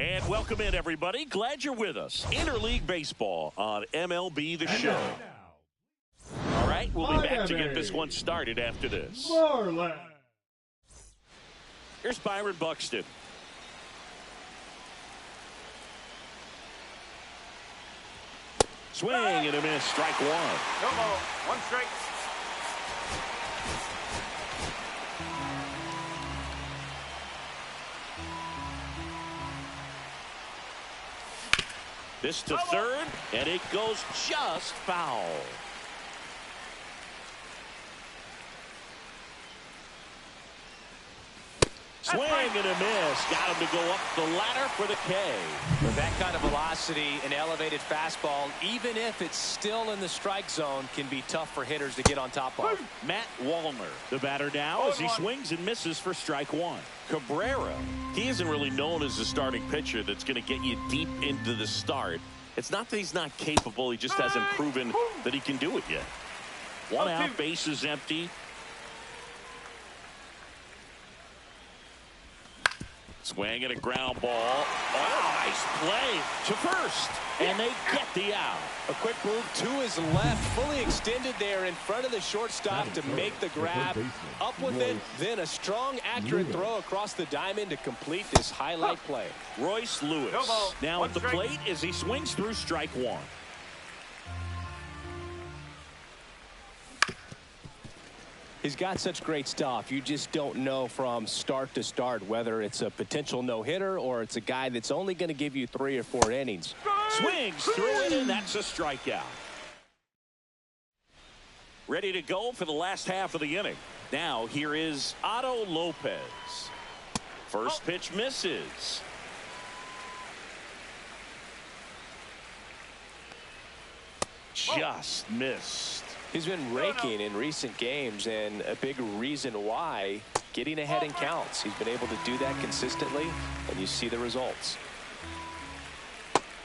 And welcome in, everybody. Glad you're with us. Interleague Baseball on MLB The Show. All right, we'll be back to get this one started after this. Here's Byron Buxton. Swing and a miss, strike one. No ball, one strike. This to third, and it goes just foul. Swing and a miss. Got him to go up the ladder for the K. With that kind of velocity, an elevated fastball, even if it's still in the strike zone, can be tough for hitters to get on top of. Matt Wallner, the batter now, as he swings and misses for strike one. Cabrera, he isn't really known as a starting pitcher that's going to get you deep into the start. It's not that he's not capable, he just hasn't proven that he can do it yet. One out, bases empty. Swing and a ground ball. Oh, nice play to first. And they get the out. A quick move to his left, fully extended there in front of the shortstop to make the grab. Up with it, then a strong, accurate throw across the diamond to complete this highlight play. Royce Lewis now at the plate as he swings through strike one. He's got such great stuff. You just don't know from start to start whether it's a potential no-hitter or it's a guy that's only going to give you 3 or 4 innings. Swings through it, and that's a strikeout. Ready to go for the last half of the inning. Now here is Otto Lopez. First pitch misses. Just missed. He's been raking in recent games, and a big reason why, getting ahead in counts. He's been able to do that consistently, and you see the results.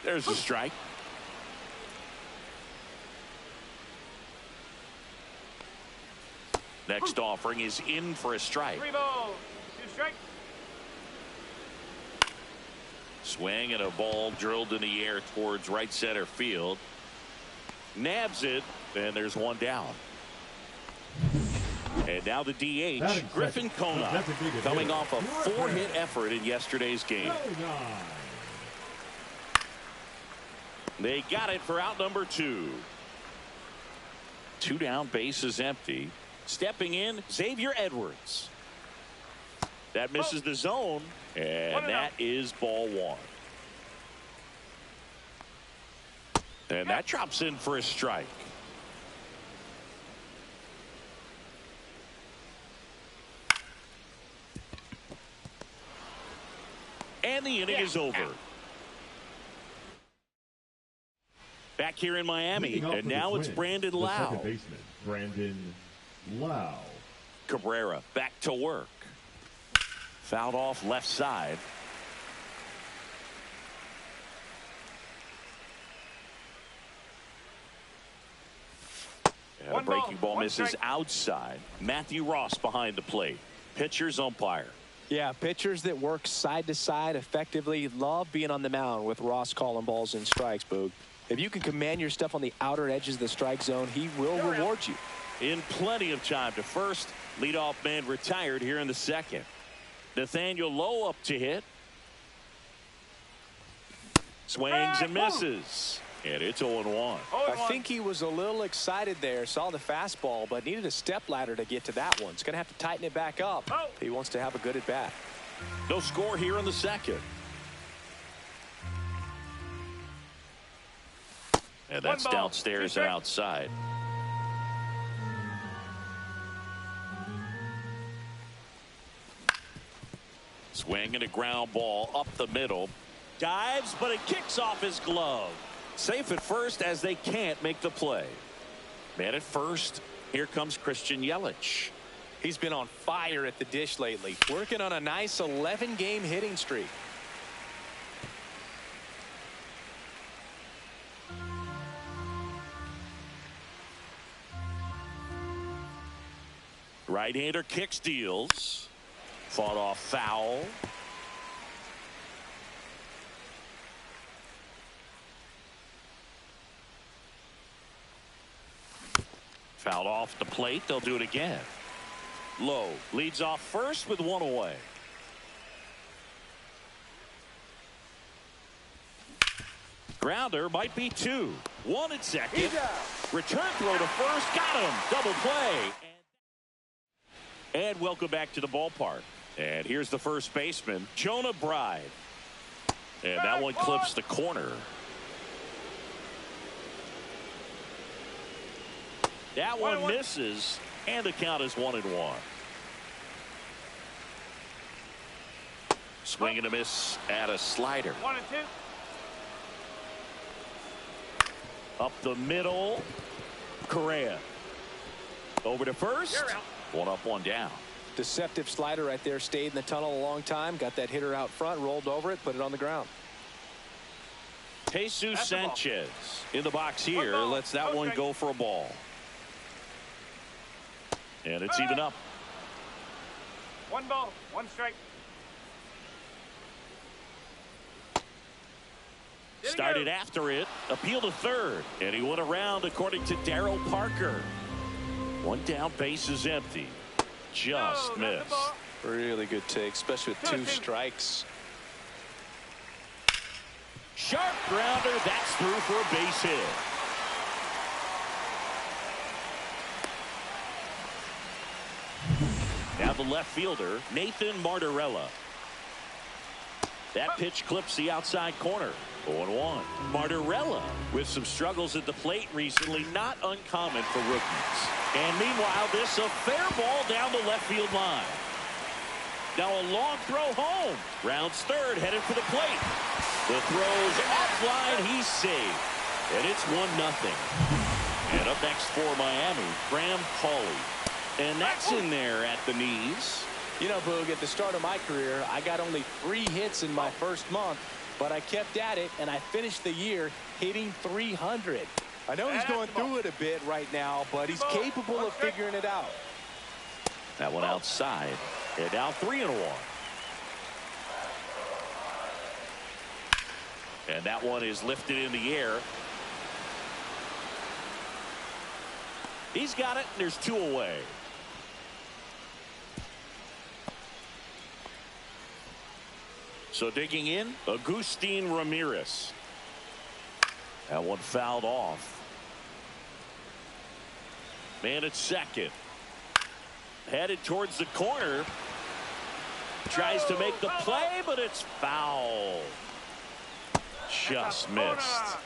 There's a strike. Next offering is in for a strike. 3 balls, 2 strikes. Swing and a ball drilled in the air towards right center field. Nabs it, and there's one down. And now the DH, Griffin Conant, coming off a 4-hit effort in yesterday's game. They got it for out number 2. 2 down, bases empty. Stepping in, Xavier Edwards. That misses the zone, and that is ball 1. And that drops in for a strike. And the inning is over. Back here in Miami, and now it's Brandon Lau. Cabrera back to work. Fouled off left side. A breaking ball misses outside. Matthew Ross behind the plate. Pitcher's umpire. Yeah, pitchers that work side to side effectively love being on the mound with Ross calling balls and strikes, Boog. If you can command your stuff on the outer edges of the strike zone, he will reward you. In plenty of time to first. Leadoff man retired here in the second. Nathaniel Lowe up to hit. Swings and misses. And it's 0-1. I think he was a little excited there, saw the fastball, but needed a step ladder to get to that one. He's going to have to tighten it back up. He wants to have a good at bat. No score here in the second. And that's downstairs and outside. Swing and a ground ball up the middle. Dives, but it kicks off his glove. Safe at first as they can't make the play. Man at first. Here comes Christian Yelich. He's been on fire at the dish lately, working on a nice 11-game hitting streak. Right-hander kick steals. Fought off foul. Fouled off the plate. They'll do it again. Lowe leads off first with one away. Grounder might be two. One at second. Return throw to first. Got him. Double play. And welcome back to the ballpark. And here's the first baseman, Jonah Bride. And that one clips the corner. That one misses, and the count is 1-1. Swing and a miss at a slider. 1-2. Up the middle. Correa. Over to first. One up, one down. Deceptive slider right there. Stayed in the tunnel a long time. Got that hitter out front. Rolled over it. Put it on the ground. Jesus Sanchez in the box here. Lets that one go for a ball. And it's even up. 1 ball, 1 strike. Started after it. Appeal to third. And he went around according to Darryl Parker. One down, base is empty. Just missed. Really good take, especially with 2 strikes. Sharp grounder. That's through for a base hit. Now the left fielder, Nathan Martorella. That pitch clips the outside corner. 0-1. Martorella with some struggles at the plate recently, not uncommon for rookies. And meanwhile, this a fair ball down the left field line. Now a long throw home. Rounds third, headed for the plate. The throw's offline, he's safe. And it's 1-0. And up next for Miami, Graham Pauley. And that's in there at the knees. You know, Boog, at the start of my career, I got only 3 hits in my first month, but I kept at it, and I finished the year hitting 300. I know he's going through it a bit right now, but he's capable of figuring it out. That one outside. And now 3-1. And that one is lifted in the air. He's got it, and there's 2 away. So digging in, Agustin Ramirez. That one fouled off. Man at second. Headed towards the corner. Tries to make the play, but it's foul. Just missed.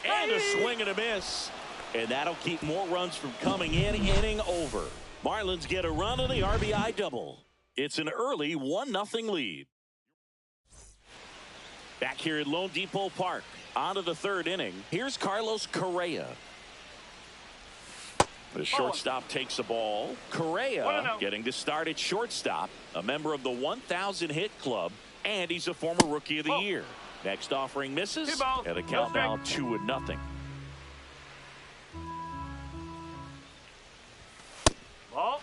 And a swing and a miss. And that'll keep more runs from coming in. Inning over. Marlins get a run on the RBI double. It's an early 1-0 lead. Back here at Lone Depot Park. On to the 3rd inning. Here's Carlos Correa. The shortstop takes the ball. Correa getting to start at shortstop. A member of the 1,000 hit club. And he's a former Rookie of the Year. Next offering misses. And the count now 2-0. Ball.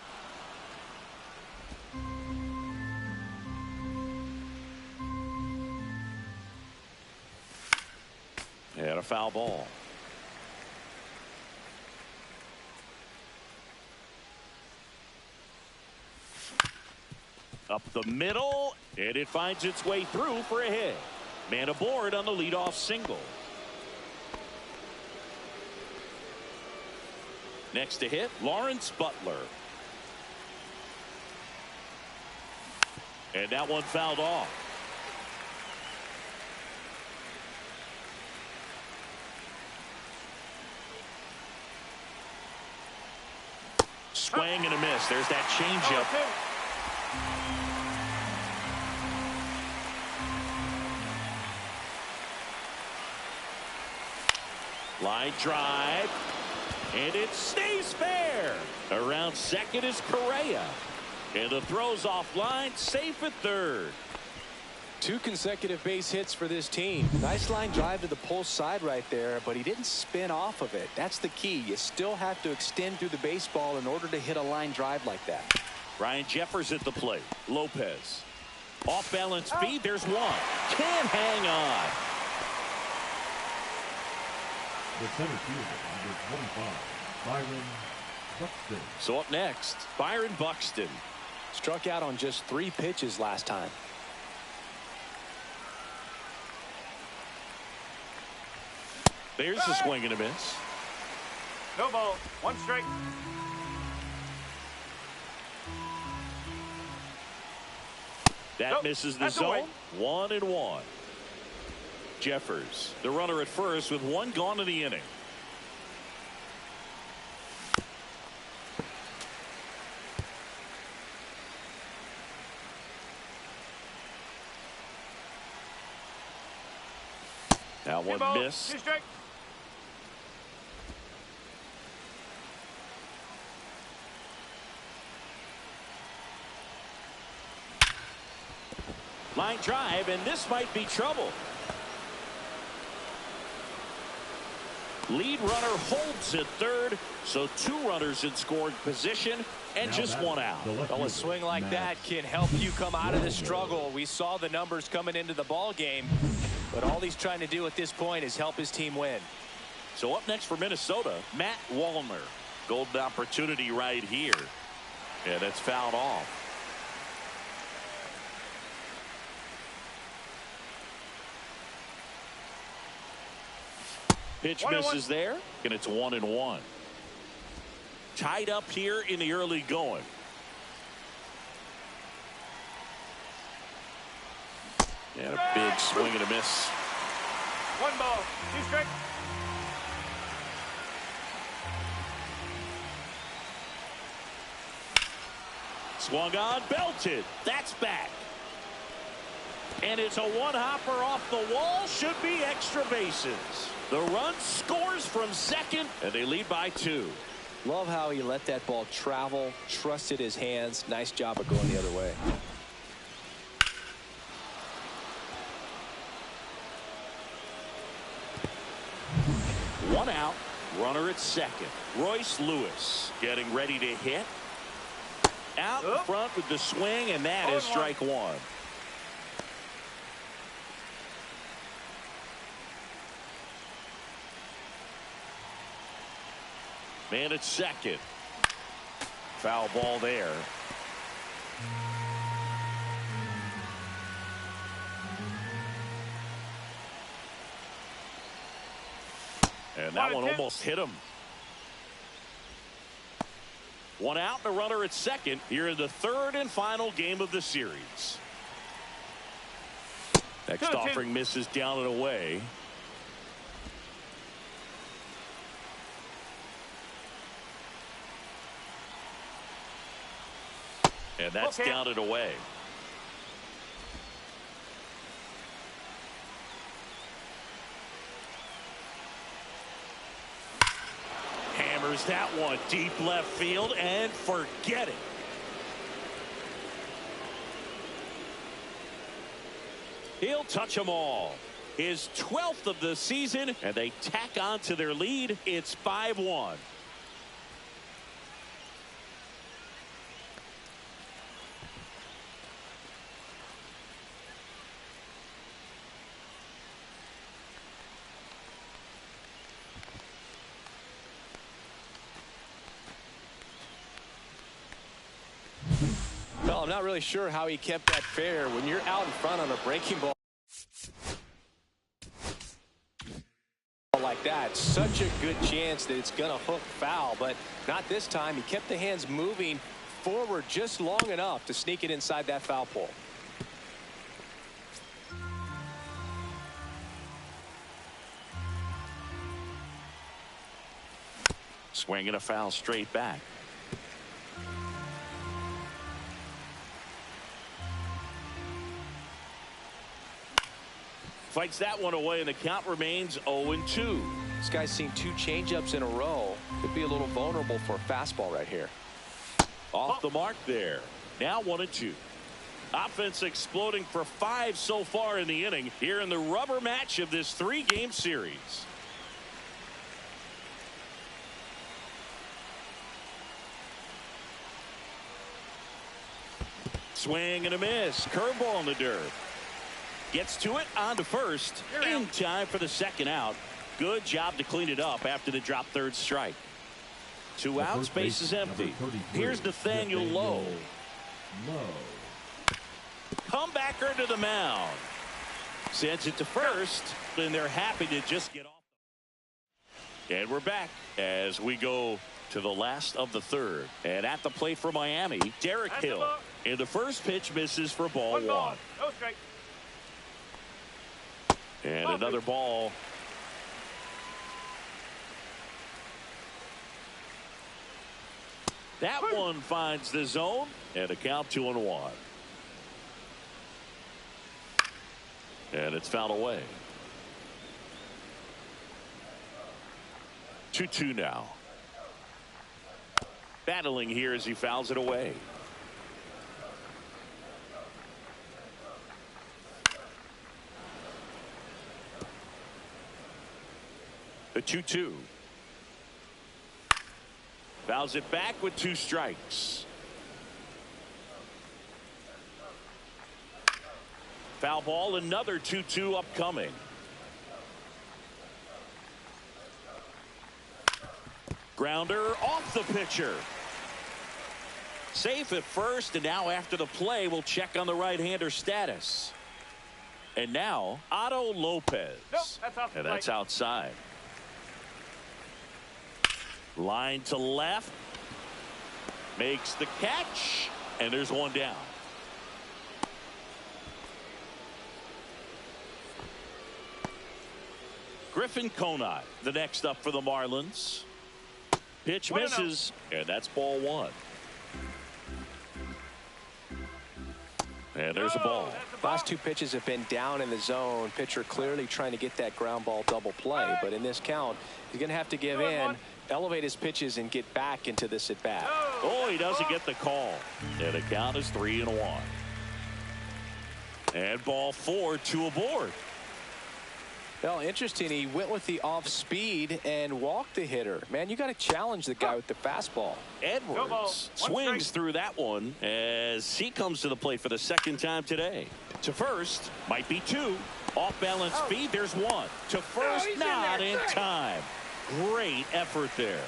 And a foul ball. Up the middle, and it finds its way through for a hit. Man aboard on the leadoff single. Next to hit, Lawrence Butler. And that one fouled off. Swing and a miss. There's that changeup. Line drive. And it stays fair. Around second is Correa. And the throw's offline, safe at third. 2 consecutive base hits for this team. Nice line drive to the pull side right there, but he didn't spin off of it. That's the key. You still have to extend through the baseball in order to hit a line drive like that. Ryan Jeffers at the plate. Lopez. Off balance speed. There's one. Can't hang on. The center fielder, number 25, Byron Buxton. So up next, Byron Buxton. Struck out on just 3 pitches last time. There's a swing and a miss. No ball. 1 strike. That misses the zone. 1-1. Jeffers, the runner at first with 1 gone in the inning. Now 1 miss. 2 strike. Line drive, and this might be trouble. Lead runner holds at third, so 2 runners in scoring position and Now just 1 out. Well, a swing like that can help you come out of the struggle. We saw the numbers coming into the ball game, but all he's trying to do at this point is help his team win. So up next for Minnesota, Matt Wallner. Golden opportunity right here, and it's fouled off. Pitch misses there, and it's 1-1. Tied up here in the early going. And a big swing and a miss. 1 ball. 2 strike. Swung on, belted. That's back. And it's a 1-hopper off the wall. Should be extra bases. The run scores from second, and they lead by 2. Love how he let that ball travel, trusted his hands. Nice job of going the other way. One out, runner at second. Royce Lewis getting ready to hit. Out in front with the swing, and that is strike 1. Man at second. Foul ball there. And that one almost hit him. 1 out and a runner at second here in the 3rd and final game of the series. Next offering misses down and away. And that's down and away. Hammers that one deep left field and forget it. He'll touch them all. His 12th of the season, and they tack on to their lead. It's 5-1. Well, I'm not really sure how he kept that fair. When you're out in front on a breaking ball like that, such a good chance that it's going to hook foul, but not this time. He kept the hands moving forward just long enough to sneak it inside that foul pole. Swinging a foul straight back. Fights that one away, and the count remains 0-2. This guy's seen 2 changeups in a row. Could be a little vulnerable for a fastball right here. Off the mark there. Now 1-2. Offense exploding for 5 so far in the inning here in the rubber match of this 3-game series. Swing and a miss. Curveball in the dirt. Gets to it on to first in time for the second out. Good job to clean it up after the drop third strike. 2 outs, base is empty. Here's Nathaniel Lowe. Comebacker to the mound. Sends it to first, and they're happy to just get off. And we're back as we go to the last of the third. And at the plate for Miami, Derek Hill. And the first pitch misses for ball 1. No strike. And another ball. That one finds the zone, and a count 2-1. And it's fouled away. 2-2 now. Battling here as he fouls it away. The 2-2. Fouls it back with 2 strikes. Foul ball, another 2-2 upcoming. Grounder off the pitcher. Safe at first, and now after the play, we'll check on the right-hander status. And now, Otto Lopez. Nope, that's off the and that's outside. Line to left. Makes the catch, and there's one down. Griffin Conine, the next up for the Marlins. Pitch misses, and that's ball 1. And there's a ball. Last 2 pitches have been down in the zone. Pitcher clearly trying to get that ground ball double play, but in this count, he's going to have to give in, elevate his pitches, and get back into this at bat. Oh, he doesn't get the call. And the count is 3-1. And ball 4, 2 aboard. Well, interesting. He went with the off speed and walked the hitter. Man, you got to challenge the guy with the fastball. Edwards swings through that one as he comes to the plate for the second time today. To first, might be 2. Off balance speed, there's 1. To first, not in time. Great effort there.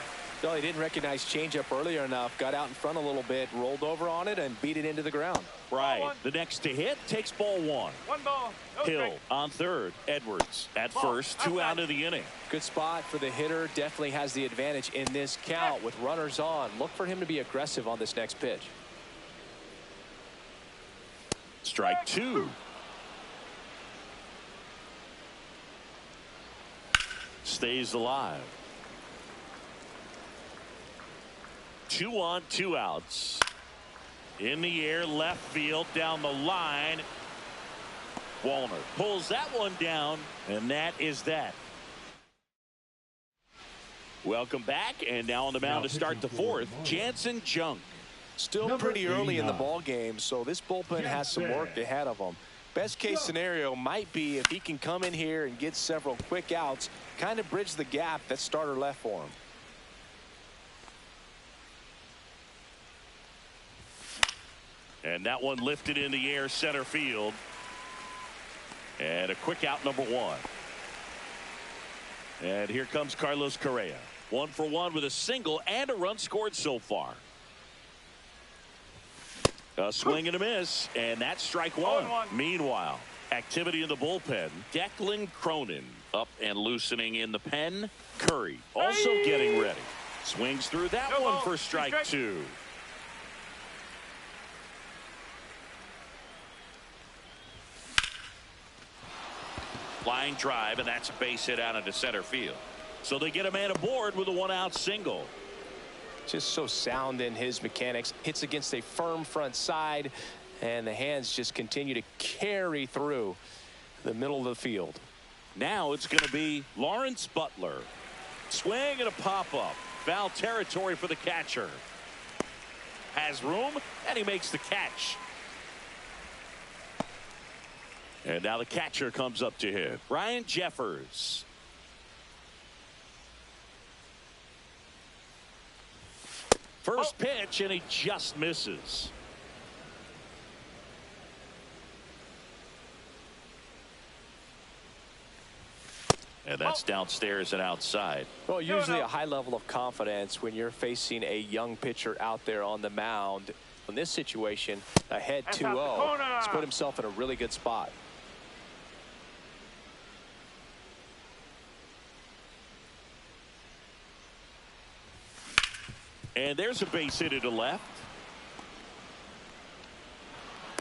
Well, he didn't recognize changeup earlier enough, got out in front a little bit, rolled over on it, and beat it into the ground. Right. The next to hit takes ball 1. 1 ball. No Hill strike. on third. Edwards at first. 2 out of the inning. Good spot for the hitter. Definitely has the advantage in this count with runners on. Look for him to be aggressive on this next pitch. Strike 2. Stays alive. 2 on, 2 outs. In the air, left field, down the line. Wallner pulls that one down, and that is that. Welcome back, and now on the mound to start the 4th, Jansen Junk. Still pretty early in the ball game, so this bullpen has some work ahead of them. Best case scenario might be if he can come in here and get several quick outs, kind of bridge the gap that starter left for him. And that one lifted in the air, center field. And a quick out, number 1. And here comes Carlos Correa. 1 for 1 with a single and a run scored so far. A swing and a miss, and that's strike 1. Meanwhile, activity in the bullpen. Declan Cronin up and loosening in the pen. Curry also getting ready. Swings through that one for strike 2. Line drive, and that's a base hit out into center field. So they get a man aboard with a 1-out single. Just so sound in his mechanics. Hits against a firm front side, and the hands just continue to carry through the middle of the field. Now it's going to be Lawrence Butler. Swing and a pop-up. Foul territory for the catcher. Has room, and he makes the catch. And now the catcher comes up to hit. Ryan Jeffers. First pitch, and he just misses. And that's downstairs and outside. Well, usually a high level of confidence when you're facing a young pitcher out there on the mound. In this situation, ahead 2-0, he's put himself in a really good spot. And there's a base hit to left.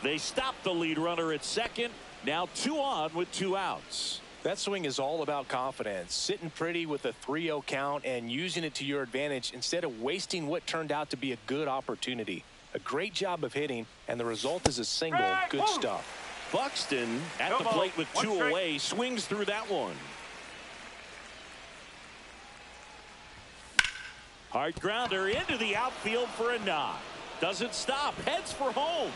They stop the lead runner at second. Now 2 on with 2 outs. That swing is all about confidence, sitting pretty with a 3-0 count and using it to your advantage instead of wasting what turned out to be a good opportunity. A great job of hitting, and the result is a single. Good stuff. Buxton at the plate with 2 away, swings through that one. Hard grounder into the outfield for a knock. Doesn't stop, heads for home.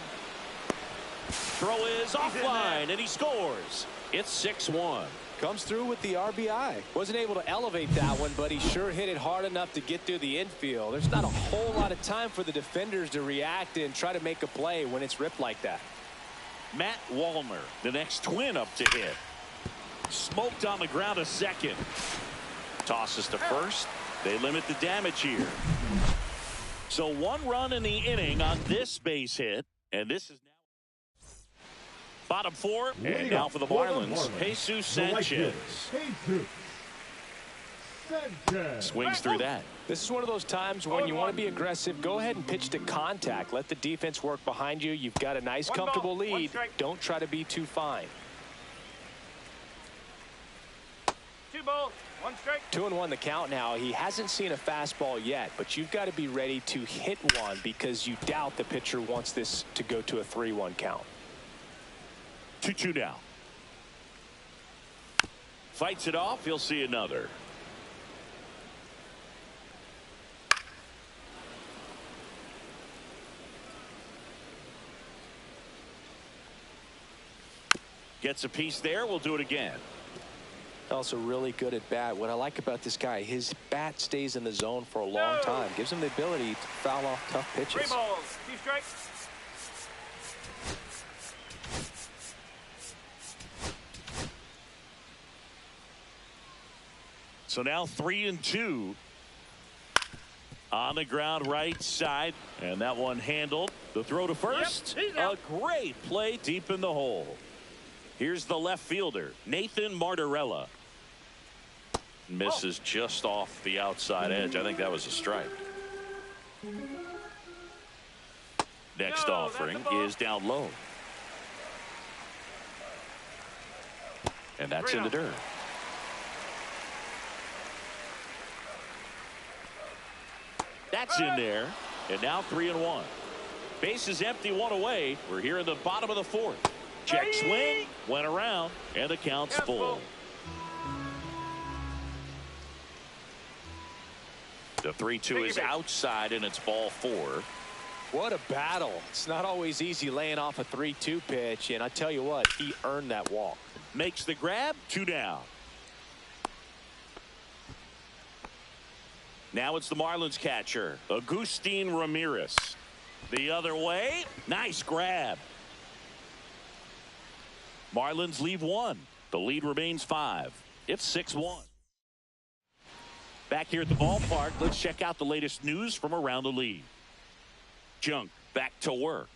Throw is offline, and he scores. It's 6-1. Comes through with the RBI. Wasn't able to elevate that one, but he sure hit it hard enough to get through the infield. There's not a whole lot of time for the defenders to react and try to make a play when it's ripped like that. Matt Wallner, the next Twin up to hit. Smoked on the ground a second. Tosses to first. They limit the damage here. So 1 run in the inning on this base hit, and this is now bottom 4, and now for the Marlins, Jesus Sanchez. Swings through that. This is one of those times when you want to be aggressive. Go ahead and pitch to contact. Let the defense work behind you. You've got a nice, comfortable lead. Don't try to be too fine. 2 balls, 1 strike. 2-1 the count now. He hasn't seen a fastball yet, but you've got to be ready to hit one because you doubt the pitcher wants this to go to a 3-1 count. 2-2 now. Fights it off. He'll see another. Gets a piece there. We'll do it again. Also really good at bat. What I like about this guy, his bat stays in the zone for a long time. Gives him the ability to foul off tough pitches. 3 balls, 2 strikes. So now 3-2 on the ground right side, and that one handled. The throw to first. A great play deep in the hole. Here's the left fielder, Nathan Martorella. Misses just off the outside edge. I think that was a strike. Next offering is down low. And that's in the dirt. That's in there. And now 3-1. Base is empty, 1 away. We're here in the bottom of the 4th. Check swing, went around, and the count's full. The 3-2 is outside, and it's ball 4. What a battle. It's not always easy laying off a 3-2 pitch, and I tell you what, he earned that walk. Makes the grab, 2 down. Now it's the Marlins catcher, Agustin Ramirez. The other way, nice grab. Marlins leave 1. The lead remains 5. It's 6-1. Back here at the ballpark, let's check out the latest news from around the league. Junk back to work.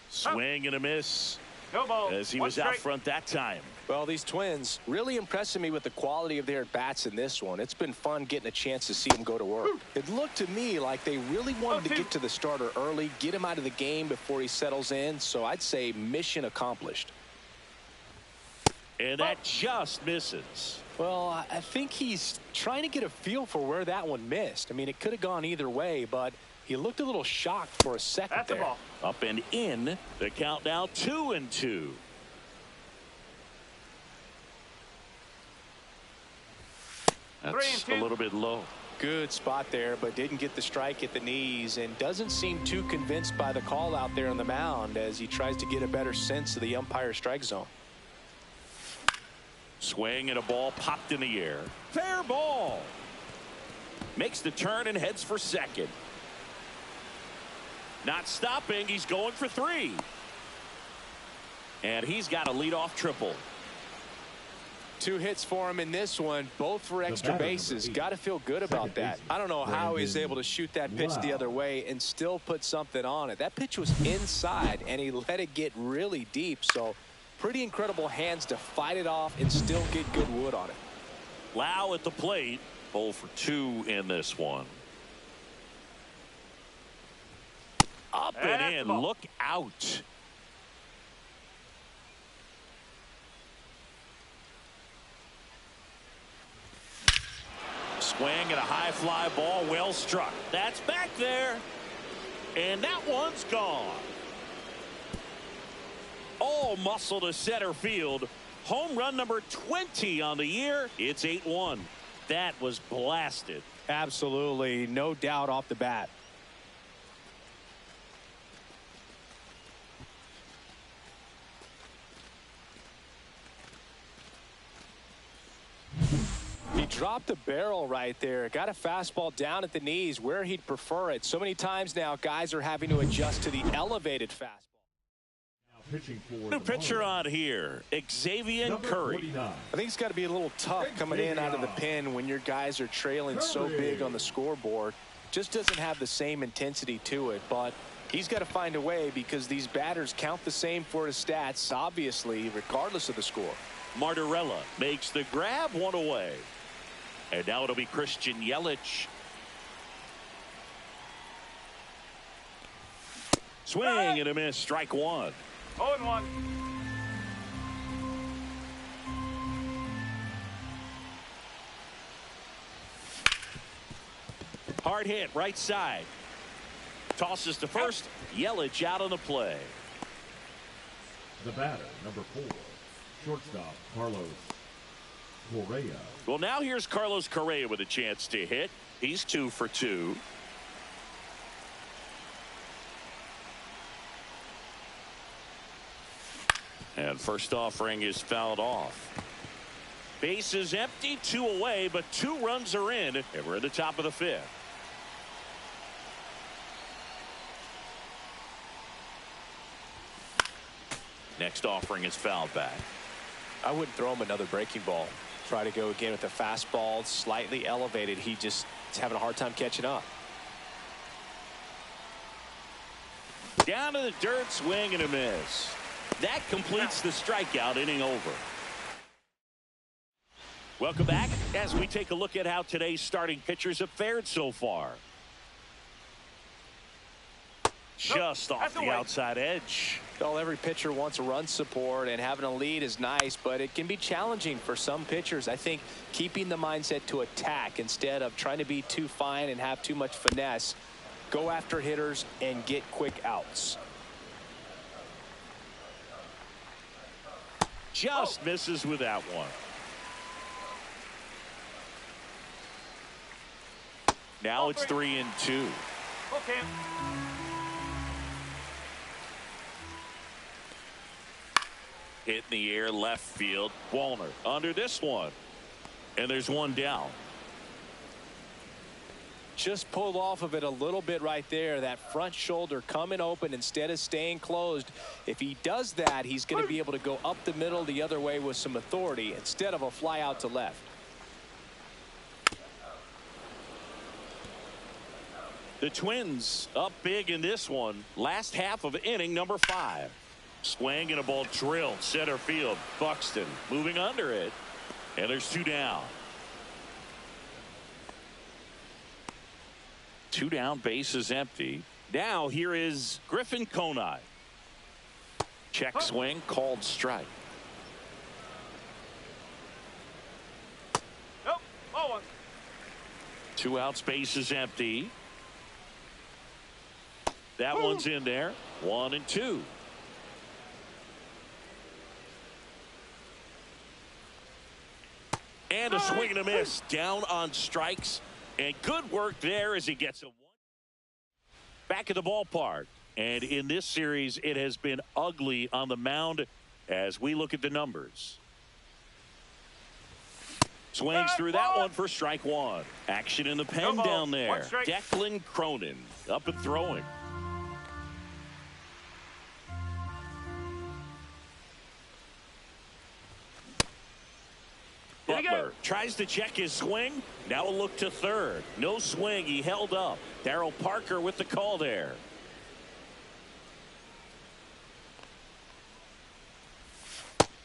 Swing and a miss as he was out front that time. Well, these Twins really impressing me with the quality of their at-bats in this one. It's been fun getting a chance to see them go to work. It looked to me like they really wanted to get to the starter early, get him out of the game before he settles in. So I'd say mission accomplished. And that just misses. Well, I think he's trying to get a feel for where that one missed. I mean, it could have gone either way, but he looked a little shocked for a second there. Ball. Up and in. The count now 2-2. That's a little bit low. Good spot there, but didn't get the strike at the knees and doesn't seem too convinced by the call out there on the mound as he tries to get a better sense of the umpire's strike zone. Swing and a ball popped in the air. Fair ball. Makes the turn and heads for second. Not stopping. He's going for 3. And he's got a leadoff triple. 2 hits for him in this one, both for extra bases. Got to feel good about that. I don't know how he's able to shoot that pitch the other way and still put something on it. That pitch was inside, and he let it get really deep. So pretty incredible hands to fight it off and still get good wood on it. Lau at the plate. 0 for 2 in this one. Up and in. Look out. Swing and a high fly ball, well struck. That's back there. And that one's gone. All muscle to center field. Home run number 20 on the year. It's 8-1. That was blasted. Absolutely, no doubt off the bat. He dropped the barrel right there. Got a fastball down at the knees where he'd prefer it. So many times now guys are having to adjust to the elevated fastball. New pitcher on here, Xavier Curry. I think it's got to be a little tough coming in out of the pen when your guys are trailing so big on the scoreboard. Just doesn't have the same intensity to it, but he's got to find a way because these batters count the same for his stats, obviously, regardless of the score. Martorella makes the grab, 1 away. And now it'll be Christian Yelich. Swing and a miss, strike 1. 0-1. Hard hit, right side. Tosses to first. Yelich out on the play. The batter, number 4, shortstop Carlos Correa. Well, now here's Carlos Correa with a chance to hit. He's 2 for 2. And first offering is fouled off. Base is empty, 2 away, but 2 runs are in, and we're at the top of the 5th. Next offering is fouled back. I wouldn't throw him another breaking ball. Try to go again with the fastball, slightly elevated. He just is having a hard time catching up. Down to the dirt, swing and a miss. That completes the strikeout, inning over. Welcome back as we take a look at how today's starting pitchers have fared so far. Just off the outside edge. Well, every pitcher wants a run support, and having a lead is nice, but it can be challenging for some pitchers. I think keeping the mindset to attack instead of trying to be too fine and have too much finesse. Go after hitters and get quick outs. Just misses with that one. Now it's 3-2. Okay. Hit in the air, left field. Wallner under this one. And there's one down. Just pulled off of it a little bit right there. That front shoulder coming open instead of staying closed. If he does that, he's going to be able to go up the middle the other way with some authority instead of a fly out to left. The Twins up big in this one. Last half of inning number 5. Swing and a ball drilled center field. Buxton moving under it. And there's 2 down. 2 down, base is empty. Now here is Griffin Conine. Check swing, called strike. Nope. 0-1. 2 outs, base is empty. That one's in there. 1-2. And a swing and a miss. Down on strikes. And good work there as he gets a one. Back at the ballpark. And in this series, it has been ugly on the mound as we look at the numbers. Swings through that one for strike one. Action in the pen down there. Declan Cronin up and throwing. Butler tries to check his swing. Now a look to third. No swing. He held up. Darryl Parker with the call there.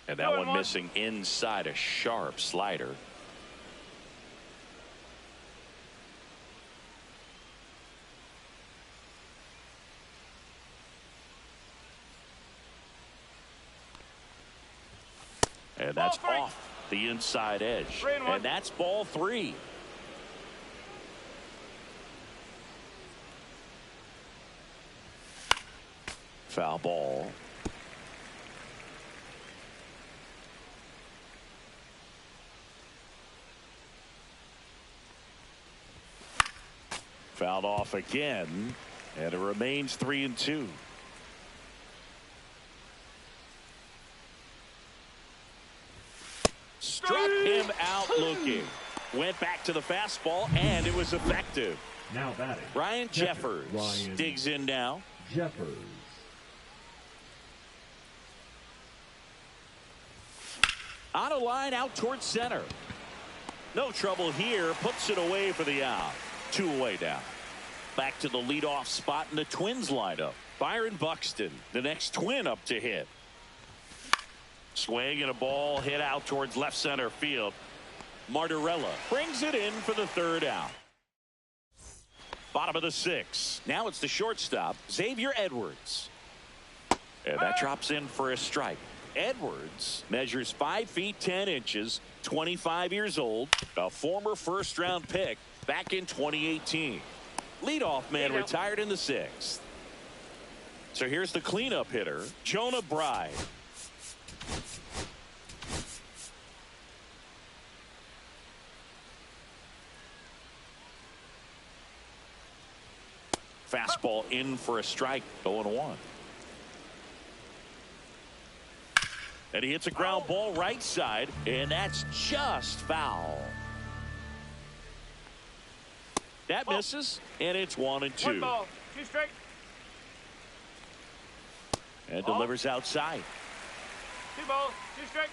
And that one missing inside, a sharp slider. And that's off the inside edge. And that's ball three. Foul ball. Fouled off again, and it remains 3-2. Struck him out looking. Went back to the fastball, and it was effective. Now batting. Ryan Jeffers digs in now. Jeffers. On a line out towards center. No trouble here. Puts it away for the out. 2 away now. Back to the leadoff spot in the Twins lineup. Byron Buxton, the next Twin up to hit. Swing and a ball hit out towards left center field. Martorella brings it in for the third out. Bottom of the 6th. Now it's the shortstop, Xavier Edwards. And that drops in for a strike. Edwards measures 5 feet 10 inches, 25 years old, a former first-round pick back in 2018. Leadoff man retired in the 6th. So here's the cleanup hitter, Jonah Bride. Fastball in for a strike, 0-1. And he hits a ground ball right side, and that's just foul. That misses, and it's 1-2. 1 ball, 2 strike. And delivers outside. 2 balls, 2 strike.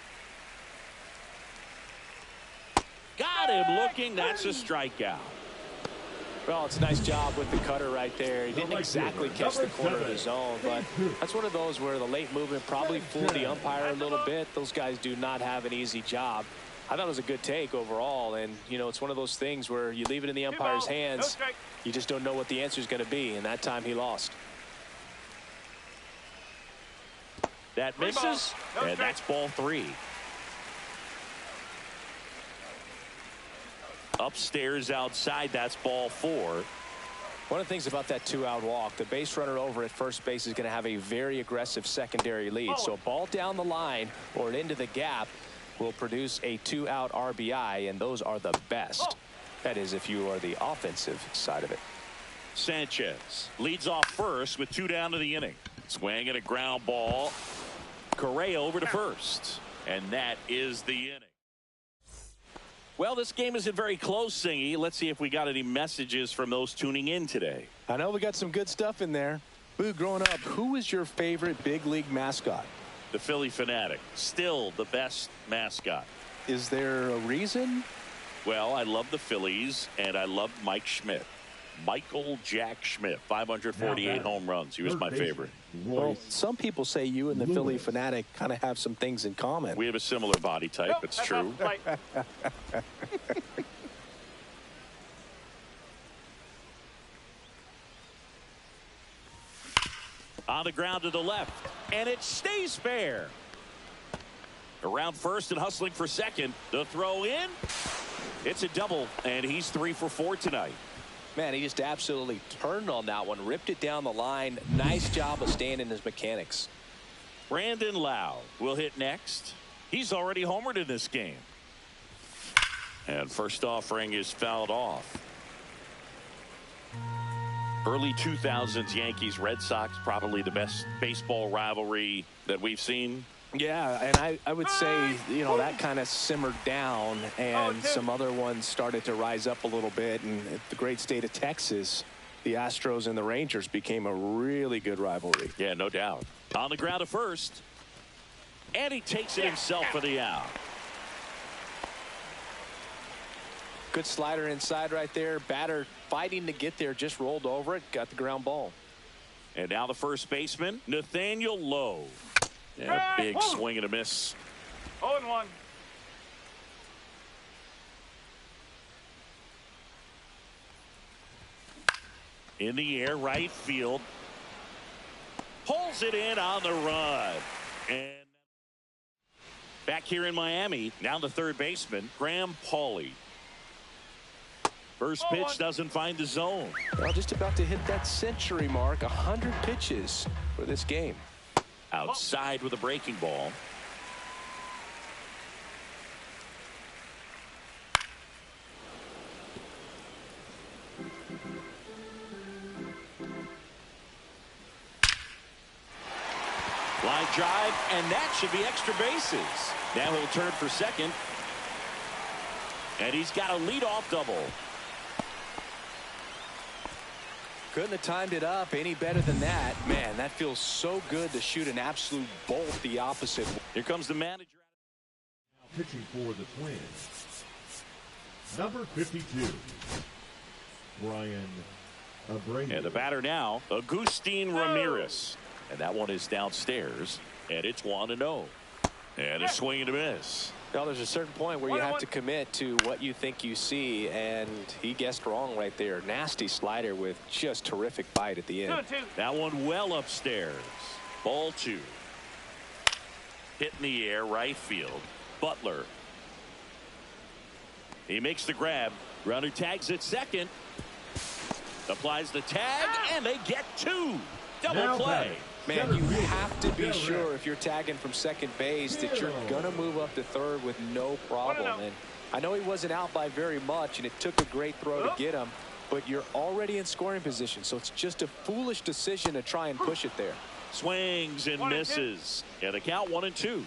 Got him looking. That's a strikeout. Well, it's a nice job with the cutter right there. He didn't exactly catch the corner of the zone, but that's one of those where the late movement probably fooled the umpire a little bit. Those guys do not have an easy job. I thought it was a good take overall, and, you know, it's one of those things where you leave it in the umpire's hands. You just don't know what the answer is going to be, and that time he lost. That misses, and that's ball 3. Upstairs outside, that's ball 4. One of the things about that 2-out walk, the base runner over at first base is going to have a very aggressive secondary lead. So a ball down the line or into the gap will produce a 2-out RBI, and those are the best. That is, if you are the offensive side of it. Sanchez leads off first with 2 down to the inning. Swing and a ground ball. Correa over to first, and that is the inning. Well, this game isn't very close, Singy. Let's see if we got any messages from those tuning in today. I know we got some good stuff in there. Boo, growing up, who was your favorite big league mascot? The Philly Fanatic, still the best mascot. Is there a reason? Well, I love the Phillies, and I love Mike Schmidt. Michael Jack Schmidt, 548 home runs. He was my favorite. Well, some people say you and the Philly Fanatic kind of have some things in common. We have a similar body type. It's true. On the ground to the left, and it stays fair. Around first and hustling for second. The throw in. It's a double, and he's 3 for 4 tonight. Man, he just absolutely turned on that one, ripped it down the line. Nice job of staying in his mechanics. Brandon Lau will hit next. He's already homered in this game. And first offering is fouled off. Early 2000s Yankees Red Sox, probably the best baseball rivalry that we've seen. Yeah, and I would say, you know, that kind of simmered down, and some other ones started to rise up a little bit. And the great state of Texas, the Astros and the Rangers became a really good rivalry. Yeah, no doubt. On the ground at first, and he takes it himself for the out. Good slider inside right there. Batter fighting to get there, just rolled over it, got the ground ball. And now the first baseman, Nathaniel Lowe. And a big swing and a miss. 0-1. In the air, right field. Pulls it in on the run. And back here in Miami, now the third baseman, Graham Pauley. First pitch doesn't find the zone. Well, just about to hit that century mark, 100 pitches for this game. Outside with a breaking ball. Line drive, and that should be extra bases. Now he'll turn for second. And he's got a leadoff double. Couldn't have timed it up any better than that. Man, that feels so good to shoot an absolute bolt the opposite. Here comes the manager. Now pitching for the Twins, number 52, Brian Abreu. And the batter now, Agustin Ramirez. And that one is downstairs. And it's 1-0. And a swing and a miss. Well, there's a certain point where you have to commit to what you think you see, and he guessed wrong right there. Nasty slider with just terrific bite at the end. 2-2. That one well upstairs. Ball 2. Hit in the air, right field. Butler. He makes the grab. Runner tags at second. Applies the tag, and they get 2. Double play. Man, you have to be sure if you're tagging from second base that you're going to move up to third with no problem. And I know he wasn't out by very much, and it took a great throw to get him, but you're already in scoring position, so it's just a foolish decision to try and push it there. Swings and misses. And the count 1-2.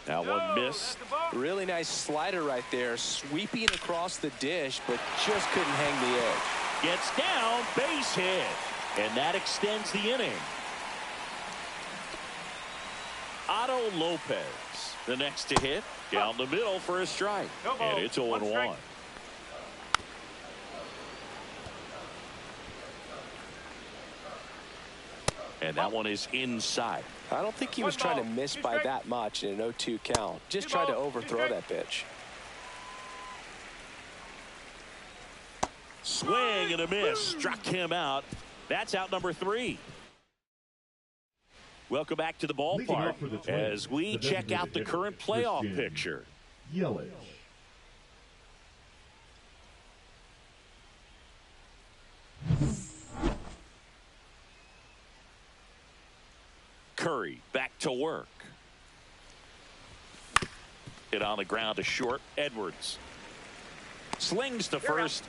Now one miss. Really nice slider right there, sweeping across the dish, but just couldn't hang the edge. Gets down, base hit. And that extends the inning. Otto Lopez, the next to hit, down the middle for a strike. And it's 0-1. And that one is inside. I don't think he was trying to miss by that much in an 0-2 count. Just tried to overthrow that pitch. Swing and a miss. Struck him out. That's out number 3. Welcome back to the ballpark as we check out the current playoff picture. Yelich. Curry back to work. Hit on the ground to short. Edwards slings to first.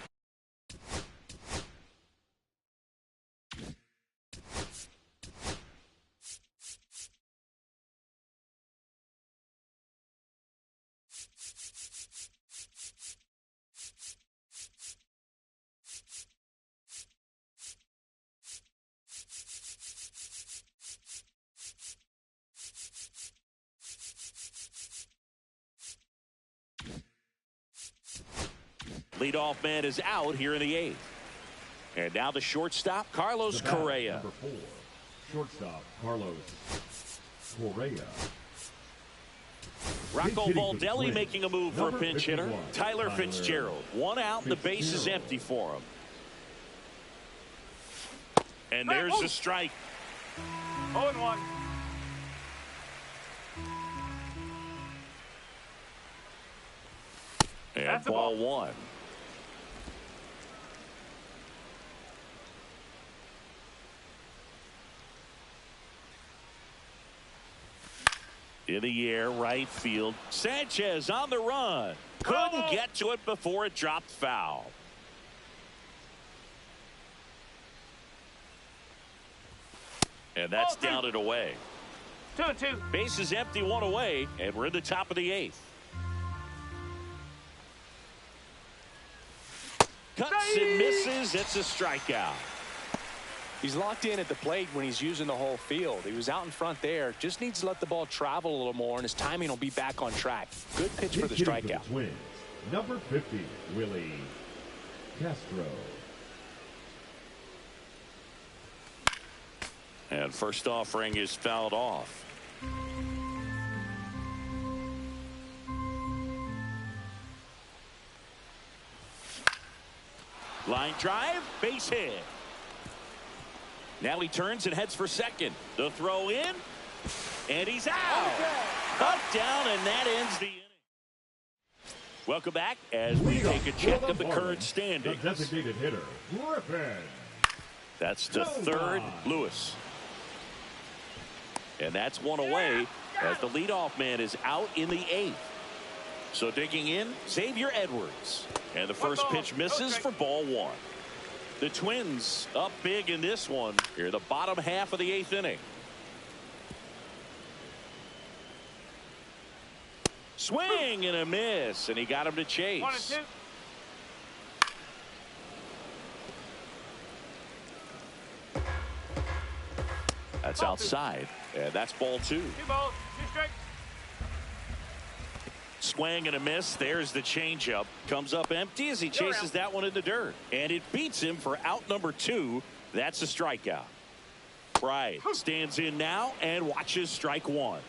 Leadoff man is out here in the 8th. And now the shortstop, Carlos Correa. Number 4, shortstop, Carlos Correa. Rocco Baldelli making a move for a pinch hitter. Tyler Fitzgerald. One out, and the base is empty for him. And there's the strike. 0-1. And ball 1. In the air, right field. Sanchez on the run. Couldn't get to it before it dropped foul. And that's down and away. 2-2. Base is empty, one away, and we're in the top of the 8th. Cuts and misses. It's a strikeout. He's locked in at the plate when he's using the whole field. He was out in front there. Just needs to let the ball travel a little more, and his timing will be back on track. Good pitch for the strikeout. Twins, number 50, Willie Castro. And first offering is fouled off. Line drive, base hit. Now he turns and heads for second. The throw in, and he's out. Up, down, and that ends the inning. Welcome back as we take a check of the current standings. The designated hitter, Griffin. That's the third, Lewis. And that's one away as the leadoff man is out in the 8th. So digging in, Xavier Edwards. And the first pitch misses for ball 1. The Twins up big in this one here, the bottom half of the 8th inning. Swing and a miss, and he got him to chase. 1-2. That's outside, and that's ball 2. 2 balls, 2 strikes. Swing and a miss. There's the changeup. Comes up empty as he chases that one in the dirt. And it beats him for out number 2. That's a strikeout. Bryant stands in now and watches strike 1.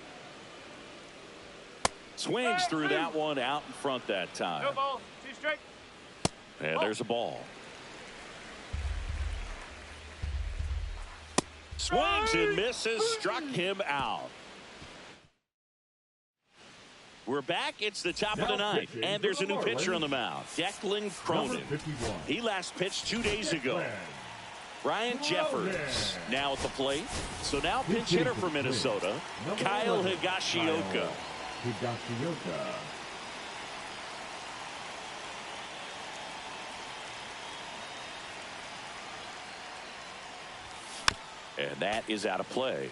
Swings through that one out in front that time. 2 balls, 2 strikes. And there's a ball. Swings and misses. Struck him out. We're back. It's the top of the 9th, and there's a new pitcher on the mound, Declan Cronin. He last pitched 2 days ago. Brian Jeffers now at the plate. So now pinch hitter for Minnesota, Kyle Higashioka. And that is out of play.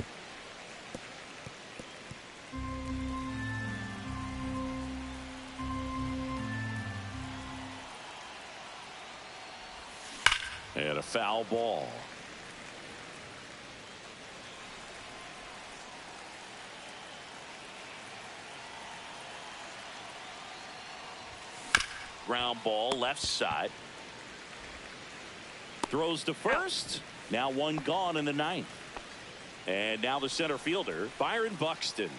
And a foul ball. Ground ball left side. Throws to first. Now one gone in the 9th. And now the center fielder, Byron Buxton.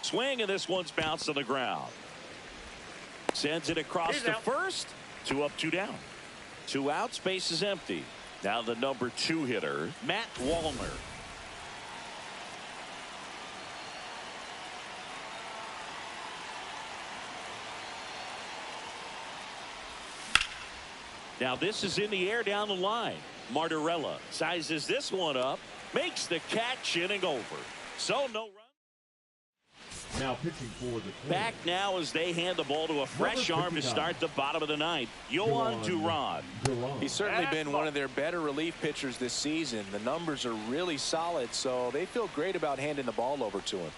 Swing, and this one's bounced on the ground. Sends it across to first. 2 up, 2 down. 2 outs, base is empty. Now the number 2 hitter, Matt Wallner. Now this is in the air down the line. Martorella sizes this one up, makes the catch, inning over. So no run. Now pitching for the Twins. Back now as they hand the ball to a fresh arm to start the bottom of the 9th. Yohan Duran. He's certainly been one of their better relief pitchers this season. The numbers are really solid, so they feel great about handing the ball over to him.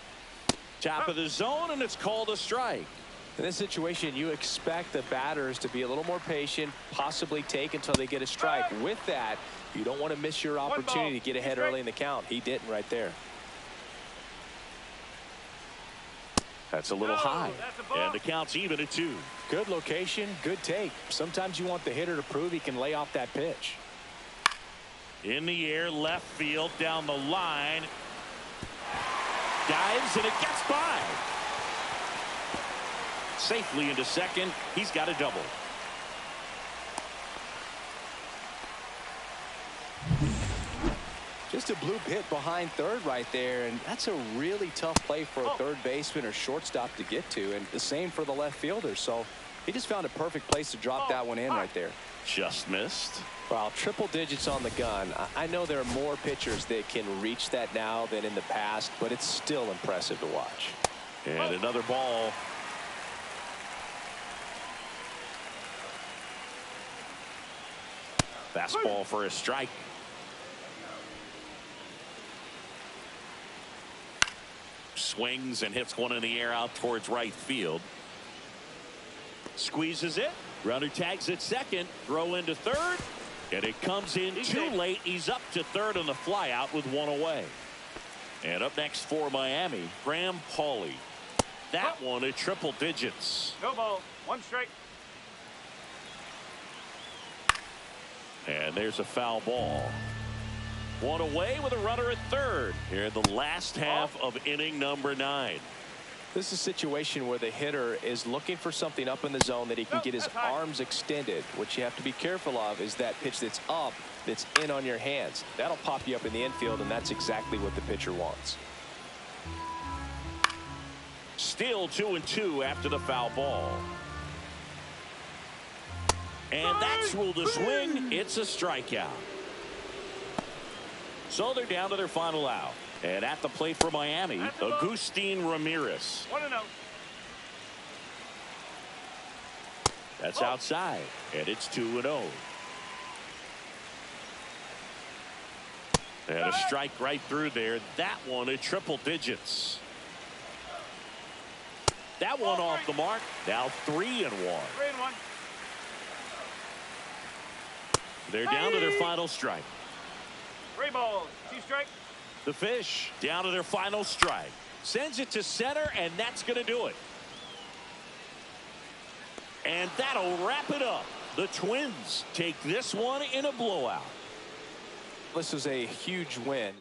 Top of the zone, and it's called a strike. In this situation, you expect the batters to be a little more patient, possibly take until they get a strike. With that, you don't want to miss your opportunity to get ahead early in the count. He didn't right there. That's a little high, and the count's even at 2. Good location, good take. Sometimes you want the hitter to prove he can lay off that pitch. In the air, left field, down the line. Dives, and it gets by. Safely into second. He's got a double. Just a bloop hit behind third right there, and that's a really tough play for a third baseman or shortstop to get to, and the same for the left fielder. So He just found a perfect place to drop that one in right there. Just missed. Well, triple digits on the gun. I know there are more pitchers that can reach that now than in the past, but it's still impressive to watch. And another ball. Fastball for a strike. Swings and hits one in the air out towards right field. Squeezes it. Runner tags at second. Throw into third. And it comes in too late. He's up to third on the fly out with one away. And up next for Miami, Graham Pauley. That one at triple digits. No ball. One strike. And there's a foul ball. One away with a runner at third here in the last half of inning number 9. This is a situation where the hitter is looking for something up in the zone that he can get his arms extended. What you have to be careful of is that pitch that's up, that's in on your hands. That'll pop you up in the infield, and that's exactly what the pitcher wants. Still 2-2 after the foul ball. And that's ruled a swing. It's a strikeout. So they're down to their final out. And at the plate for Miami, Agustin Ramirez. 1-0. That's outside. And it's 2-0. And a strike right through there. That one at triple digits. That one off the mark. Now 3-1. 3-1. They're down to their final strike. 3 balls. 2 strikes. The Fish down to their final strike. Sends it to center, and that's going to do it. And that'll wrap it up. The Twins take this one in a blowout. This was a huge win.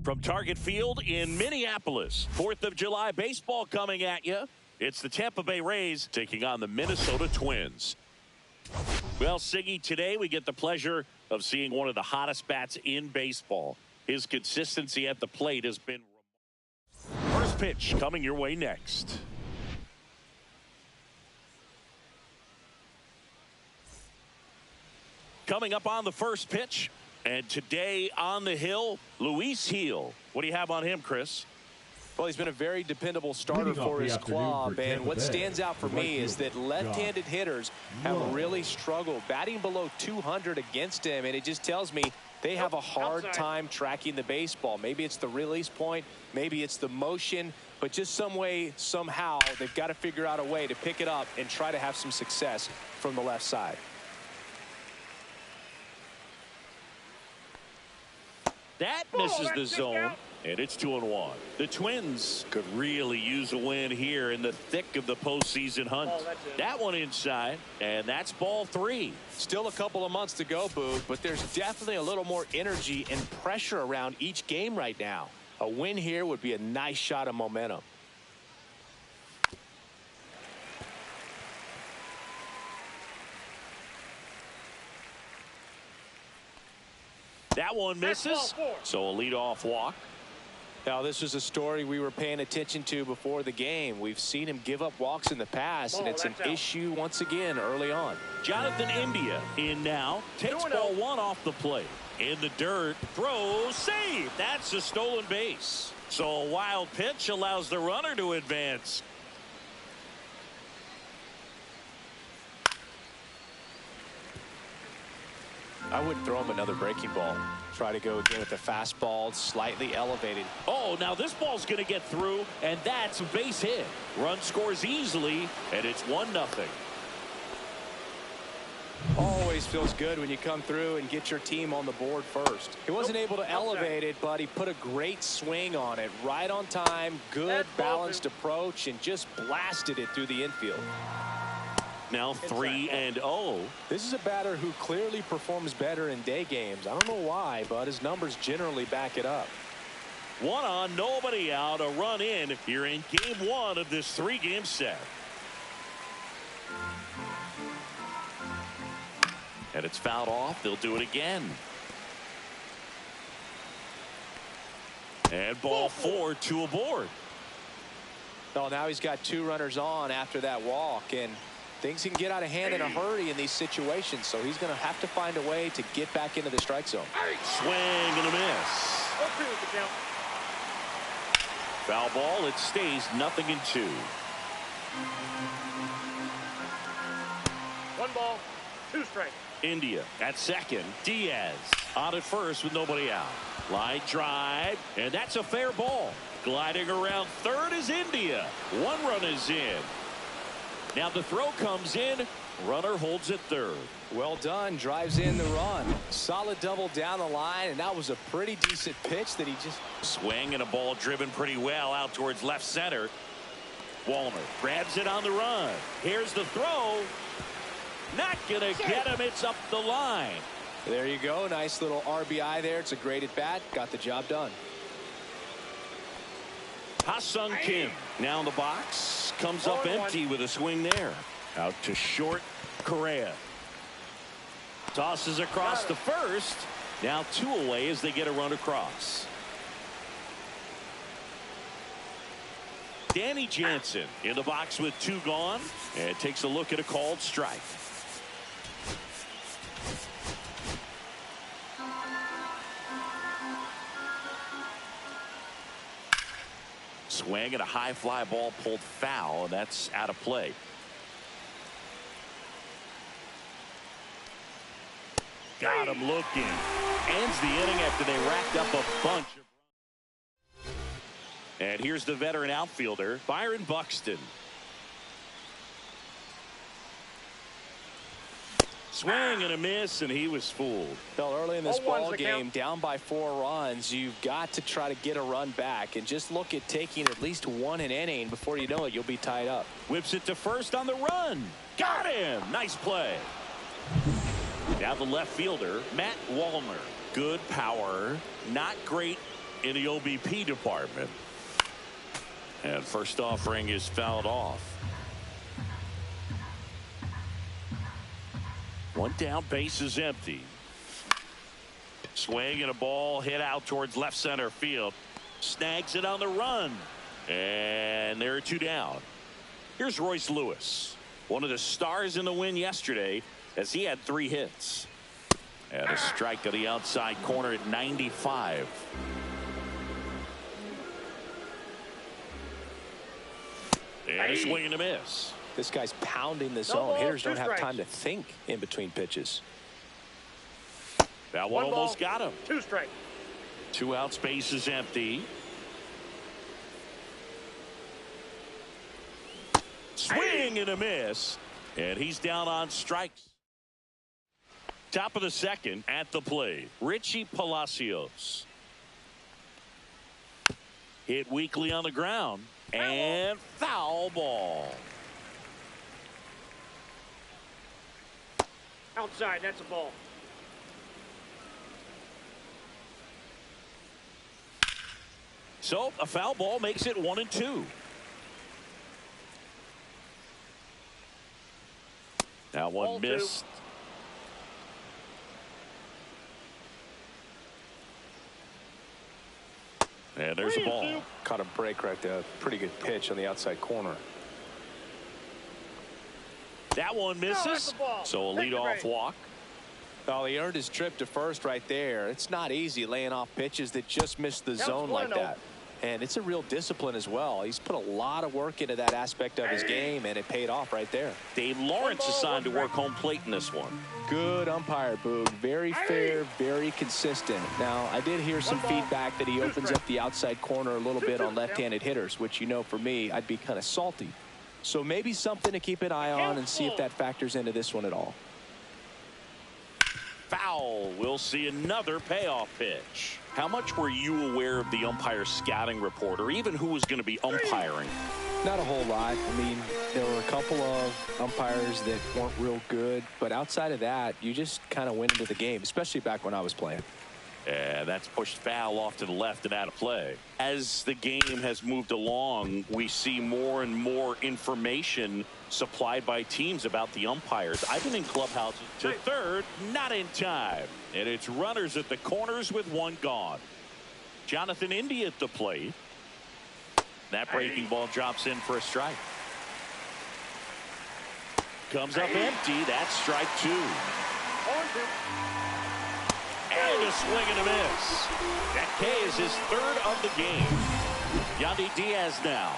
From Target Field in Minneapolis, 4th of July baseball coming at you. It's the Tampa Bay Rays taking on the Minnesota Twins. Well, Siggy, today we get the pleasure of seeing one of the hottest bats in baseball. His consistency at the plate has been. First pitch coming your way next. Coming up on the first pitch. And today on the hill, Luis Gil. What do you have on him, Chris? Well, he's been a very dependable starter for his club, and what stands out for me is that left-handed hitters have really struggled batting below 200 against him, and it just tells me they have a hard time tracking the baseball. Maybe it's the release point, maybe it's the motion, but just some way, somehow, they've got to figure out a way to pick it up and try to have some success from the left side. That misses the zone, and it's 2-1. The Twins could really use a win here in the thick of the postseason hunt. That one inside, and that's ball 3. Still a couple of months to go, Booth, but there's definitely a little more energy and pressure around each game right now. A win here would be a nice shot of momentum. That one misses. So a leadoff walk. Now, this was a story we were paying attention to before the game. We've seen him give up walks in the past, and it's an issue once again early on. Jonathan India in now. Takes ball one off the plate. In the dirt. Throws. Save. That's a stolen base. So a wild pitch allows the runner to advance. I wouldn't throw him another breaking ball. Try to go again with the fastball, slightly elevated. Oh, now this ball's going to get through, and that's a base hit. Run scores easily, and it's 1-0. Always feels good when you come through and get your team on the board first. He wasn't able to elevate it, but he put a great swing on it. Right on time, good balanced approach, and just blasted it through the infield. Now 3-0. This is a batter who clearly performs better in day games. I don't know why, but his numbers generally back it up. 1 on, nobody out, a run in here in game 1 of this 3-game set. And it's fouled off. They'll do it again. And ball 4, 2 aboard. Oh, now he's got 2 runners on after that walk, and things can get out of hand in a hurry in these situations, so he's going to have to find a way to get back into the strike zone. Swing and a miss. Foul ball. It stays 0-2. 1 ball, 2 strikes. India at second. Diaz on at first with nobody out. Line drive, and that's a fair ball. Gliding around third is India. 1 run is in. Now the throw comes in. Runner holds at third. Well done. Drives in the run. Solid double down the line, and that was a pretty decent pitch that he just... Swing and a ball driven pretty well out towards left center. Walner grabs it on the run. Here's the throw. Not gonna get him. It's up the line. There you go. Nice little RBI there. It's a great at bat. Got the job done. Ha-Sung Kim now in the box. Comes up empty with a swing there. Out to short. Correa tosses across to first. Now 2 away as they get a run across. Danny Jansen in the box with 2 gone, and takes a look at a called strike. Swing and a high fly ball pulled foul, and that's out of play. Got him looking. Ends the inning after they racked up a bunch of runs. And here's the veteran outfielder, Byron Buxton. Swing and a miss, and he was fooled. Well, early in this ball game, down by 4 runs, you've got to try to get a run back and just look at taking at least 1 an inning. Before you know it, you'll be tied up. Whips it to first on the run. Got him. Nice play. Now the left fielder, Matt Wallner. Good power. Not great in the OBP department. And first offering is fouled off. 1 down, base is empty. Swing and a ball hit out towards left center field. Snags it on the run. And there are 2 down. Here's Royce Lewis, one of the stars in the win yesterday, as he had 3 hits. And a strike to the outside corner at 95. And a swing and a miss. This guy's pounding the zone. Hitters don't have time to think in between pitches. That one almost got him. 2 strikes. 2 out, space is empty. Swing and a miss. And he's down on strikes. Top of the second at the plate, Richie Palacios. Hit weakly on the ground. And foul ball. Outside, that's a ball. So a foul ball makes it 1-2. Now one missed. And there's a ball. Caught a break right there. Pretty good pitch on the outside corner. That one misses. So a leadoff walk. Oh, he earned his trip to first right there. It's not easy laying off pitches that just miss the zone like that. And it's a real discipline as well. He's put a lot of work into that aspect of his game, and it paid off right there. Dave Lawrence assigned to work home plate in this one. Good umpire, Boog. Very fair, very consistent. Now, I did hear some feedback that he opens up the outside corner a little bit on left-handed hitters, which, you know, for me, I'd be kind of salty. So maybe something to keep an eye on and see if that factors into this one at all. Foul. We'll see another payoff pitch. How much were you aware of the umpire scouting report, or even who was going to be umpiring? Not a whole lot. I mean, there were a couple of umpires that weren't real good, but outside of that, you just kind of went into the game, especially back when I was playing. And that's pushed foul off to the left and out of play. As the game has moved along, we see more and more information supplied by teams about the umpires. I've been in clubhouses to third, not in time. And it's runners at the corners with one gone. Jonathan India at the plate. That breaking ball drops in for a strike. Comes up empty. That's strike two. And a swing and a miss. That K is his third of the game. Yandy Diaz now.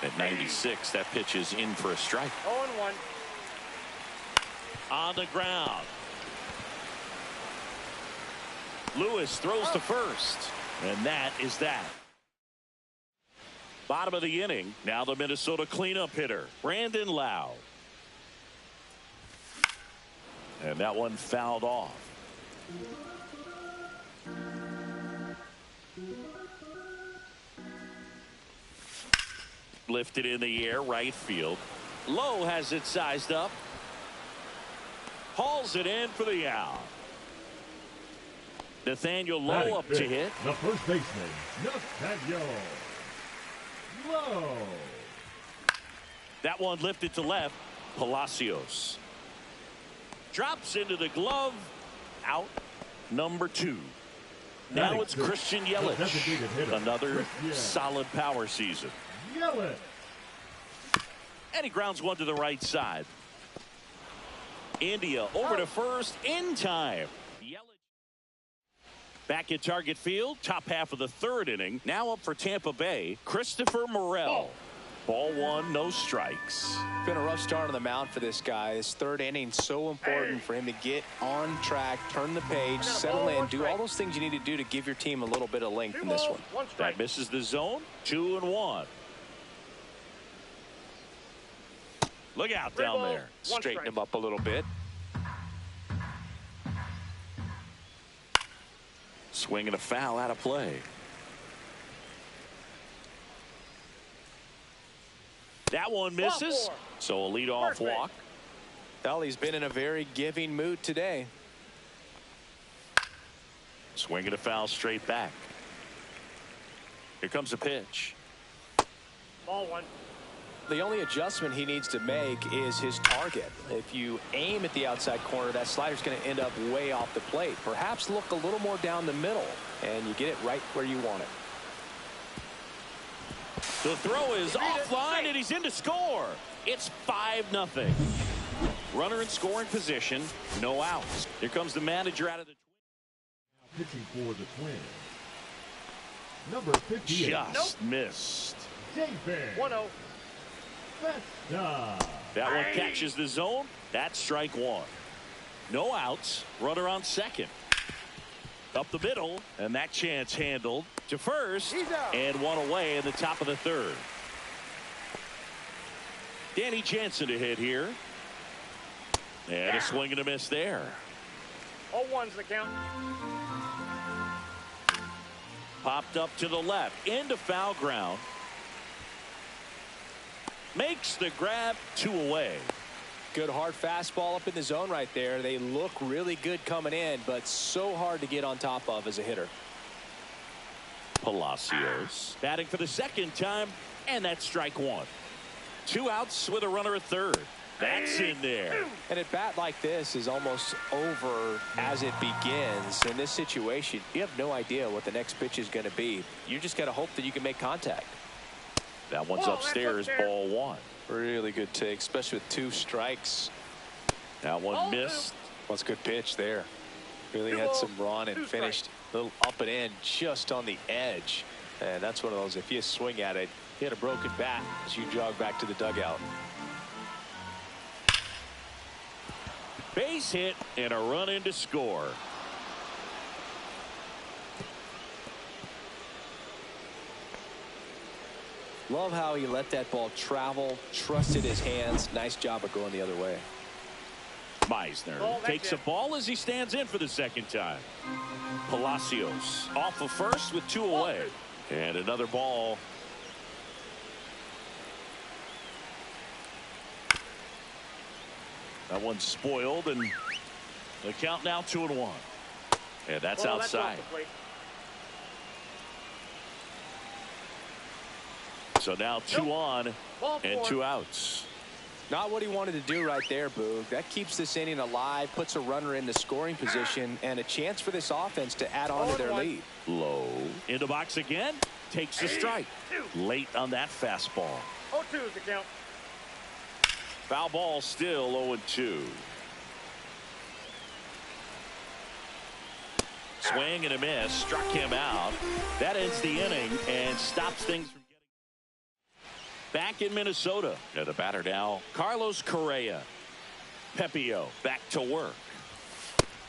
At 96, that pitch is in for a strike. 0-1. On the ground. Lewis throws to first. And that is that. Bottom of the inning. Now the Minnesota cleanup hitter, Brandon Lau. And that one fouled off. Lifted in the air, right field. Lowe has it sized up. Hauls it in for the out. Nathaniel Lowe up to hit. The first baseman, Nathaniel Lowe. That one lifted to left. Palacios drops into the glove. Out number two. Now it's Christian Yelich. Another solid power season. Yelich. And he grounds one to the right side. India over to first in time. Yelich back at Target Field, top half of the third inning. Now up for Tampa Bay, Christopher Morel. Ball one, no strikes. Been a rough start on the mound for this guy. His third inning so important for him to get on track, turn the page, settle in, do all those things you need to do to give your team a little bit of length in this one. That misses the zone. 2-1. Look out down there. Straighten him up a little bit. Swing and a foul out of play. That one misses. So a leadoff walk. Well, he's been in a very giving mood today. Swing and a foul straight back. Here comes a pitch. Ball one. The only adjustment he needs to make is his target. If you aim at the outside corner, that slider's going to end up way off the plate. Perhaps look a little more down the middle, and you get it right where you want it. The throw is offline, and he's in to score. It's 5-0. Runner in scoring position, no outs. Here comes the manager out of the Pitching for the Twins, number 58. Just missed. David 1-0. Vesta. That one catches the zone. That's strike one. No outs. Runner on second. Up the middle, and that chance handled to first, and one away in the top of the third. Danny Jansen to hit here. And a swing and a miss there. 0-1's the count. Popped up to the left, into foul ground. Makes the grab, 2 away. Good hard fastball up in the zone right there. They look really good coming in, but so hard to get on top of as a hitter. Palacios batting for the second time, and that's strike one. 2 outs with a runner at third. That's in there. And at bat like this is almost over as it begins. In this situation, you have no idea what the next pitch is going to be. You just got to hope that you can make contact. That one's upstairs, ball one. Really good take, especially with 2 strikes. That one missed. What's a good pitch there. Really had some run and finished a little up and in just on the edge. And that's one of those, if you swing at it, hit a broken bat as you jog back to the dugout. Base hit and a run in to score. Love how he let that ball travel, trusted his hands. Nice job of going the other way. Meisner takes a ball as he stands in for the second time. Palacios off of first with 2 away. And another ball. That one's spoiled, and the count now 2-1. And that's outside. So now 2 on and 2 outs. Not what he wanted to do right there, Boog. That keeps this inning alive, puts a runner in the scoring position, and a chance for this offense to add on to their lead. Low. In the box again. Takes a strike. Late on that fastball. 0-2 is the count. Foul ball still 0-2. Swing and a miss. Struck him out. That ends the inning and stops things from getting back in Minnesota. And the batter now, Carlos Correa. Pepio back to work.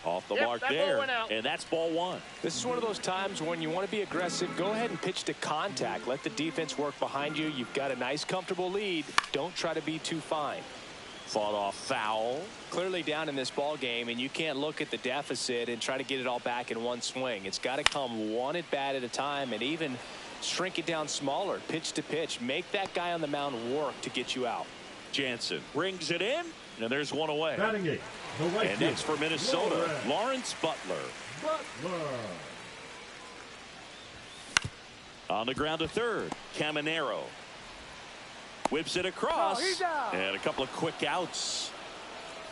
Off the mark there, and that's ball one. This is one of those times when you want to be aggressive. Go ahead and pitch to contact. Let the defense work behind you. You've got a nice, comfortable lead. Don't try to be too fine. Fought off foul. Clearly down in this ball game, and you can't look at the deficit and try to get it all back in one swing. It's got to come one at bat at a time, and even shrink it down smaller, pitch to pitch. Make that guy on the mound work to get you out. Jansen brings it in, and there's one away. Batting eighth, the right and next for Minnesota, Lawrence Butler. On the ground to third, Caminero. Whips it across, and a couple of quick outs.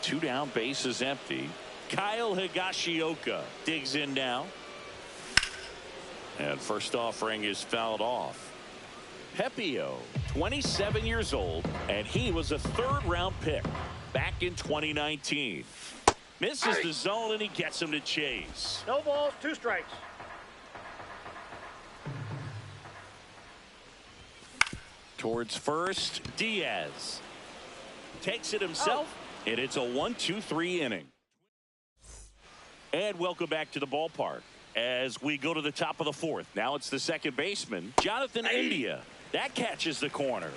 2 down, bases empty. Kyle Higashioka digs in now. And first offering is fouled off. Pepio, 27 years old, and he was a 3rd-round pick back in 2019. Misses the zone, and he gets him to chase. No balls, 2 strikes. Towards first, Diaz takes it himself, and it's a 1-2-3 inning. And welcome back to the ballpark as we go to the top of the 4th. Now it's the second baseman, Jonathan India. That catches the corner.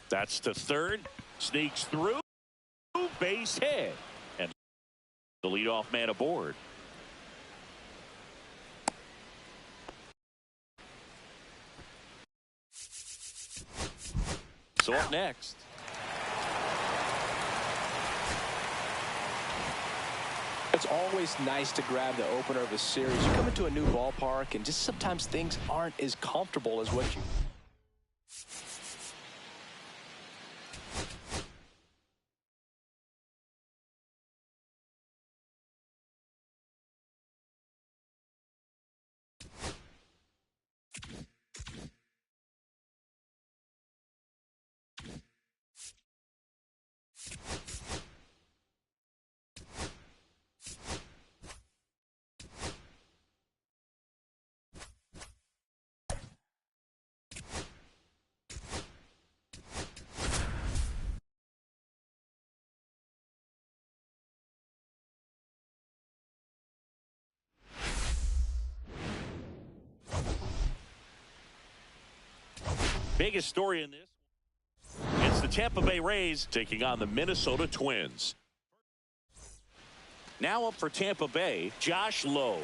That's to third. Sneaks through. Base hit. And the leadoff man aboard. So up next. It's always nice to grab the opener of a series. You come into a new ballpark, and just sometimes things aren't as comfortable as what you... Biggest story in this, it's the Tampa Bay Rays taking on the Minnesota Twins. Now up for Tampa Bay, Josh Lowe.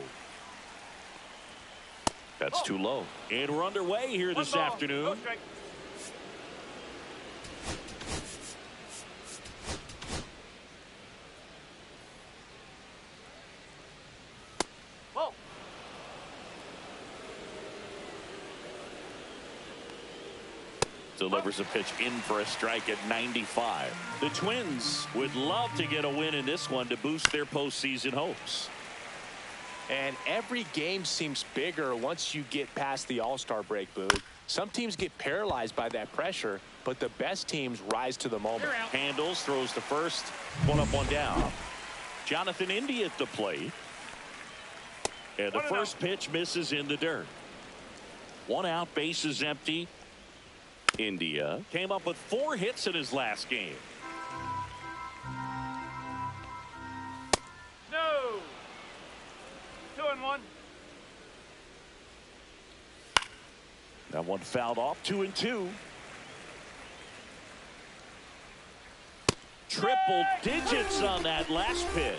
That's too low. And we're underway here this afternoon. delivers a pitch in for a strike at 95. The Twins would love to get a win in this one to boost their postseason hopes. And every game seems bigger once you get past the All-Star break, Boog. Some teams get paralyzed by that pressure, but the best teams rise to the moment. Handles, throws to first, one up, one down. Jonathan India at the plate. And the first pitch misses in the dirt. One out, bases empty. India came up with 4 hits in his last game. No. 2-1. That one fouled off. 2-2. Triple digits on that last pitch.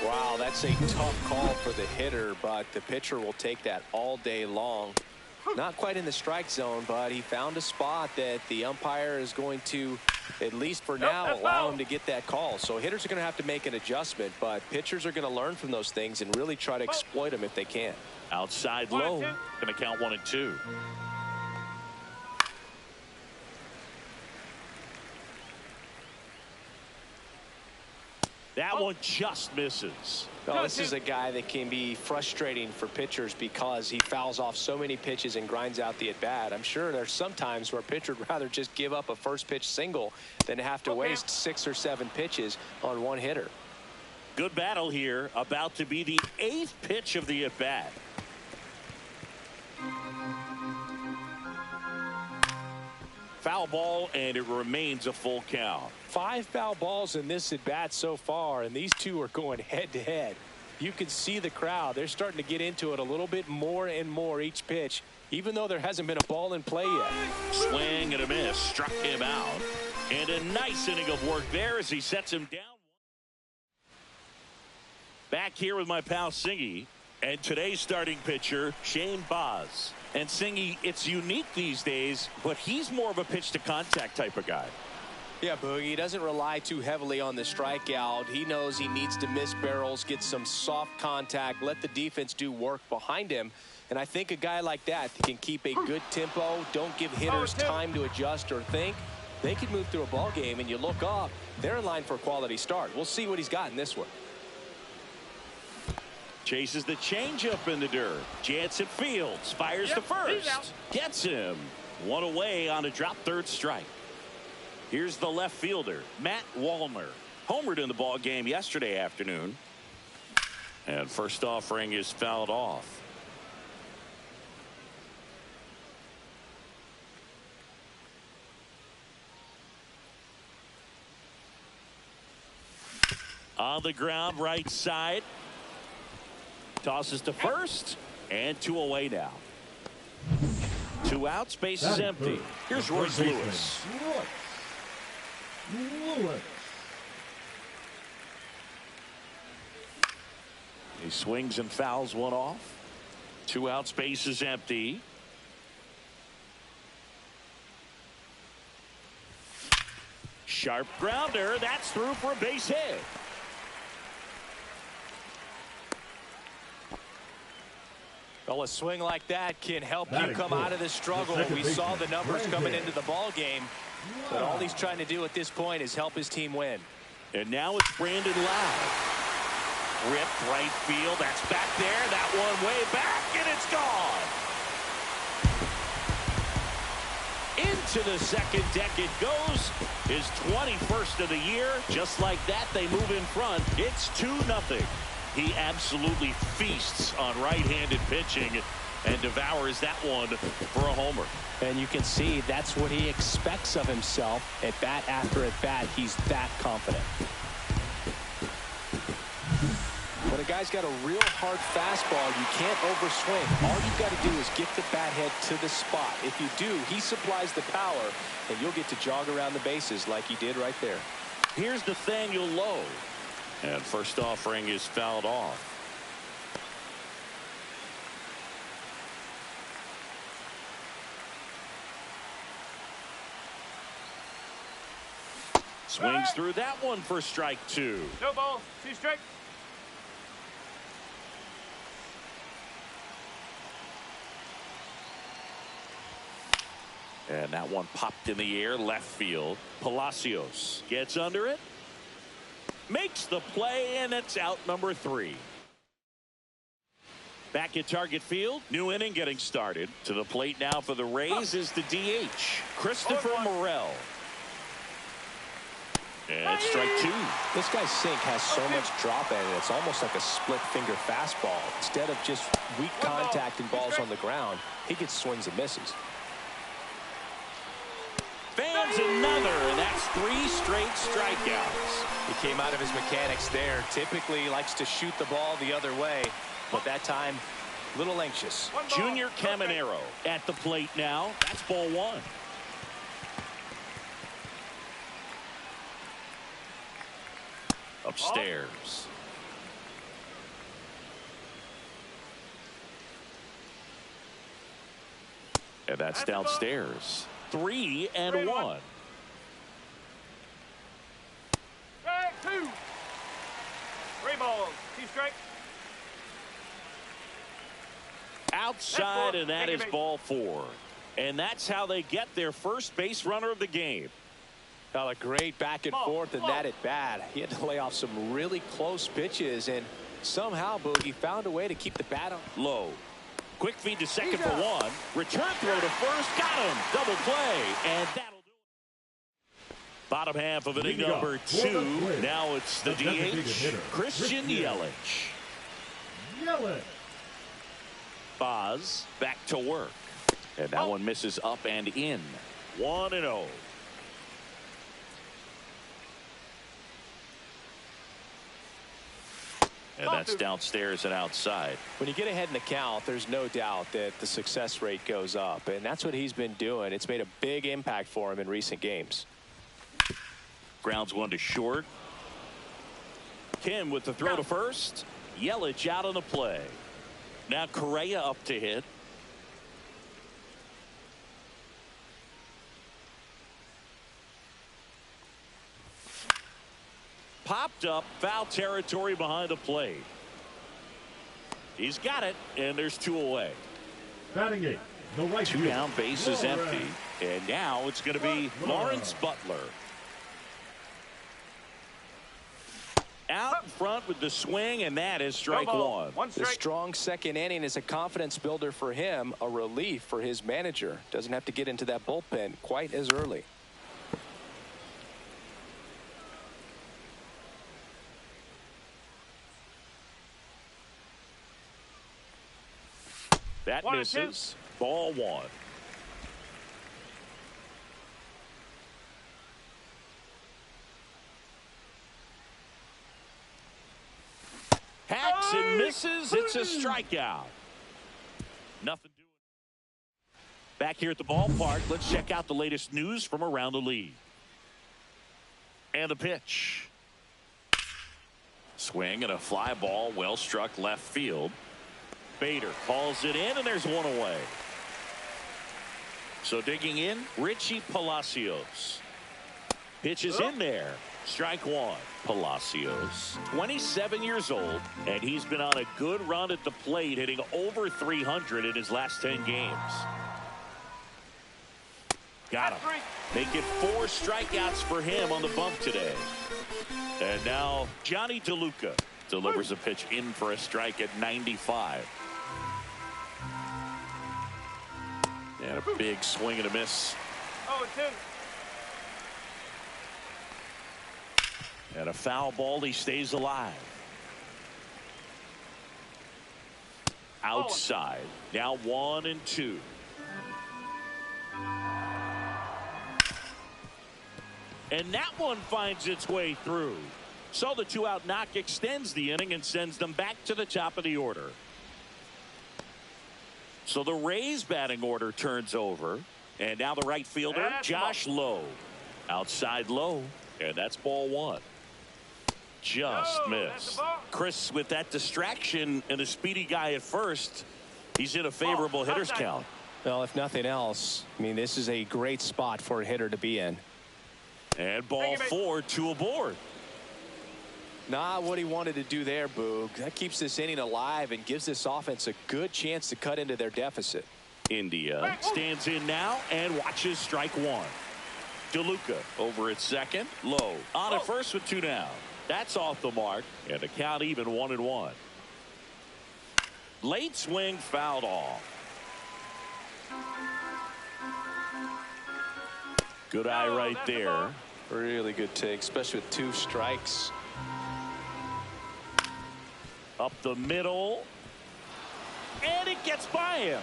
Wow, that's a tough call for the hitter, but the pitcher will take that all day long. Not quite in the strike zone, but he found a spot that the umpire is going to, at least for now, allow him to get that call. So hitters are going to have to make an adjustment, but pitchers are going to learn from those things and really try to exploit them if they can. Outside low, going to count 1-2. That one just misses. Well, this is a guy that can be frustrating for pitchers because he fouls off so many pitches and grinds out the at-bat. I'm sure there's some times where a pitcher would rather just give up a first pitch single than have to waste 6 or 7 pitches on one hitter. Good battle here. About to be the 8th pitch of the at-bat. Foul ball, and it remains a full count. 5 foul balls in this at bat so far, and these two are going head to head. You can see the crowd. They're starting to get into it a little bit more and more each pitch, even though there hasn't been a ball in play yet. Swing and a miss, struck him out. And a nice inning of work there as he sets him down. Back here with my pal Singy, and today's starting pitcher, Shane Baz. And Singy, it's unique these days, but he's more of a pitch to contact type of guy. Yeah, Boogie, he doesn't rely too heavily on the strikeout. He knows he needs to miss barrels, get some soft contact, let the defense do work behind him. And I think a guy like that can keep a good tempo, don't give hitters time to adjust or think. They could move through a ball game, and you look up, they're in line for a quality start. We'll see what he's got in this one. Chases the changeup in the dirt. Jansen fields, fires to first. Gets him. One away on a drop third strike. Here's the left fielder, Matt Wallner. Homered in the ball game yesterday afternoon. And first offering is fouled off. On the ground, right side. Tosses to first, and 2 away now. 2 outs, base is empty. Here's Royce Lewis. He swings and fouls one off. 2 outs, base is empty. Sharp grounder, that's through for a base hit. Well, a swing like that can help you come out of the struggle. We saw the numbers coming into the ball game, but all he's trying to do at this point is help his team win. And now it's Brandon Lowe. Ripped right field. That's back there. That one way back, and it's gone. Into the second deck it goes. His 21st of the year. Just like that, they move in front. It's 2-0. He absolutely feasts on right-handed pitching and devours that one for a homer. And you can see that's what he expects of himself at bat after at bat. He's that confident. When a guy's got a real hard fastball, you can't overswing. All you've got to do is get the bat head to the spot. If you do, he supplies the power, and you'll get to jog around the bases like he did right there. Here's Nathaniel Lowe. And first offering is fouled off. Swings through that one for strike 2. No ball, 2 strikes. And that one popped in the air left field. Palacios gets under it, makes the play, and it's out number 3. Back at target field, new inning getting started. To the plate now for the Rays is the DH, Christopher Morel. And strike 2. This guy's sink has so much drop in it. It's almost like a split finger fastball. Instead of just weak contact and balls on the ground, he gets swings and misses. Fans another, and that's 3 straight strikeouts. He came out of his mechanics there. Typically likes to shoot the ball the other way, but that time a little anxious. Junior Caminero at the plate now. That's ball 1. Upstairs. And that's downstairs. 3 and 1. Strike 2. 3 balls. 2 strikes. Outside, and that is ball 4. And that's how they get their first base runner of the game. Well, a great back and forth in that at bat. He had to lay off some really close pitches, and somehow Boogie found a way to keep the bat on. Low. Quick feed to second for 1. Return throw to first. Got him. Double play. And that'll do it. Bottom half of inning number 2. Now it's the DH, Christian Yelich. Boz back to work. And that one misses up and in. 1-0. And that's downstairs and outside. When you get ahead in the count, there's no doubt that the success rate goes up, and that's what he's been doing. It's made a big impact for him in recent games. Grounds one to short. Kim with the throw to first. Yelich out on the play. Now Correa up to hit. Popped up, foul territory behind the plate. He's got it, and there's 2 away. Batting 8, the right 2 field. down, base is empty, and now it's going to be Lawrence Butler. Out in front with the swing, and that is strike 1. The strong second inning is a confidence builder for him, a relief for his manager. Doesn't have to get into that bullpen quite as early. That misses. Ball 1. Hacks and misses. It's a strikeout. Nothing doing. Back here at the ballpark, let's check out the latest news from around the league. And the pitch. Swing and a fly ball, well struck left field. Bader calls it in, and there's 1 away. So digging in, Richie Palacios. Pitch is in there. Strike 1. Palacios, 27 years old, and he's been on a good run at the plate, hitting over 300 in his last 10 games. Got him. Make it 4 strikeouts for him on the bump today. And now Johnny DeLuca delivers a pitch in for a strike at 95. And a big swing and a miss. 0-2. And a foul ball. He stays alive. Outside. Now 1-2. And that one finds its way through. So the 2-out knock extends the inning and sends them back to the top of the order. So the Rays batting order turns over. And now the right fielder, Josh Lowe. Outside Lowe. And that's ball 1. Just missed. Chris, with that distraction and a speedy guy at first, he's in a favorable hitter's count. Well, if nothing else, I mean, this is a great spot for a hitter to be in. And ball 4, 2 aboard. Not what he wanted to do there, Boog. That keeps this inning alive and gives this offense a good chance to cut into their deficit. India stands in now and watches strike one. DeLuca over at second, low. On at first with 2 down. That's off the mark, and the count even 1-1. Late swing fouled off. Good eye right there. Really good take, especially with 2 strikes. Up the middle. And it gets by him.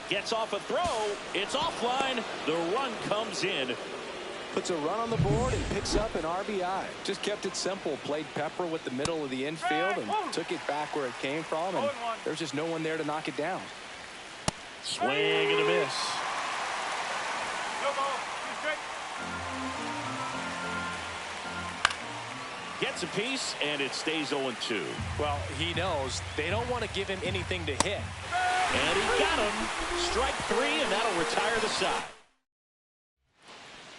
Gets off a throw. It's offline. The run comes in. Puts a run on the board and picks up an RBI. Just kept it simple. Played pepper with the middle of the infield and took it back where it came from. And there's just no one there to knock it down. Swing and a miss. Gets a piece, and it stays 0-2. Well, he knows they don't want to give him anything to hit. And he got him. Strike 3, and that'll retire the side.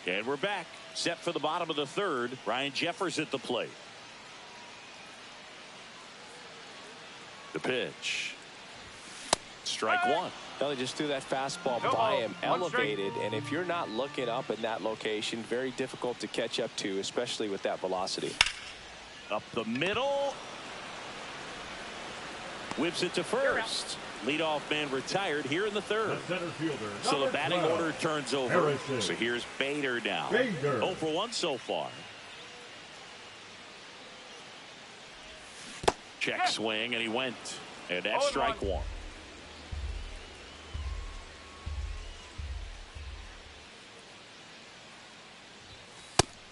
And we're back. Set for the bottom of the third. Ryan Jeffers at the plate. The pitch. Strike 1. Well, they just threw that fastball by him, elevated, and if you're not looking up in that location, very difficult to catch up to, especially with that velocity. Up the middle. Whips it to first. Leadoff man retired here in the third. The center fielder, So the batting 12, order turns over. Harrison. So here's Bader now. Bader. 0 for 1 so far. Check swing, and he went. And that's strike 1.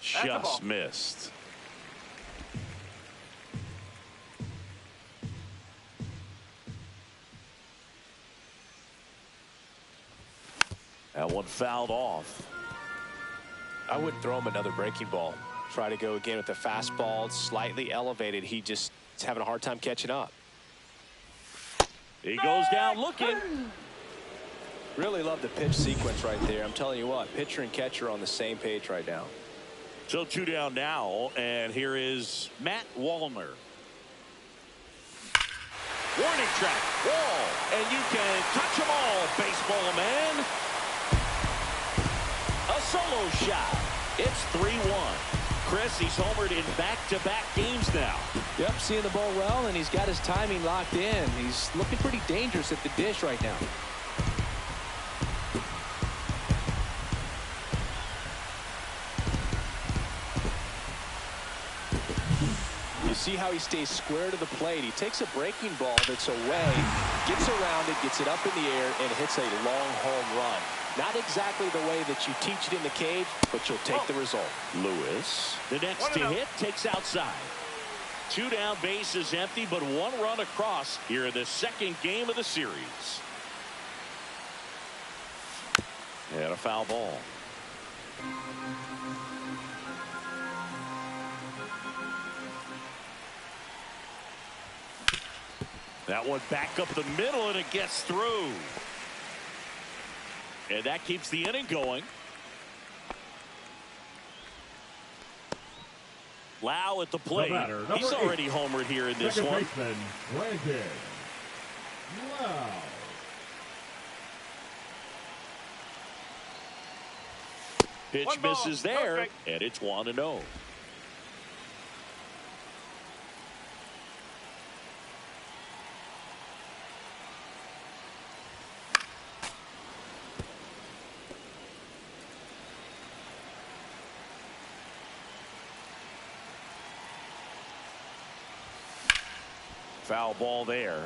Just missed. That one fouled off. I would throw him another breaking ball. Try to go again with the fastball, slightly elevated. He just is having a hard time catching up. He goes down looking. Really love the pitch sequence right there. I'm telling you what, pitcher and catcher are on the same page right now. So 2 down now, and here is Matt Wallner. Warning track, Wall, and you can touch them all, baseball man. A solo shot. It's 3-1. Chris, he's homered in back-to-back games now. Yep, seeing the ball well, and he's got his timing locked in. He's looking pretty dangerous at the dish right now. See how he stays square to the plate. He takes a breaking ball that's away, gets around it, gets it up in the air, and hits a long home run. Not exactly the way that you teach it in the cage, but you'll take the result. Lewis, the next to hit, takes outside. 2 down, base is empty, but 1 run across here in the second game of the series. And a foul ball. That one back up the middle, and it gets through. And that keeps the inning going. Lau at the plate. He's already homered here in this one. Baseman, Brandon Lau. Pitch misses there, and it's 1-0. Foul ball there.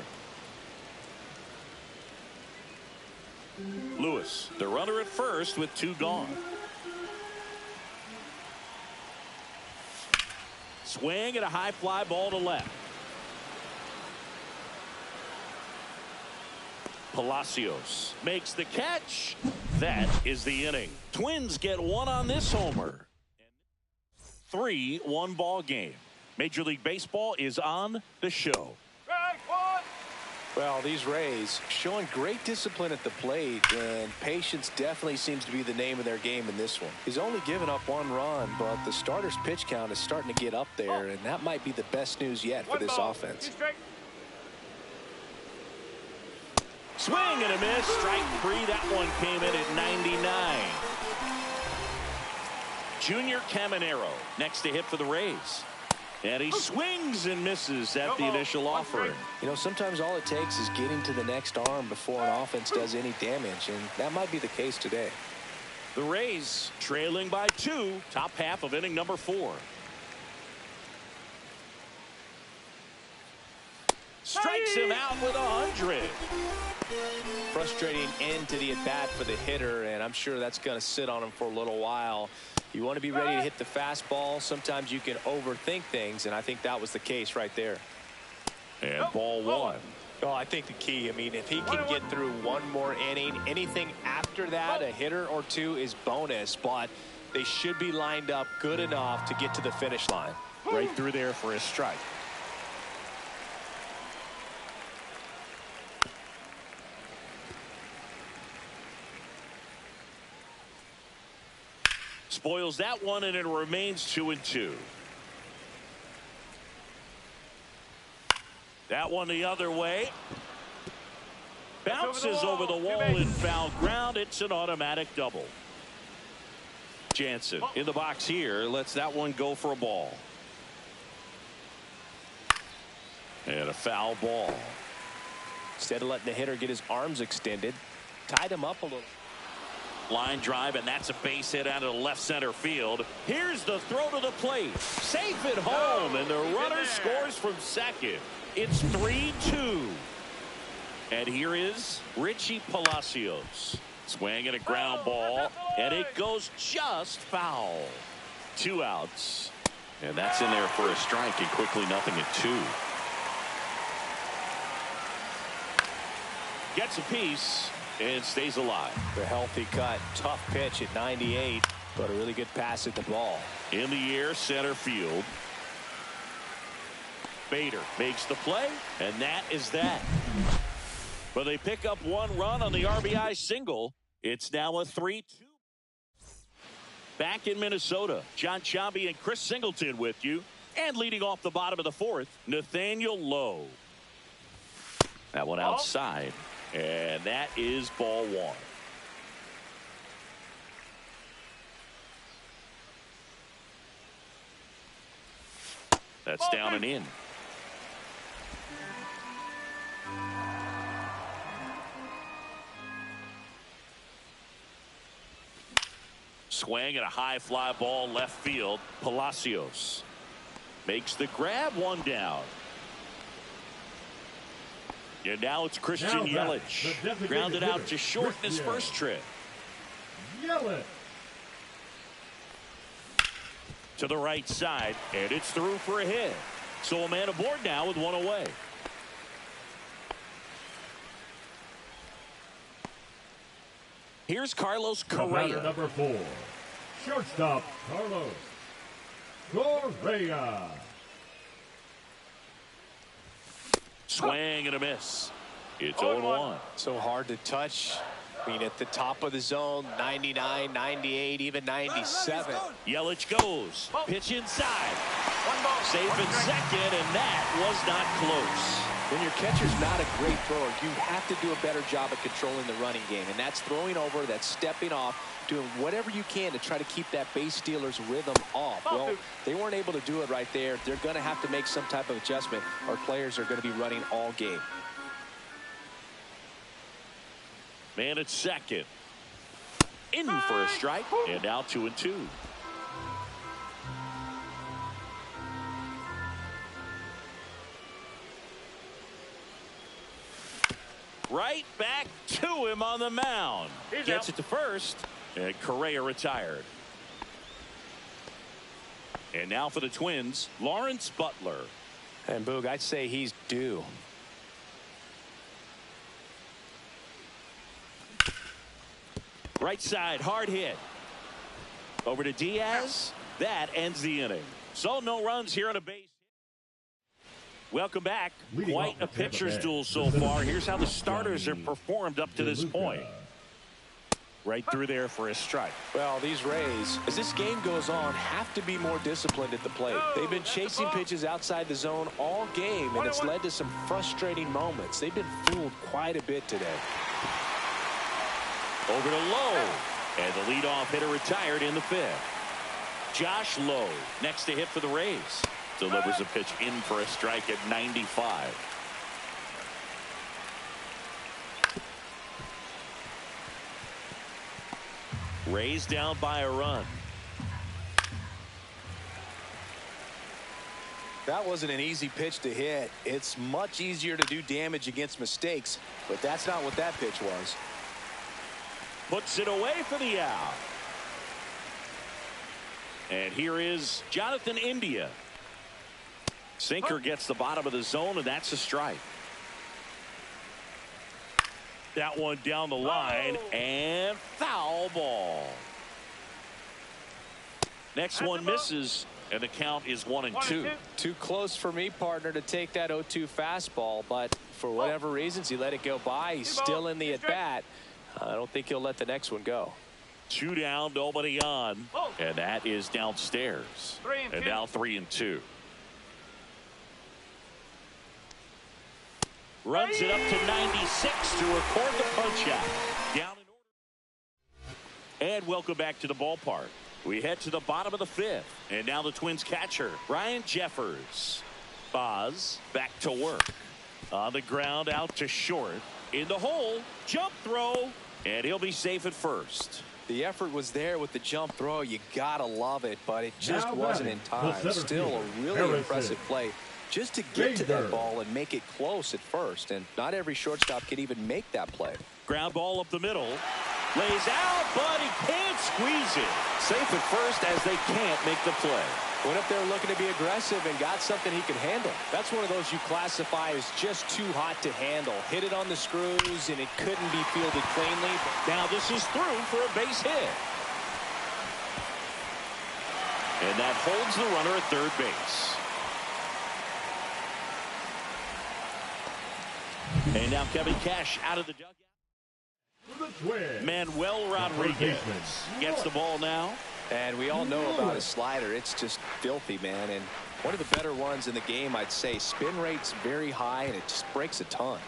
Lewis, the runner at first with 2 gone. Swing and a high fly ball to left. Palacios makes the catch. That is the inning. Twins get 1 on this homer. 3-1 ball game. Major League Baseball is on the show. Well, these Rays showing great discipline at the plate, and patience definitely seems to be the name of their game in this one. He's only given up 1 run, but the starter's pitch count is starting to get up there, and that might be the best news yet for this offense. Swing and a miss. Strike 3. That one came in at 99. Junior Caminero next to hit for the Rays. And he swings and misses at the initial offering. You know, sometimes all it takes is getting to the next arm before an offense does any damage, and that might be the case today. The Rays trailing by 2, top half of inning number 4. Strikes him out with 100. Frustrating end to the at-bat for the hitter, and I'm sure that's going to sit on him for a little while. You want to be ready to hit the fastball. Sometimes you can overthink things, and I think that was the case right there. And ball 1. Oh, I think the key, I mean, if he can get through one more inning, anything after that, a hitter or two is bonus, but they should be lined up good enough to get to the finish line. Right through there for a strike. Spoils that one, and it remains 2-2. That one the other way. Bounces over the wall in foul ground. It's an automatic double. Jansen in the box here lets that one go for a ball. And a foul ball. Instead of letting the hitter get his arms extended, tied him up a little. Line drive, and that's a base hit out of the left center field. Here's the throw to the plate. Safe at home, and the runner scores from second. It's 3-2. And here is Richie Palacios. Swinging a ground ball, and it goes just foul. 2 outs. And that's in there for a strike, and quickly nothing at 2. Gets a piece and stays alive. The healthy cut. Tough pitch at 98, but a really good pass at the ball. In the air, center field. Bader makes the play, and that is that. But they pick up 1 run on the RBI single. It's now a 3-2. Back in Minnesota, John Chambi and Chris Singleton with you. And leading off the bottom of the 4th, Nathaniel Lowe. That one outside. And that is ball 1. That's down and in. Swing and a high fly ball left field. Palacios makes the grab, 1 down. And now it's Christian Yelich. Grounded out to short in his first trip. Yelich. To the right side, and it's through for a hit. So a man aboard now with 1 away. Here's Carlos Correa. Number 4, shortstop Carlos Correa. Swing and a miss. It's 0-1. So hard to touch. I mean, at the top of the zone, 99, 98, even 97. Yelich goes. Pitch inside. Safe in second, and that was not close. When your catcher's not a great thrower, you have to do a better job at controlling the running game. And that's throwing over, that's stepping off, doing whatever you can to try to keep that base stealer's rhythm off. Well, they weren't able to do it right there. They're going to have to make some type of adjustment. Our players are going to be running all game. Man at second. In for a strike, and now 2-2. Right back to him on the mound. Gets it to first, and Correa retired. And now for the Twins, Lawrence Butler. And Boog, I'd say he's due. Right side, hard hit. Over to Diaz. That ends the inning. So no runs here on a base. Welcome back. Quite a pitcher's duel so far. Here's how the starters have performed up to this point. Right through there for a strike. Well, these Rays, as this game goes on, have to be more disciplined at the plate. They've been chasing pitches outside the zone all game, and it's led to some frustrating moments. They've been fooled quite a bit today. Over to Lowe. And the leadoff hitter retired in the fifth. Josh Lowe, next to hit for the Rays. Delivers a pitch in for a strike at 95. Rays down by a run. That wasn't an easy pitch to hit. It's much easier to do damage against mistakes, but that's not what that pitch was. Puts it away for the out. And here is Jonathan India. Sinker gets the bottom of the zone, and that's a strike. That one down the line, and foul ball. Next one misses, and the count is 1-2. Too close for me, partner, to take that 0-2 fastball, but for whatever reasons, he let it go by. He's still in the at-bat. I don't think he'll let the next one go. 2 down, nobody on, and that is downstairs. And now 3-2. Runs it up to 96 to record the punch out. Down in order. And welcome back to the ballpark. We head to the bottom of the fifth. And now the Twins catcher, Ryan Jeffers. Boz back to work. On the ground, out to short. In the hole, jump throw. And he'll be safe at first. The effort was there with the jump throw. You gotta love it, but it just wasn't in time. Still a really impressive play. Just to get to that ball and make it close at first, and not every shortstop can even make that play. Ground ball up the middle, lays out, but he can't squeeze it. Safe at first as they can't make the play. Went up there looking to be aggressive and got something he could handle. That's one of those you classify as just too hot to handle. Hit it on the screws, and it couldn't be fielded cleanly. Now this is through for a base hit. And that holds the runner at third base. And now Kevin Cash out of the dugout. Manuel Rodriguez gets the ball now. And we all know about his slider. It's just filthy, man. And one of the better ones in the game, I'd say. Spin rate's very high, and it just breaks a ton.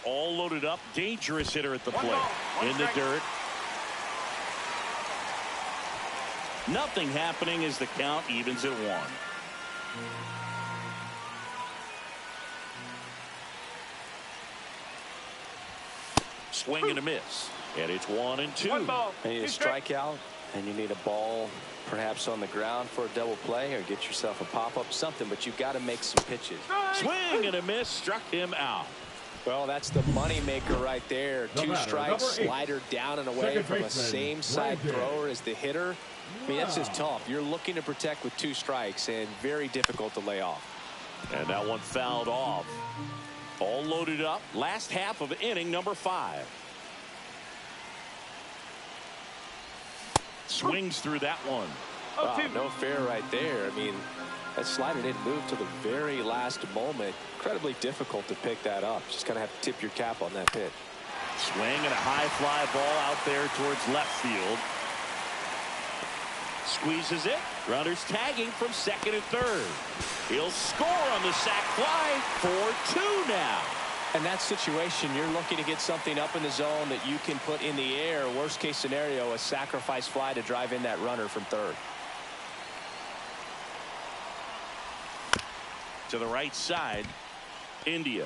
All loaded up. Dangerous hitter at the plate. In the dirt. Nothing happening as the count evens at 1. Swing and a miss. And it's 1-2. You need a strikeout, and you need a ball perhaps on the ground for a double play, or get yourself a pop-up, something, but you've got to make some pitches. Swing and a miss, struck him out. Well, that's the money maker right there. 2 strikes, slider down and away from a same side thrower as the hitter. I mean, that's just tough. You're looking to protect with 2 strikes, and very difficult to lay off. And that one fouled off. All loaded up. Last half of inning number 5. Swings through that one. Wow, no fair right there. I mean, that slider didn't move till the very last moment. Incredibly difficult to pick that up. Just kind of have to tip your cap on that pitch. Swing and a high fly ball out there towards left field. Squeezes it. Runners tagging from second and third. He'll score on the sac fly for 2 now. In that situation, you're looking to get something up in the zone that you can put in the air. Worst case scenario, a sacrifice fly to drive in that runner from third. To the right side, India.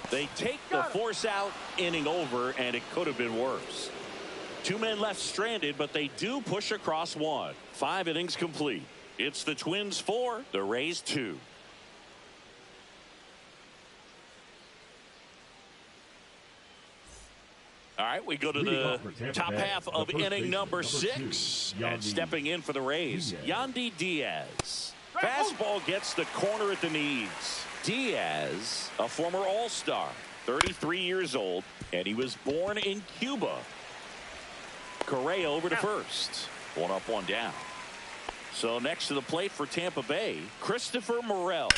They take the force out, inning over, and it could have been worse. 2 men left stranded, but they do push across 1. 5 innings complete. It's the Twins 4, the Rays 2. All right, we go to the top half of inning number 6. And stepping in for the Rays, Yandy Diaz. Fastball gets the corner at the knees. Diaz, a former All-Star, 33 years old, and he was born in Cuba. Correa over to first. 1 up, 1 down. So next to the plate for Tampa Bay, Christopher Morel.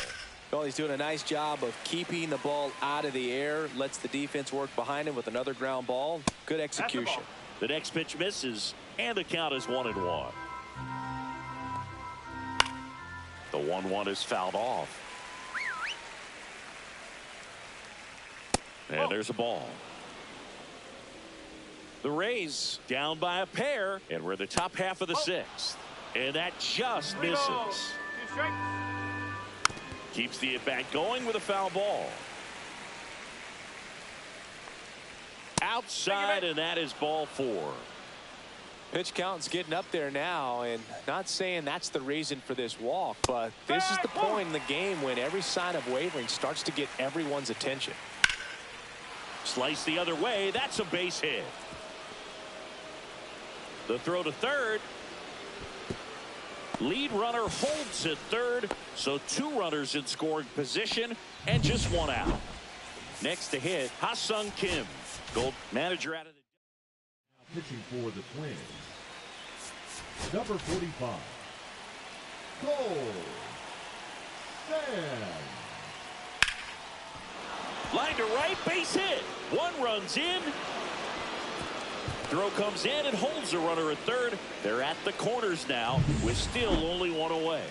Well, he's doing a nice job of keeping the ball out of the air, lets the defense work behind him with another ground ball. Good execution. The next pitch misses, and the count is 1-1. The 1-1 is fouled off. And there's a ball. The Rays down by a pair, and we're in the top half of the sixth. And that just misses. 2 strikes. Keeps the at-bat going with a foul ball. Outside, and that is ball 4. Pitch count's getting up there now, and not saying that's the reason for this walk, but this is the point in the game when every sign of wavering starts to get everyone's attention. Slice the other way. That's a base hit. The throw to third. Lead runner holds at third, so 2 runners in scoring position and just 1 out. Next to hit, Ha-Sung Kim. Gold manager out of the... Pitching for the Twins, number 45, Cole Sam. Line to right, base hit. 1 runs in. Throw comes in and holds the runner at third. They're at the corners now with still only 1 away.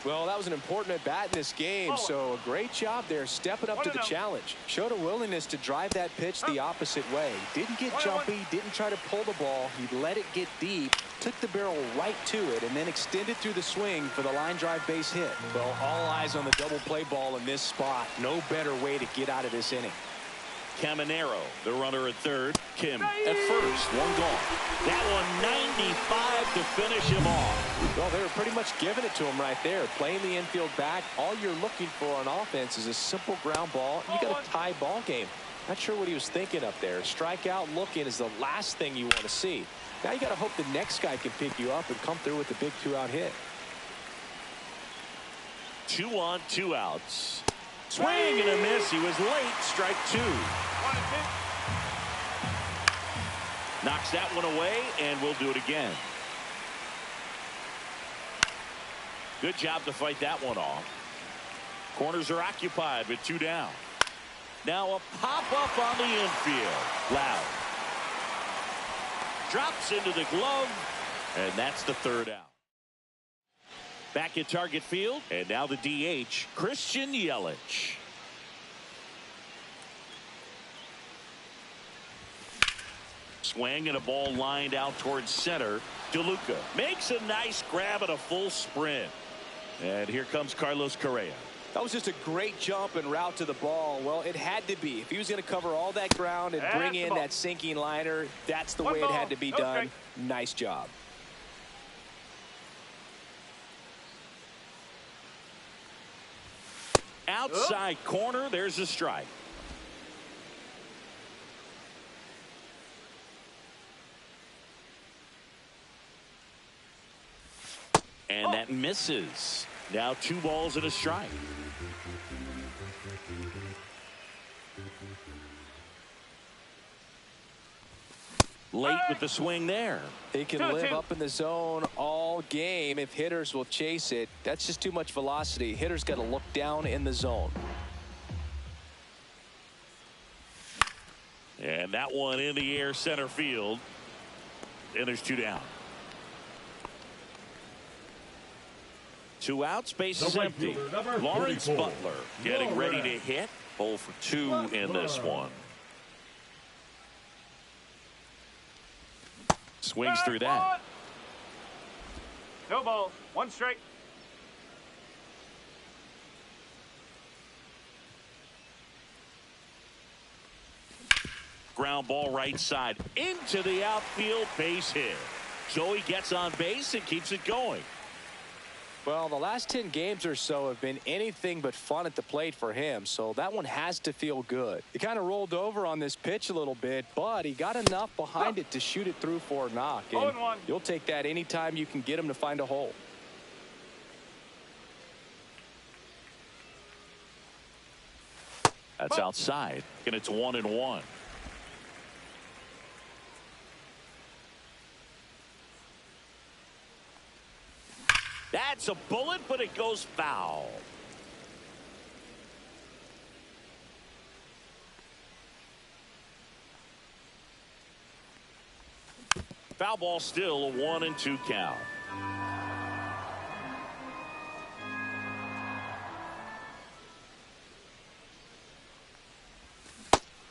Well, that was an important at bat in this game, so a great job there stepping up to the challenge. Showed a willingness to drive that pitch the opposite way. Didn't get jumpy, didn't try to pull the ball. He let it get deep, took the barrel right to it, and then extended through the swing for the line drive base hit. Well, all eyes on the double play ball in this spot. No better way to get out of this inning. Caminero, the runner at third. Kim at first. 1 gone. That one 95 to finish him off. Well, they were pretty much giving it to him right there. Playing the infield back. All you're looking for on offense is a simple ground ball. You got a tie ball game. Not sure what he was thinking up there. Strikeout looking is the last thing you want to see. Now you got to hope the next guy can pick you up and come through with a big 2-out hit. 2 on, 2 outs. Swing and a miss. He was late. Strike 2. 1 and 2. Knocks that one away, and we'll do it again. Good job to fight that one off. Corners are occupied with 2 down. Now a pop-up on the infield. Loud. Drops into the glove, and that's the 3rd out. Back at target field, and now the DH, Christian Yelich. Swing and a ball lined out towards center. DeLuca makes a nice grab at a full sprint. And here comes Carlos Correa. That was just a great jump and route to the ball. Well, it had to be. If he was going to cover all that ground and bring in that sinking liner, that's the way it had to be done. Nice job. Outside corner, there's a strike. And that misses. Now 2 balls and a strike. Late with the swing there. He can live up in the zone all game if hitters will chase it. That's just too much velocity. Hitters got to look down in the zone. And that one in the air center field. And there's 2 down. 2 outs, base is empty. Lawrence Butler getting ready to hit. 0 for 2 in this one. Swings through that. No balls. 1 strike. Ground ball right side into the outfield, base hit. Joey gets on base and keeps it going. Well, the last 10 games or so have been anything but fun at the plate for him, so that one has to feel good. He kind of rolled over on this pitch a little bit, but he got enough behind it to shoot it through for a knock. And you'll take that anytime you can get him to find a hole. That's outside, and it's 1-1. That's a bullet, but it goes foul. Foul ball, still a 1-2 count.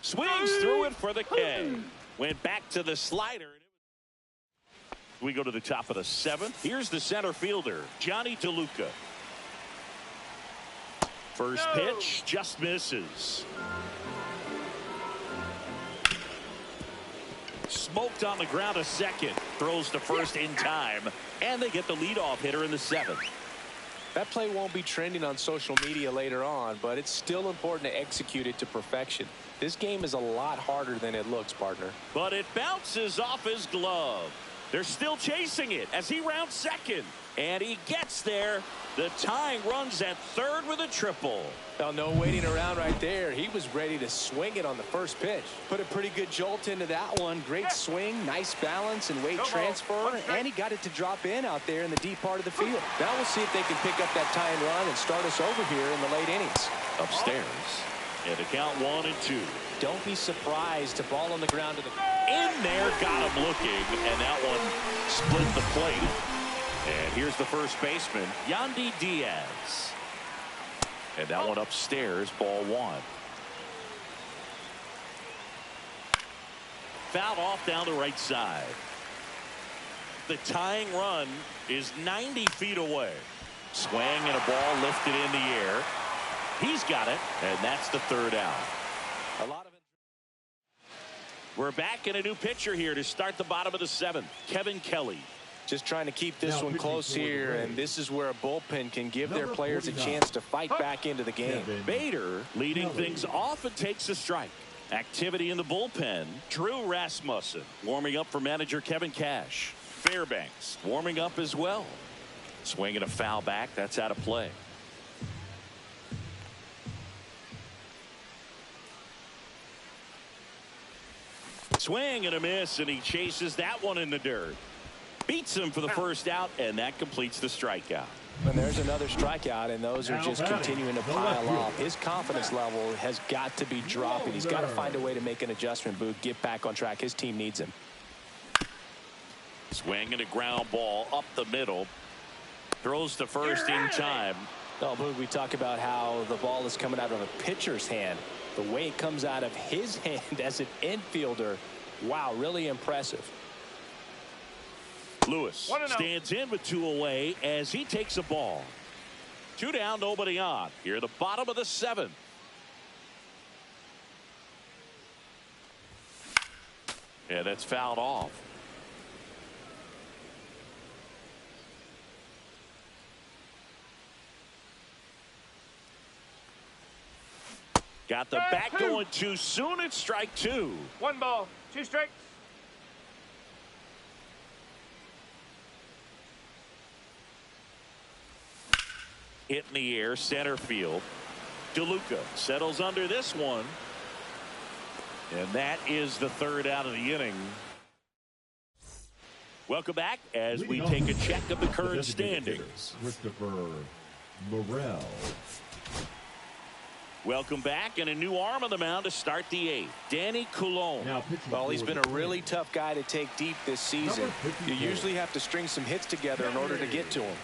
Swings through it for the K. Went back to the slider. We go to the top of the 7th. Here's the center fielder, Johnny DeLuca. First pitch just misses. Smoked on the ground a second. Throws to first in time. And they get the leadoff hitter in the 7th. That play won't be trending on social media later on, but it's still important to execute it to perfection. This game is a lot harder than it looks, partner. But it bounces off his glove. They're still chasing it as he rounds second. And he gets there. The tying runs at third with a triple. Well, no waiting around right there. He was ready to swing it on the first pitch. Put a pretty good jolt into that one. Great swing, nice balance and weight transfer. And he got it to drop in out there in the deep part of the field. Now we'll see if they can pick up that tying run and start us over here in the late innings. Upstairs. And the count 1-2. Don't be surprised to ball on the ground to the in there, got him looking, and that one split the plate. And here's the first baseman, Yandy Diaz. And that one upstairs, ball 1. Fouled off down the right side. The tying run is 90 feet away. Swing and a ball lifted in the air. He's got it, and that's the 3rd out. A lot of it. We're back in a new pitcher here to start the bottom of the 7th. Kevin Kelly. Just trying to keep this one close here, and this is where a bullpen can give their players a chance to fight back into the game. Bader leading things off and takes a strike. Activity in the bullpen. Drew Rasmussen warming up for manager Kevin Cash. Fairbanks warming up as well. Swinging a foul back. That's out of play. Swing and a miss, and he chases that one in the dirt. Beats him for the first out, and that completes the strikeout. And there's another strikeout, and those are just continuing to pile off. His confidence level has got to be dropping. He's got to find a way to make an adjustment, Boog, get back on track. His team needs him. Swing and a ground ball up the middle. Throws to first in time. Oh, Boog, we talk about how the ball is coming out of a pitcher's hand. The way it comes out of his hand as an infielder, wow, really impressive. Lewis stands in with 2 away as he takes a ball. 2 down, nobody on. Here at the bottom of the 7th. Yeah, that's fouled off. Got the bat going too soon. It's strike 2. 1 ball, 2 strikes. Hit in the air, center field. DeLuca settles under this one. And that is the 3rd out of the inning. Welcome back as we take a check of the current standings. Christopher Morel. Welcome back, and a new arm on the mound to start the 8th. Danny Coulomb. Well, he's been a really tough guy to take deep this season. You usually have to string some hits together in order to get to him.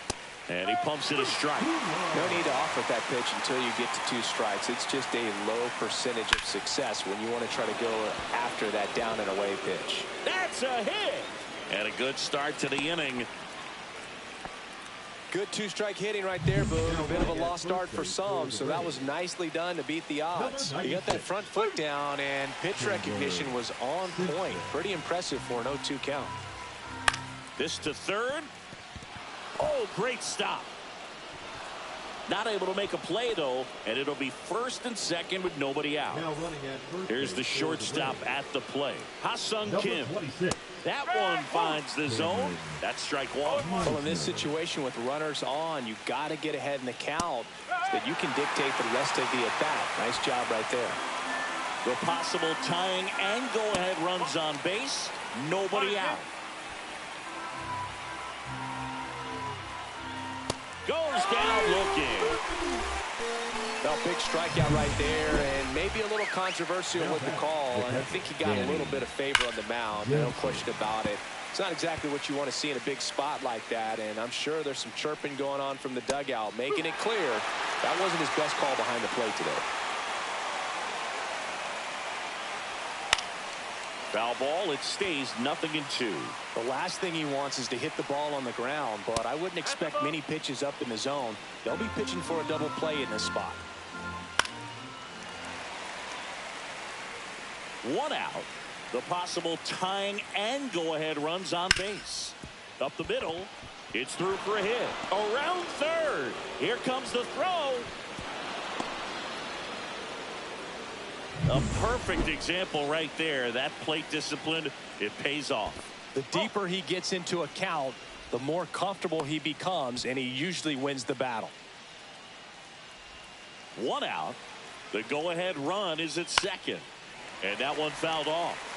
And he pumps it a strike. No need to offer that pitch until you get to 2 strikes. It's just a low percentage of success when you want to try to go after that down and away pitch. That's a hit. And a good start to the inning. Good 2-strike hitting right there, Boog. A bit of a lost start for some, so that was nicely done to beat the odds. You got that front foot down, and pitch recognition was on point. Pretty impressive for an 0-2 count. This to 3rd. Oh, great stop. Not able to make a play, though, and it'll be 1st and 2nd with nobody out. Here's the shortstop at the plate, Ha-Sung Kim. That one finds the zone. That's strike 1. Well, in this situation with runners on, you've got to get ahead in the count so that you can dictate the rest of the at-bat. Nice job right there. The possible tying and go-ahead runs on base. Nobody out. Goes down looking. Well, big strikeout right there, and maybe a little controversial with the call. And I think he got a little bit of favor on the mound. No question about it. It's not exactly what you want to see in a big spot like that, and I'm sure there's some chirping going on from the dugout, making it clear that wasn't his best call behind the plate today. Foul ball, it stays 0-2. The last thing he wants is to hit the ball on the ground, but I wouldn't expect many pitches up in the zone. They'll be pitching for a double play in this spot. 1 out. The possible tying and go-ahead runs on base. Up the middle. It's through for a hit. Around third. Here comes the throw. A perfect example right there. That plate discipline, it pays off. The deeper he gets into a count, the more comfortable he becomes, and he usually wins the battle. 1 out. The go-ahead run is at second. And that one fouled off.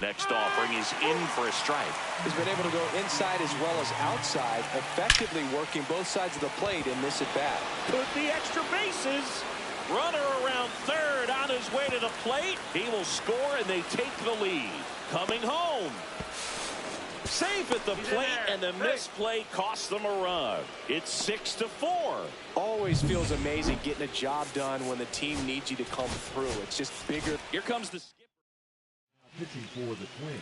Next offering is in for a strike. He's been able to go inside as well as outside, effectively working both sides of the plate in this at-bat. Could be extra bases. Runner around third on his way to the plate. He will score, and they take the lead. Coming home. Safe at the plate, and the misplay costs them a run. It's 6-4. Always feels amazing getting a job done when the team needs you to come through. It's just bigger. Here comes the skipper. Pitching for the Twins.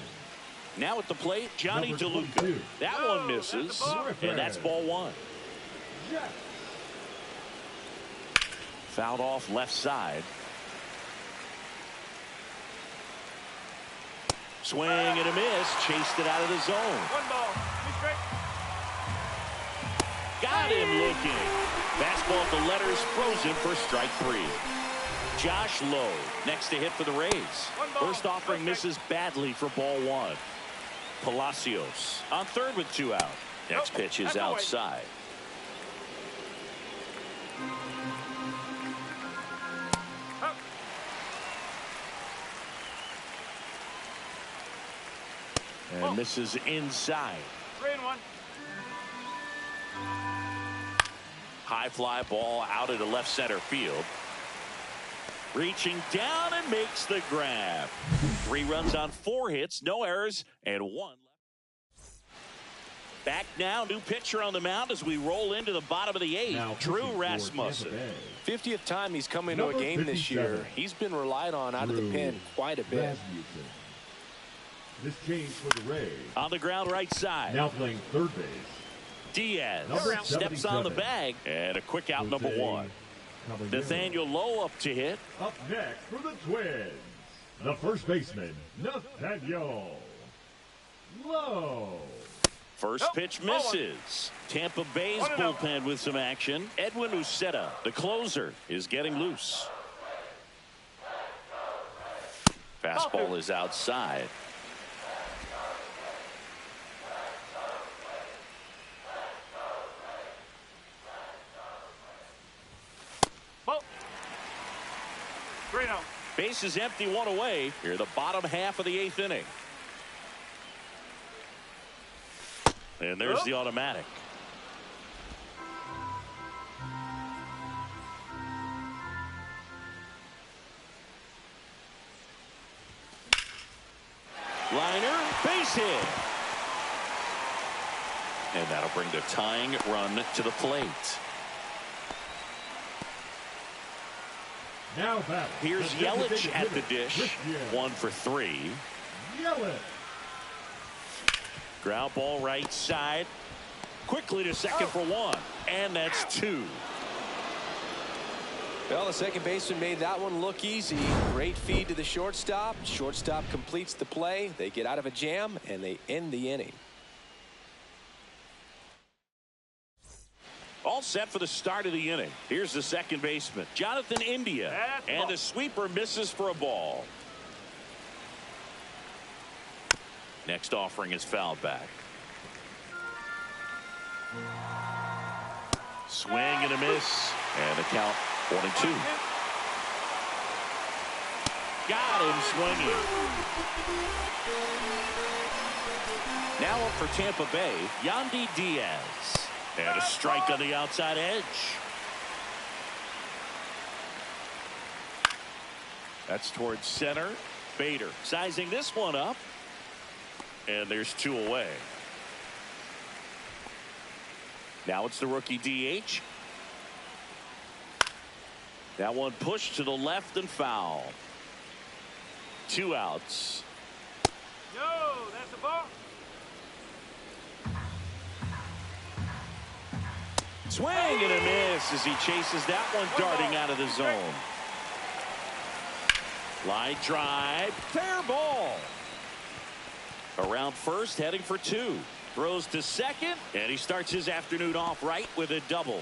Now at the plate, Johnny DeLuca. That one misses, and that's ball 1. Yes. Fouled off left side. Swing and a miss. Chased it out of the zone. 1 ball, 2 strikes. Got him looking. Fastball at the letters, frozen for strike 3. Josh Lowe next to hit for the Rays. First offering misses badly for ball 1. Palacios on third with 2 out. Next pitch is outside. And misses inside. 3-1. High fly ball out into left center field. Reaching down and makes the grab. 3 runs on 4 hits, no errors, and 1 left. Back now, new pitcher on the mound as we roll into the bottom of the 8th. Drew Rasmussen. 50th time he's come into a game this year. He's been relied on out of the pen quite a bit. This change for the Rays. On the ground right side. Now playing third base. Diaz Number steps on the bag. And a quick out, number 1. Nathaniel Lowe up to hit. Up next for the Twins, the first baseman, Nathaniel Lowe. First pitch misses. Tampa Bay's bullpen with some action. Edwin Uceta, the closer, is getting loose. Fastball is outside. Base is empty, 1 away. Here the bottom half of the 8th inning. And there's the automatic. Liner, base hit. And that'll bring the tying run to the plate. Now back. Here's Yelich at the dish. 1 for 3. Yelich. Ground ball right side. Quickly to second for 1. And that's 2. Well, the second baseman made that one look easy. Great feed to the shortstop. Shortstop completes the play. They get out of a jam, and they end the inning. All set for the start of the inning. Here's the second baseman, Jonathan India. And the sweeper misses for a ball. Next offering is fouled back. Swing and a miss. And the count 1-2. Got him swinging. Now up for Tampa Bay, Yandy Diaz. And a strike on the outside edge. That's towards center. Bader sizing this one up. And there's 2 away. Now it's the rookie DH. That one pushed to the left and foul. 2 outs. No, that's the ball. Swing and a miss as he chases that one darting out of the zone. Line drive, fair ball. Around first, heading for 2. Throws to second, and he starts his afternoon off right with a double.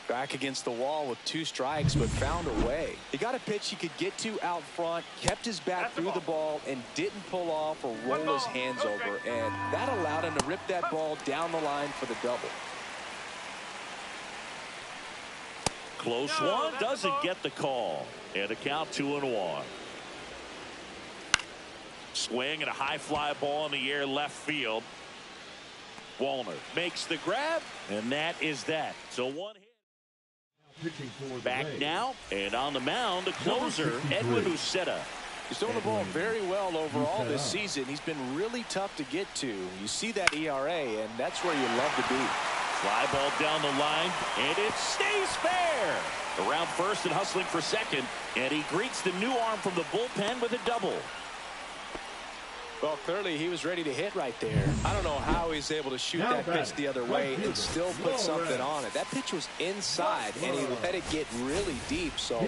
Back against the wall with 2 strikes, but found a way. He got a pitch he could get to out front, kept his back through the ball, and didn't pull off or roll his hands over. And that allowed him to rip that ball down the line for the double. Close one, doesn't get the call. And a count 2-1. Swing and a high fly ball in the air left field. Wallner makes the grab, and that is that. So 1 hit. Back now, and on the mound, the closer, Edwin Uceta. He's throwing the ball very well overall this season. He's been really tough to get to. You see that ERA, and that's where you love to be. Fly ball down the line, and it stays fair. Around first and hustling for second, and he greets the new arm from the bullpen with a double. Well, clearly he was ready to hit right there. I don't know how he's able to shoot that pitch the other way and still put something on it. That pitch was inside, and he let it get really deep. So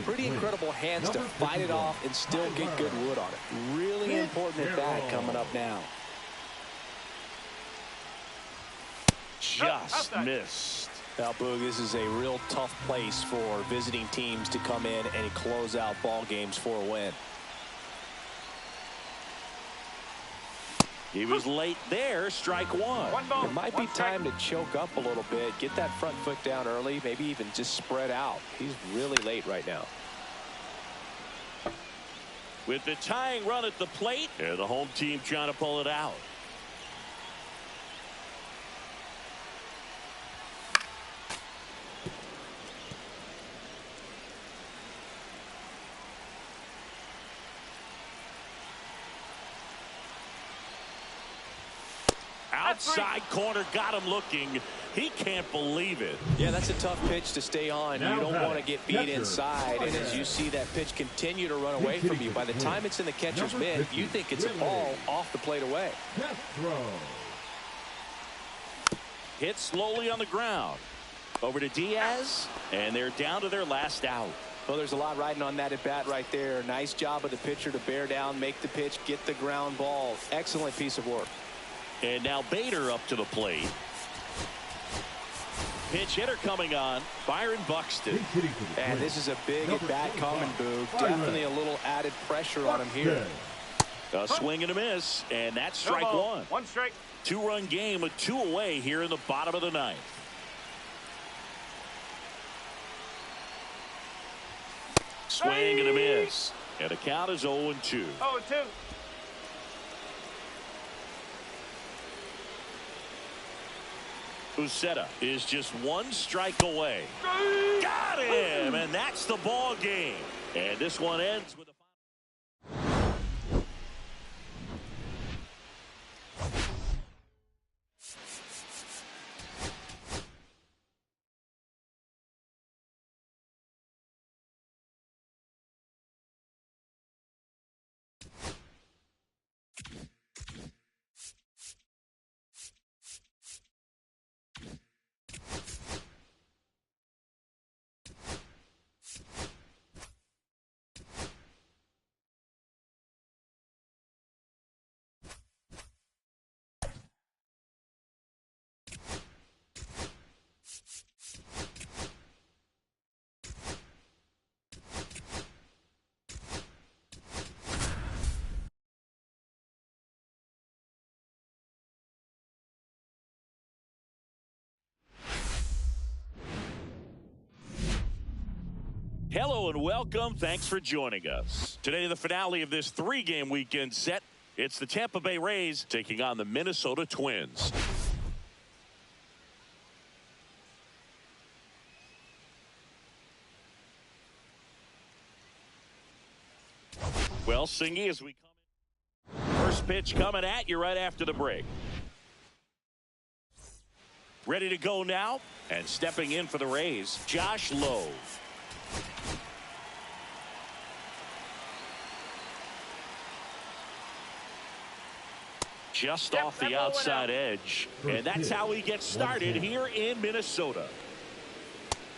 pretty incredible hands to fight it off and still get good wood on it. Really important at bat coming up now. Just missed. Now, Boog, this is a real tough place for visiting teams to come in and close out ball games for a win. He was late there, strike 1. It might be time to choke up a little bit, get that front foot down early, maybe even just spread out. He's really late right now. With the tying run at the plate, and the home team trying to pull it out. Outside corner, got him looking. He can't believe it. Yeah, that's a tough pitch to stay on. You don't want to get beat inside. And as you see that pitch continue to run away from you, by the time it's in the catcher's mitt, you think it's a ball off the plate away. Hit slowly on the ground. Over to Diaz, and they're down to their last out. Well, there's a lot riding on that at bat right there. Nice job of the pitcher to bear down, make the pitch, get the ground ball. Excellent piece of work. And now Bader up to the plate. Pinch hitter coming on, Byron Buxton. And this is a big at bat coming, Boog. Definitely a little added pressure on him here. A swing and a miss, and that's strike 1. 1 strike. 2-run game with 2 away here in the bottom of the 9th. Swing and a miss, and the count is 0-2. 0-2. Uceta is just 1 strike away. Got him, and that's the ball game. And this one ends with a hello and welcome. Thanks for joining us. Today, the finale of this 3-game weekend set. It's the Tampa Bay Rays taking on the Minnesota Twins. Well, Singy, as we come in, first pitch coming at you right after the break. Ready to go now, and stepping in for the Rays, Josh Lowe. Just off the outside edge, and that's how he gets started here in Minnesota.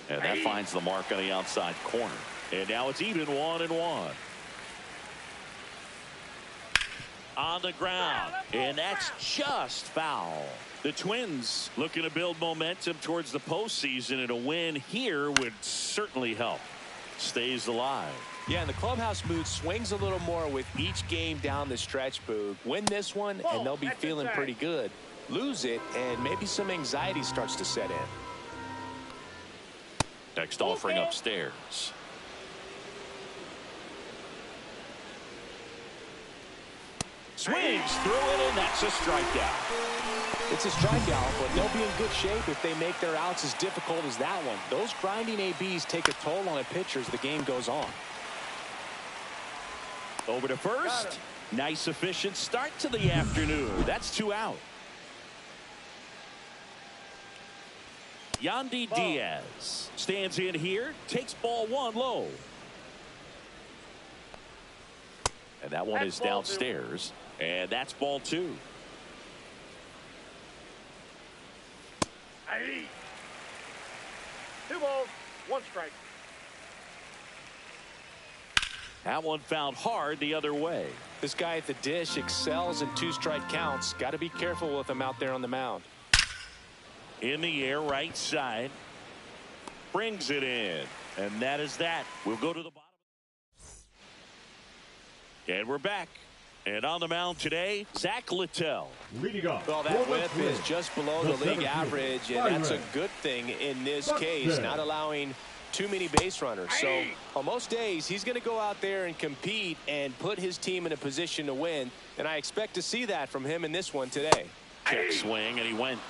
And that finds the mark on the outside corner. And now it's even 1-1. On the ground, and that's just foul. The Twins looking to build momentum towards the postseason, and a win here would certainly help. Stays alive. Yeah, and the clubhouse mood swings a little more with each game down the stretch, Boog. Win this one, and they'll be feeling pretty good. Lose it, and maybe some anxiety starts to set in. Next offering upstairs. Swings through it, and that's a strikeout. It's a strikeout, but they'll be in good shape if they make their outs as difficult as that one. Those grinding ABs take a toll on a pitcher as the game goes on. Over to first. Nice, efficient start to the afternoon. That's 2 out. Yandy Diaz stands in here, takes ball 1 low. And that one is downstairs. And that's ball 2. Aye. 2 balls, 1 strike. That one found hard the other way. This guy at the dish excels in 2-strike counts. Got to be careful with him out there on the mound. In the air, right side. Brings it in. And that is that. We'll go to the bottom. And we're back. And on the mound today, Zach Littell. Leading off. Well, that whip is just below the league average, and that's a good thing in this case, not allowing too many base runners. So on most days, he's going to go out there and compete and put his team in a position to win, and I expect to see that from him in this one today. Check swing, and he went.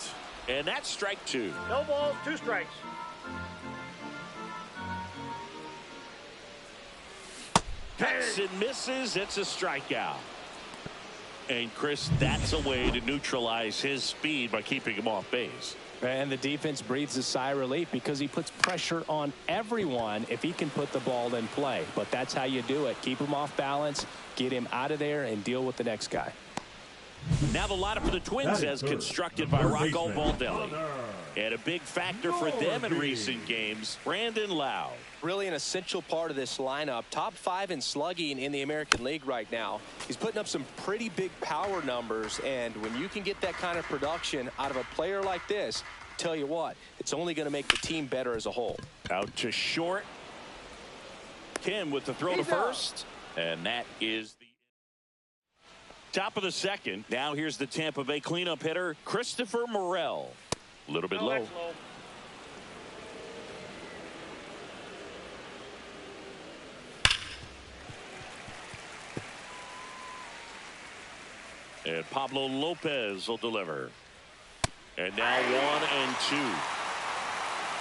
And that's strike 2. No balls, 2 strikes. Cuts and misses. It's a strikeout. And Chris, that's a way to neutralize his speed by keeping him off base. And the defense breathes a sigh of relief because he puts pressure on everyone if he can put the ball in play. But that's how you do it. Keep him off balance, get him out of there, and deal with the next guy. Now the lineup for the Twins as constructed by Rocco Baldelli. And a big factor for them in recent games, Brandon Lowe. Really an essential part of this lineup. Top 5 in slugging in the American League right now. He's putting up some pretty big power numbers, and when you can get that kind of production out of a player like this, tell you what, it's only going to make the team better as a whole. Out to short. Kim with the throw to first. And that is the top of the second. Now here's the Tampa Bay cleanup hitter, Christopher Morel. A little bit low. And Pablo Lopez will deliver. And now 1-2.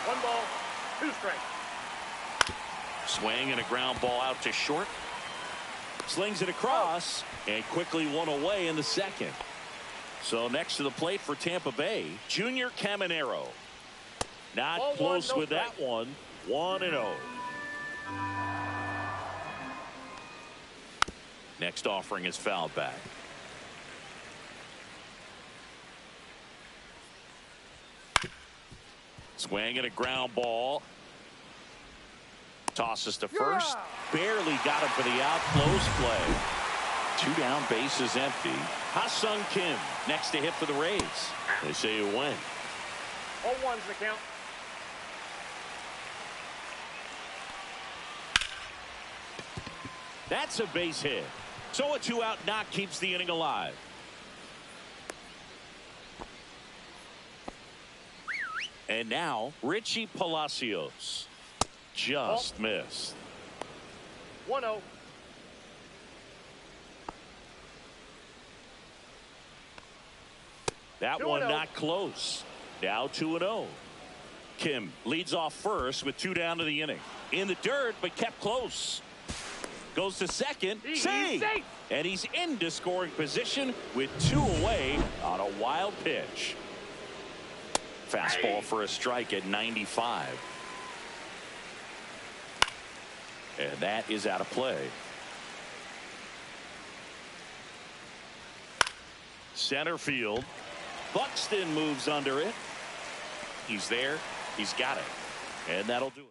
1 ball, 2 strikes. Swing and a ground ball out to short. Slings it across and quickly 1 away in the second. So next to the plate for Tampa Bay, Junior Caminero. Not close with that one. 1-0. Next offering is fouled back. Swing and a ground ball. Tosses to first. Barely got him for the out. Close play. 2 down, bases empty. Ha-Sung Kim next to hit for the Rays. They say you win. 0-1's the count. That's a base hit. So a 2-out knock keeps the inning alive. And now Richie Palacios just missed. 1-0. That one not close. Now 2-0. Kim leads off first with 2 down to the inning. In the dirt, but kept close. Goes to second. He's Safe. safe. And he's into scoring position with 2 away on a wild pitch. Fastball for a strike at 95. And that is out of play. Center field. Buxton moves under it. He's there. He's got it. And that'll do it.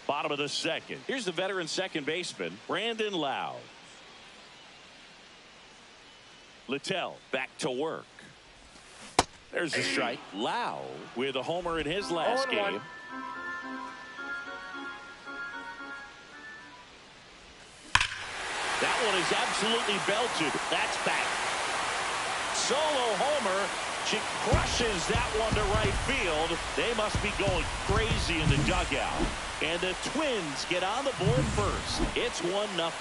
Bottom of the second. Here's the veteran second baseman, Brandon Lau. Littell back to work. There's the strike. Lau with a homer in his last game. That one is absolutely belted. That's back. Solo homer. She crushes that one to right field. They must be going crazy in the dugout. And the Twins get on the board first. It's 1-0.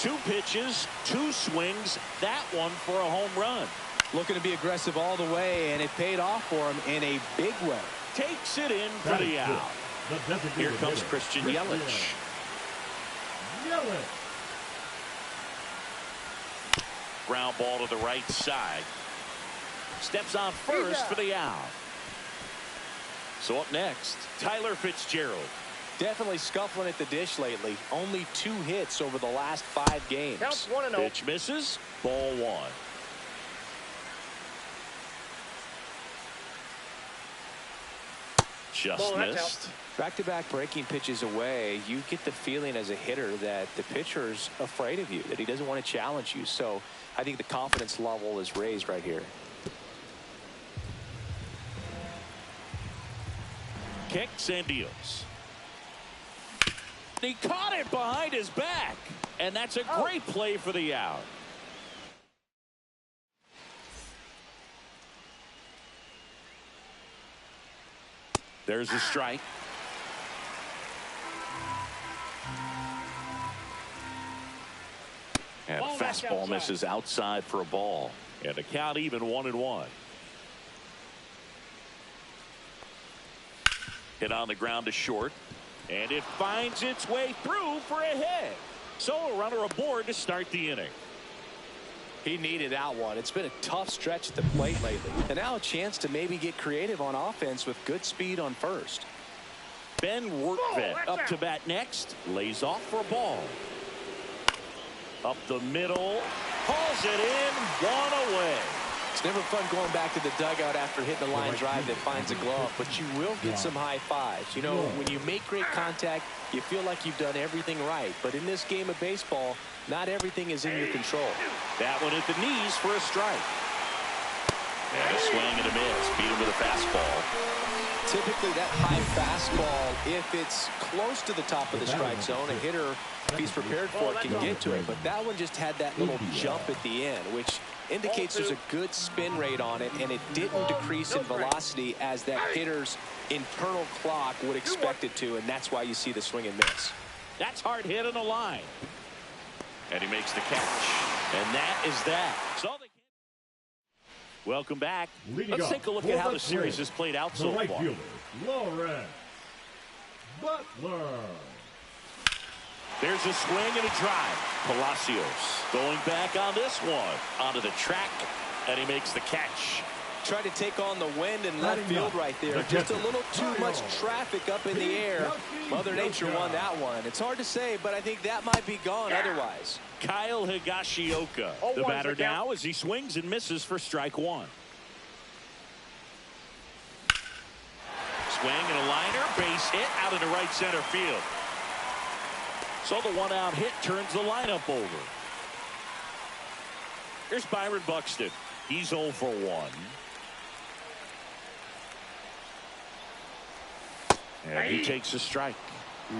2 pitches, 2 swings. That one for a home run. Looking to be aggressive all the way, and it paid off for him in a big way. Takes it in for the out. Here comes Christian Yelich. Ground ball to the right side. Steps on first for the out. So up next, Tyler Fitzgerald. Definitely scuffling at the dish lately. Only 2 hits over the last 5 games. Counts 1-0. Pitch misses. Ball 1. Just missed. Back-to-back breaking pitches away, you get the feeling as a hitter that the pitcher's afraid of you, that he doesn't want to challenge you. So I think the confidence level is raised right here. Kicks and deals. He caught it behind his back, and that's a great play for the out. There's a strike. And a fastball misses outside for a ball. And the count even 1-1. Hit on the ground to short. And it finds its way through for a hit. So a runner aboard to start the inning. He needed that one. It's been a tough stretch at the plate lately. And now a chance to maybe get creative on offense with good speed on first. Ben Workvet up to bat next. Lays off for a ball. Up the middle. Hauls it in. 1 away. It's never fun going back to the dugout after hitting a line drive that finds a glove, but you will get some high fives. You know, when you make great contact, you feel like you've done everything right. But in this game of baseball, not everything is in your control. That one at the knees for a strike. And a swing and a miss. Beat him with a fastball. Typically, that high fastball, if it's close to the top of the strike zone, a hitter, if he's prepared for it, can get to it. But that one just had that little jump at the end, which indicates there's a good spin rate on it, and it didn't decrease in velocity as that hitter's internal clock would expect it to, and that's why you see the swing and miss. That's hard hit on the line. And he makes the catch. And that is that. So they welcome back. Let's take a look at how the series has played out so far. Lawrence Butler. There's a swing and a drive. Palacios going back on this one. Onto the track, and he makes the catch. Tried to take on the wind in left field right there. Just a little too much traffic up in the air. Mother Nature won that one. It's hard to say, but I think that might be gone otherwise. Kyle Higashioka, the batter now, as he swings and misses for strike 1. Swing and a liner, base hit out into right center field. So the 1-out hit turns the lineup over. Here's Byron Buxton. He's 0 for 1. And he takes a strike.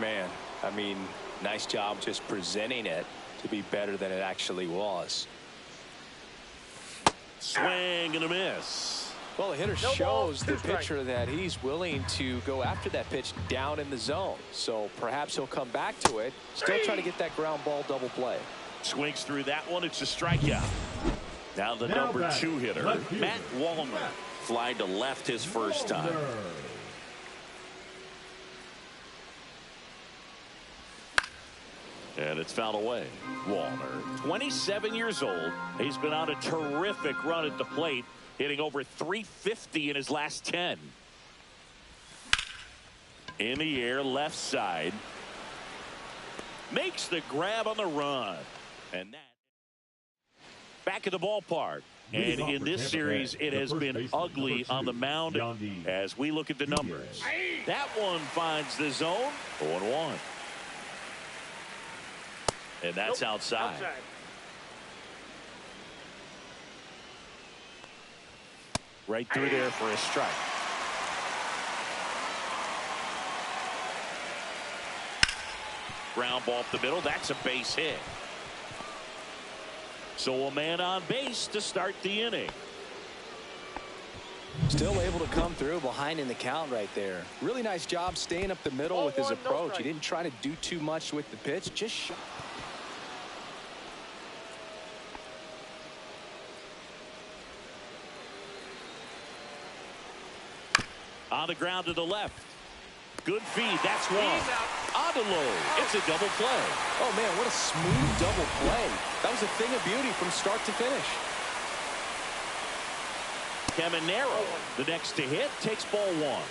Man, I mean, nice job just presenting it to be better than it actually was. Swing and a miss. Well, the hitter shows the pitcher that he's willing to go after that pitch down in the zone. So perhaps he'll come back to it. Still trying to get that ground ball double play. Swings through that one. It's a strikeout. Now the number 2 hitter, Matt Wallner, flying to left his first time. And it's fouled away. Wallner, 27 years old. He's been on a terrific run at the plate, hitting over .350 in his last 10. In the air, left side. Makes the grab on the run. And that. Back at the ballpark. And in this series, it has been ugly on the mound as we look at the numbers. That one finds the zone. 0-1. And that's outside. Right through there for a strike. Ground ball up the middle. That's a base hit. So a man on base to start the inning. Still able to come through behind in the count right there. Really nice job staying up the middle with his approach. He didn't try to do too much with the pitch. Just shot. On the ground to the left. Good feed. That's one. On the low. It's a double play. Oh, man, what a smooth double play. That was a thing of beauty from start to finish. Caminero, the next to hit, takes ball one.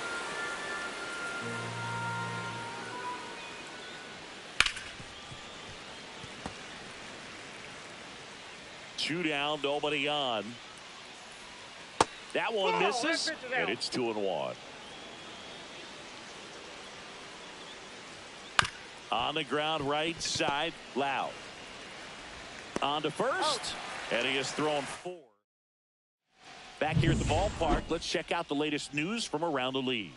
Two down, nobody on. That one misses, and it's 2-1. On the ground, right side, Lau. On to first, and he has thrown 4. Back here at the ballpark, let's check out the latest news from around the league.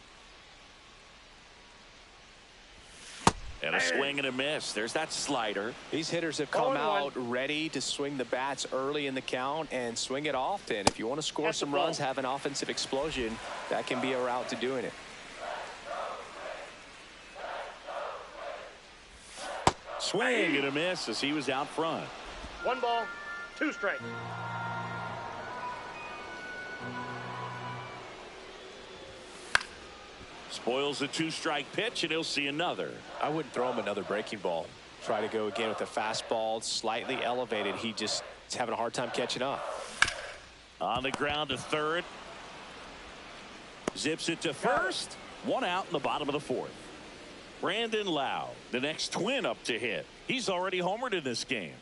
And a swing and a miss. There's that slider. These hitters have come out ready to swing the bats early in the count and swing it often. If you want to score some runs, have an offensive explosion, that can be a route to doing it. Swing and a miss as he was out front. 1 ball, 2 strikes. Spoils a 2-strike pitch, and he'll see another. I wouldn't throw him another breaking ball. Try to go again with a fastball, slightly elevated. He just is having a hard time catching up. On the ground to third. Zips it to first. 1 out in the bottom of the 4th. Brandon Lau, the next twin up to hit. He's already homered in this game.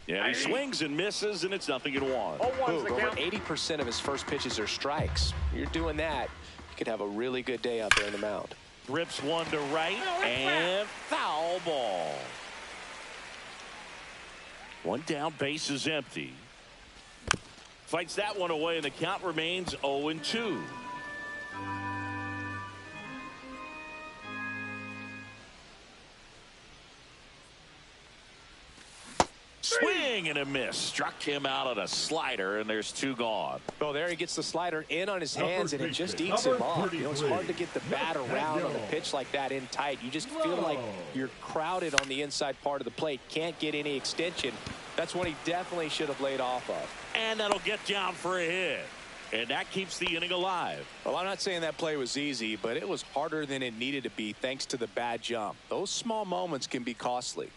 Yeah, he swings and misses, and it's 0-1. Over 80% of his first pitches are strikes. You're doing that, you could have a really good day out there in the mound. Rips one to right, and foul ball. 1 down, base is empty. Fights that one away, and the count remains 0-2. Swing and a miss. Struck him out on a slider, and there's 2 gone. Oh, there he gets the slider in on his hands, and it just eats him off. You know, it's hard to get the bat around on a pitch like that in tight. You just feel like you're crowded on the inside part of the plate. Can't get any extension. That's what he definitely should have laid off of. And that'll get down for a hit. And that keeps the inning alive. Well, I'm not saying that play was easy, but it was harder than it needed to be thanks to the bad jump. Those small moments can be costly.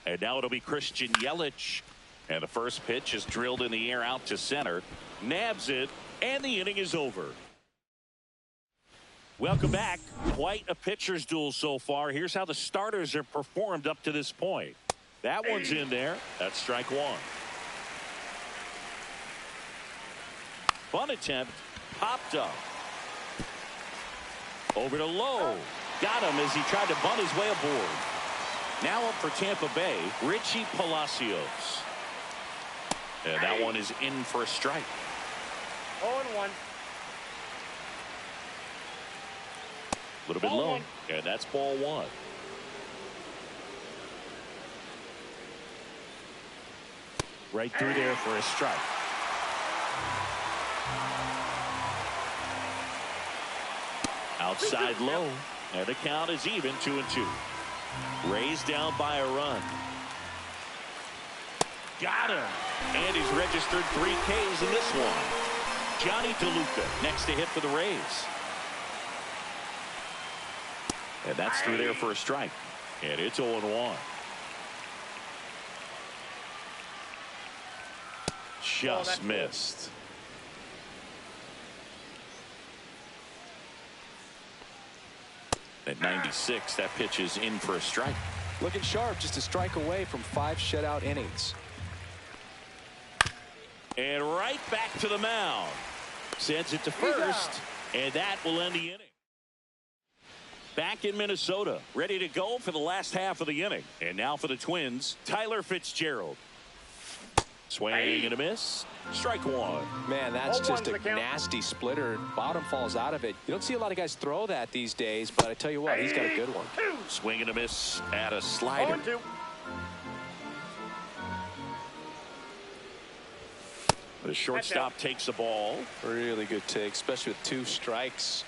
And now it'll be Christian Yelich. And the first pitch is drilled in the air out to center. Nabs it, and the inning is over. Welcome back. Quite a pitcher's duel so far. Here's how the starters have performed up to this point. That one's in there. That's strike 1. Bunt attempt. Popped up. Over to Lowe. Got him as he tried to bunt his way aboard. Now up for Tampa Bay, Richie Palacios. And that one is in for a strike. 0-1. A little bit low. And that's ball 1. Right through there for a strike. Outside low. And the count is even, 2-2. Raised down by a run. Got him. And he's registered 3 Ks in this one. Johnny DeLuca next to hit for the Rays. And that's through there for a strike. And it's 0-1. Just missed. At 96, that pitch is in for a strike. Looking sharp, just a strike away from 5 shutout innings. And right back to the mound. Sends it to first, and that will end the inning. Back in Minnesota, ready to go for the last half of the inning. And now for the Twins, Tyler Fitzgerald. Swing and a miss. Strike one. Man, that's just a nasty splitter. Bottom falls out of it. You don't see a lot of guys throw that these days, but I tell you what, he's got a good one. Swing and a miss at a slider. 0-2. The shortstop takes the ball. Really good take, especially with 2 strikes.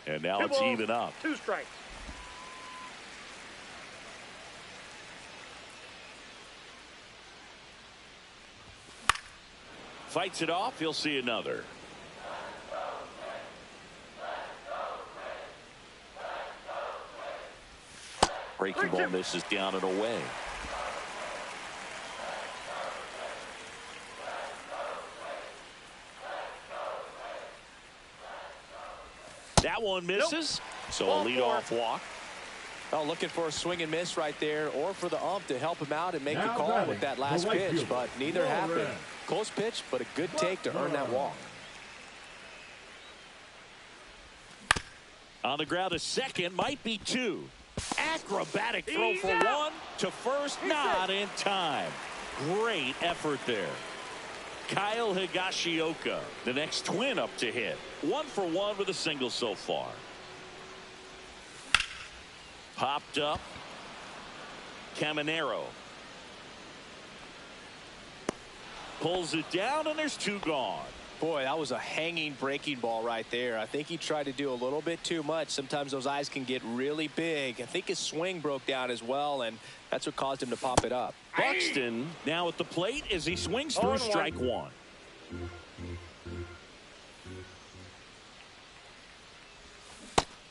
And now 2 it's balls, even up. 2 strikes. Fights it off. He'll see another. Breaking ball misses down and away. That one misses. So a leadoff walk. Oh, looking for a swing and miss right there, or for the ump to help him out and make the Now call batting, with that the last right pitch, fielder, but neither happened. Reto. Close pitch, but a good take to earn that walk. On the ground, a second, might be 2. Acrobatic throw for 1 to first, not in time. Great effort there. Kyle Higashioka, the next Twin up to hit. 1 for 1 with a single so far. Popped up. Caminero. Pulls it down, and there's 2 gone. Boy, that was a hanging breaking ball right there. I think he tried to do a little bit too much. Sometimes those eyes can get really big. I think his swing broke down as well, and that's what caused him to pop it up. Buxton now at the plate as he swings through strike 1.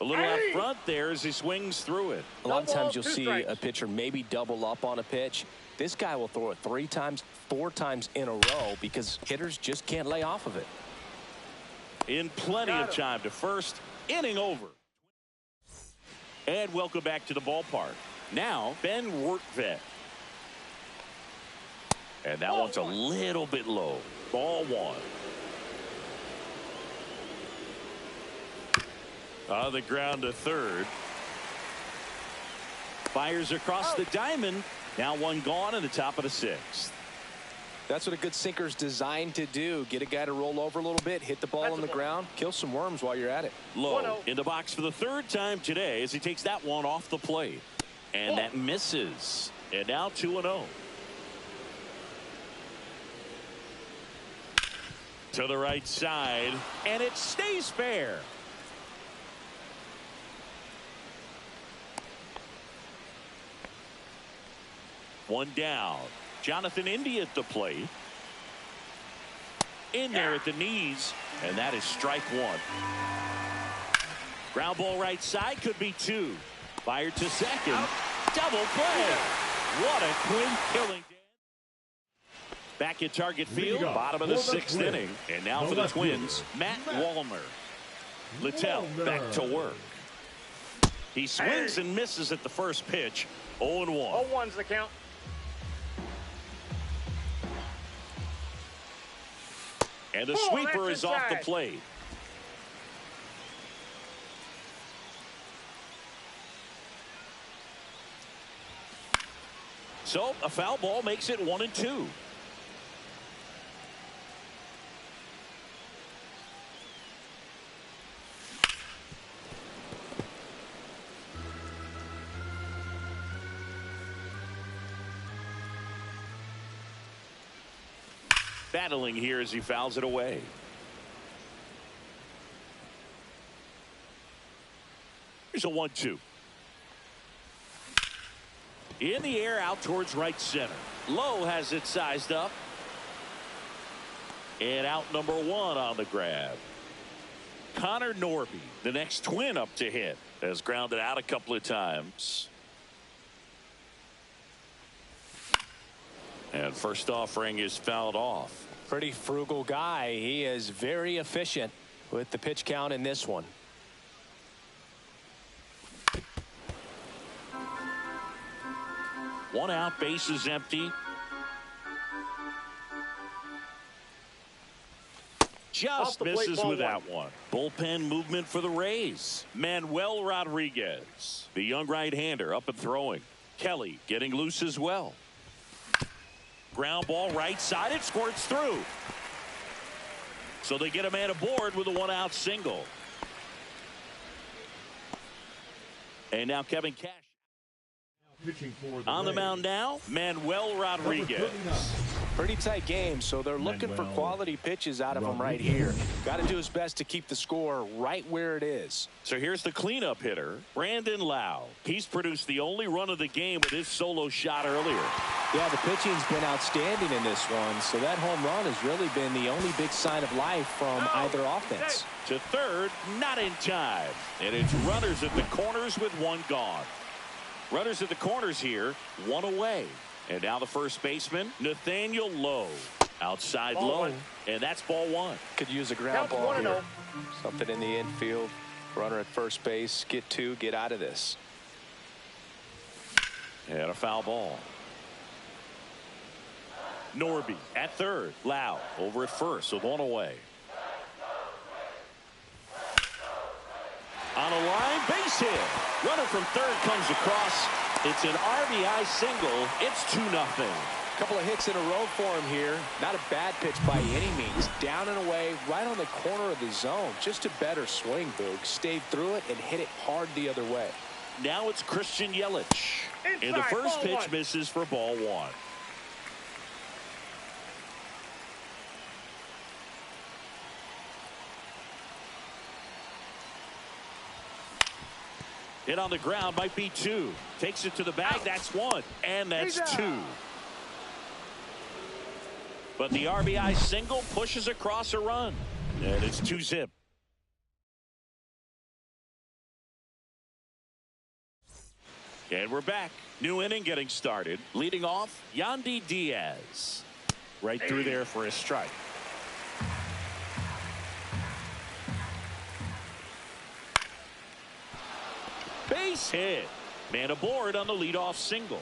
A little out front there as he swings through it. A lot of times you'll see a pitcher maybe double up on a pitch. This guy will throw it 3 times, 4 times in a row because hitters just can't lay off of it. In plenty of time to first. Inning over. And welcome back to the ballpark. Now, Ben Wertvet. And that one's a little bit low. Ball 1. On the ground to third. Fires across the diamond. Now 1 gone in the top of the 6th. That's what a good sinker's designed to do. Get a guy to roll over a little bit, hit the ball on the ground, kill some worms while you're at it. Low in the box for the 3rd time today as he takes that one off the plate. And that misses. And now 2-0. To the right side. And it stays fair. One down. Jonathan India at the plate. In there at the knees. And that is strike 1. Ground ball right side, could be 2. Fired to second. Double play. What a Twin killing. Back at target field. Bottom of the 6th inning. And now for the Twins, Matt Wallner. Littell back to work. He swings and misses at the first pitch. 0-1. 0-1's the count. And the sweeper is off the plate. So a foul ball makes it 1-2. Battling here as he fouls it away. Here's a 1-2. In the air out towards right center. Lowe has it sized up. And out number 1 on the grab. Connor Norby, the next twin up to hit, has grounded out a couple of times. And first offering is fouled off. Pretty frugal guy. He is very efficient with the pitch count in this one. One out, base is empty. Just misses with that one. Bullpen movement for the Rays. Manuel Rodriguez, the young right-hander, up and throwing. Kelly getting loose as well. Ground ball right side. It squirts through. So they get a man aboard with a one-out single. And now Kevin Cash. On the mound now, Manuel Rodriguez. Pretty tight game, so they're looking for quality pitches out of him right here. Got to do his best to keep the score right where it is. So here's the cleanup hitter, Brandon Lau. He's produced the only run of the game with his solo shot earlier. Yeah, the pitching's been outstanding in this one, so that home run has really been the only big sign of life from either offense. To third, not in time. And it's runners at the corners with one gone. Runners at the corners here, one away. And now the first baseman, Nathaniel Lowe. Outside low, and that's ball one. Could use a ground ball here. Something in the infield. Runner at first base. Get two, get out of this. And a foul ball. Norby at third. Lau over at first with one away. On a line, base hit. Runner from third comes across. It's an RBI single. It's 2-0. Couple of hits in a row for him here. Not a bad pitch by any means. Down and away, right on the corner of the zone. Just a better swing, Boog. Stayed through it and hit it hard the other way. Now it's Christian Yelich. And the first pitch misses for ball one. Hit on the ground, might be two. Takes it to the bag, that's one. And that's two. But the RBI single pushes across a run. And it's 2-zip. And we're back. New inning getting started. Leading off, Yandy Diaz. Right through there for a strike. Base hit. Man aboard on the leadoff single.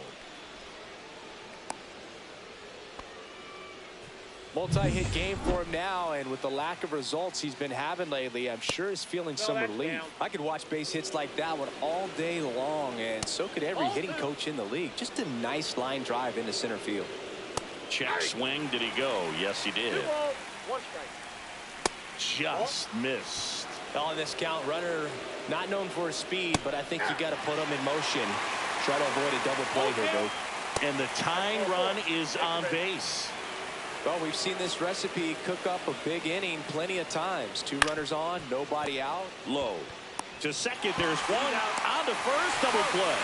Multi-hit game for him now, and with the lack of results he's been having lately, I'm sure he's feeling some relief. I could watch base hits like that one all day long, and so could every hitting coach in the league. Just a nice line drive into center field. Check swing. Did he go? Yes, he did. 2 balls, 1 strike. Just missed. On this count, runner not known for his speed, but I think you got to put him in motion. Try to avoid a double play here, Bo. And the tying run is on base. Well, we've seen this recipe cook up a big inning plenty of times. 2 runners on, nobody out. Low to second. There's one. On to first. Double play.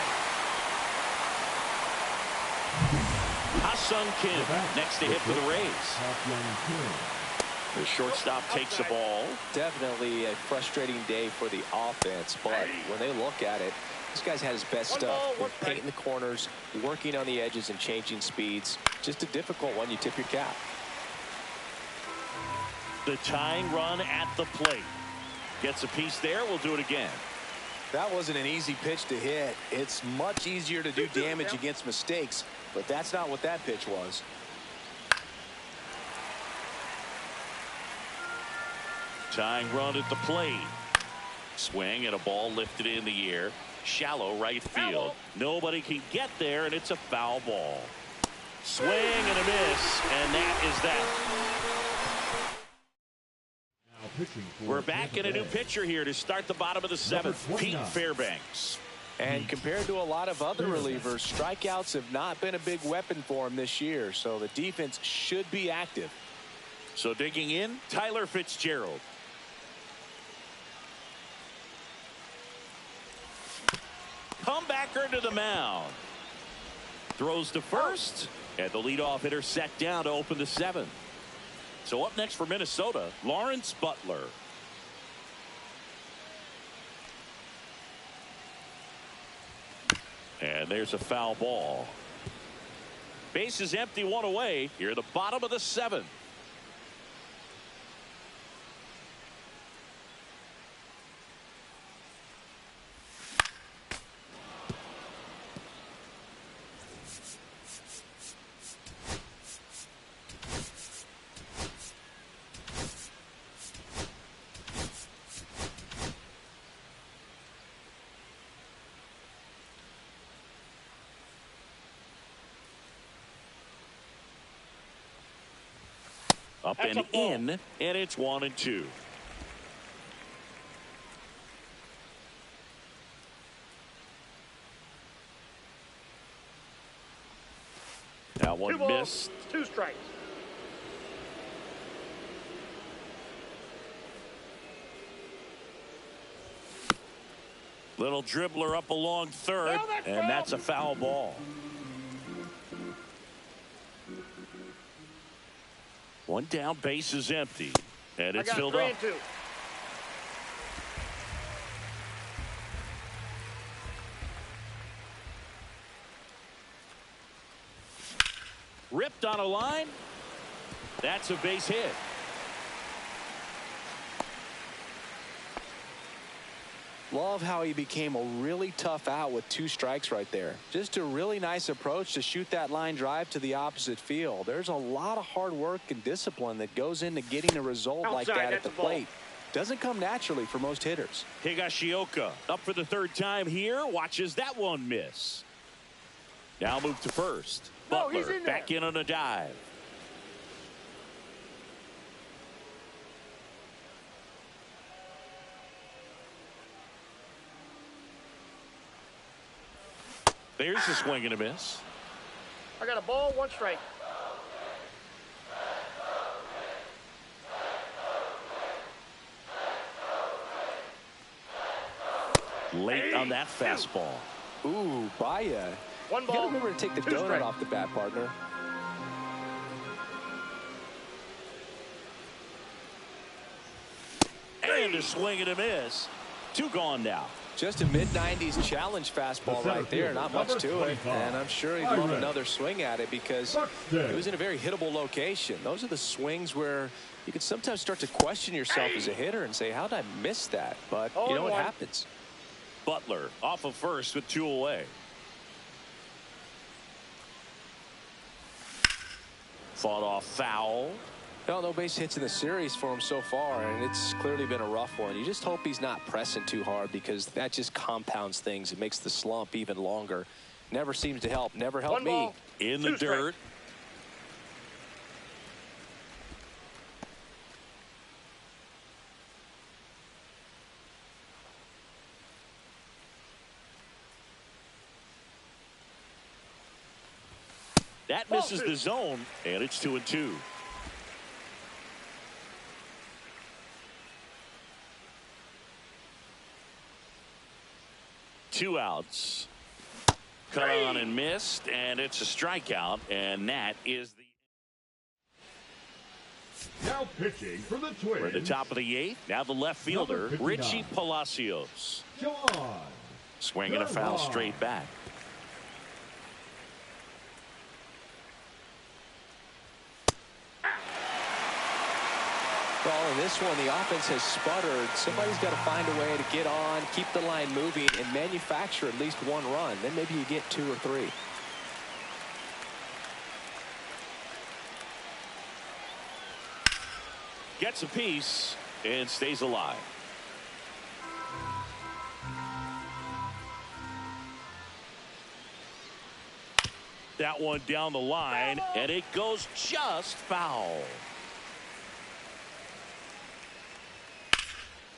Ha-Sung Kim next to hit for the Rays. The shortstop takes the ball. Definitely a frustrating day for the offense, but when they look at it, this guy's had his best stuff. Painting the corners, working on the edges, and changing speeds. Just a difficult one. You tip your cap. The tying run at the plate. Gets a piece there. We'll do it again. That wasn't an easy pitch to hit. It's much easier to do damage against mistakes, but that's not what that pitch was. Tying run at the plate. Swing and a ball lifted in the air. Shallow right field. Nobody can get there, and it's a foul ball. Swing and a miss, and that is that. We're back in a new pitcher here to start the bottom of the 7th. Pete Fairbanks. And compared to a lot of other relievers, strikeouts have not been a big weapon for him this year, so the defense should be active. So digging in, Tyler Fitzgerald. Comebacker to the mound. Throws to first, and the leadoff hitter set down to open the 7th. So up next for Minnesota, Lawrence Butler. And there's a foul ball. Base is empty, one away. Here at the bottom of the seventh. Up and in, and it's 1-2. That one missed. 2 strikes. Little dribbler up along third, and that's a foul ball. One down, base is empty, and it's filled up. 3-2. Ripped on a line. That's a base hit. Love how he became a really tough out with 2 strikes right there. Just a really nice approach to shoot that line drive to the opposite field. There's a lot of hard work and discipline that goes into getting a result like that at the plate. Doesn't come naturally for most hitters. Higashioka up for the 3rd time here. Watches that one miss. Now move to first. Butler back in on a dive. There's a swing and a miss. I got a ball, 1 strike. Late on that fastball. Ooh, Baya. 1 You ball. gotta remember to take the 2 donut strikes. off the bat, partner. And a swing and a miss. 2 gone now. Just a mid-90s challenge fastball right there. Not much to it. And I'm sure he'd love another swing at it because it was in a very hittable location. Those are the swings where you can sometimes start to question yourself as a hitter and say, how did I miss that? But you know what happens. Butler off of first with 2 away. Fought off foul. Well, no base hits in the series for him so far, and it's clearly been a rough one. You just hope he's not pressing too hard because that just compounds things. It makes the slump even longer. Never seems to help. Never helped me. In the dirt. That misses the zone, and it's 2-2. Two outs. Cut on and missed, and it's a strikeout, and that is the. Now pitching for the Twins. We're at the top of the 8th. Now the left fielder, Richie Palacios. John. Swinging a foul straight back. Well, in this one, the offense has sputtered. Somebody's got to find a way to get on, keep the line moving, and manufacture at least 1 run. Then maybe you get 2 or 3. Gets a piece and stays alive. That one down the line, and it goes just foul.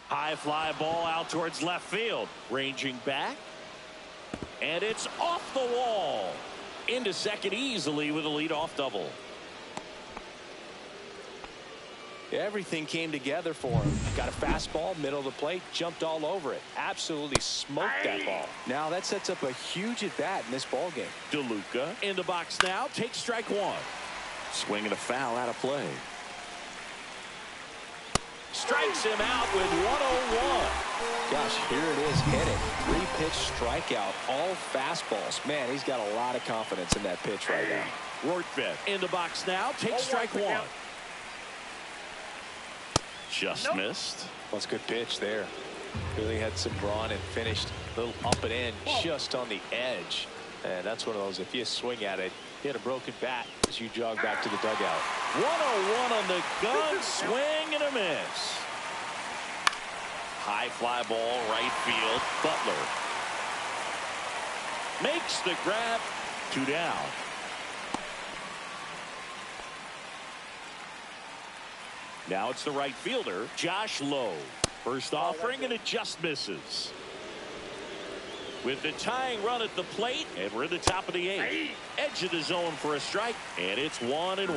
High fly ball out towards left field. Ranging back. And it's off the wall. Into second easily with a leadoff double. Everything came together for him. Got a fastball, middle of the plate, jumped all over it. Absolutely smoked that ball. Now that sets up a huge at-bat in this ballgame. DeLuca in the box now. Takes strike 1. Swinging a foul out of play. Strikes him out with 101. Gosh, here it is, hit it. 3-pitch strikeout, all fastballs. Man, he's got a lot of confidence in that pitch right now. Rortvedt in the box now. Takes strike one. Just missed. Well, it's a good pitch there. Really had some run and finished a little up and in just on the edge. And that's one of those, if you swing at it, you had a broken bat as you jog back to the dugout. 101 on the gun, swing and a miss. High fly ball, right field. Butler makes the grab. 2 down. Now it's the right fielder, Josh Lowe. First offering, and it just misses. With the tying run at the plate, and we're in the top of the 8th. Edge of the zone for a strike, and it's 1-1.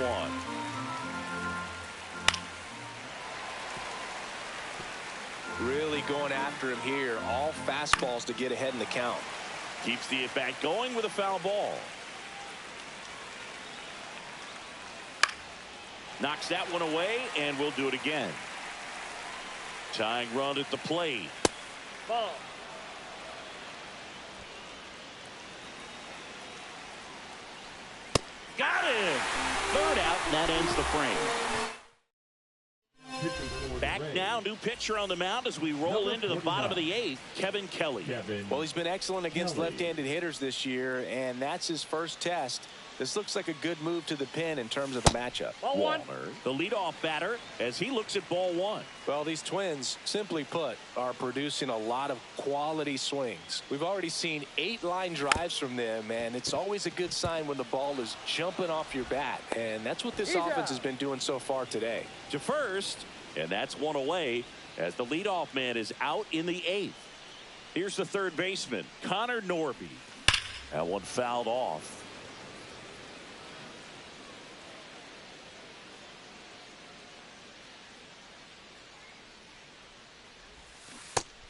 Really going after him here. All fastballs to get ahead in the count. Keeps the at-bat going with a foul ball. Knocks that one away, and we'll do it again. Tying run at the plate. Ball. Got him. Third out, and that ends the frame. Back now, new pitcher on the mound as we roll into the bottom of the 8th, Kevin Kelly. Well, he's been excellent against left-handed hitters this year, and that's his first test. This looks like a good move to the pin in terms of the matchup. Ball one. Walner, the leadoff batter, as he looks at ball one. Well, these Twins, simply put, are producing a lot of quality swings. We've already seen 8 line drives from them, and it's always a good sign when the ball is jumping off your bat, and that's what this offense has been doing so far today. To first, and that's one away as the leadoff man is out in the 8th. Here's the third baseman, Connor Norby. That one fouled off.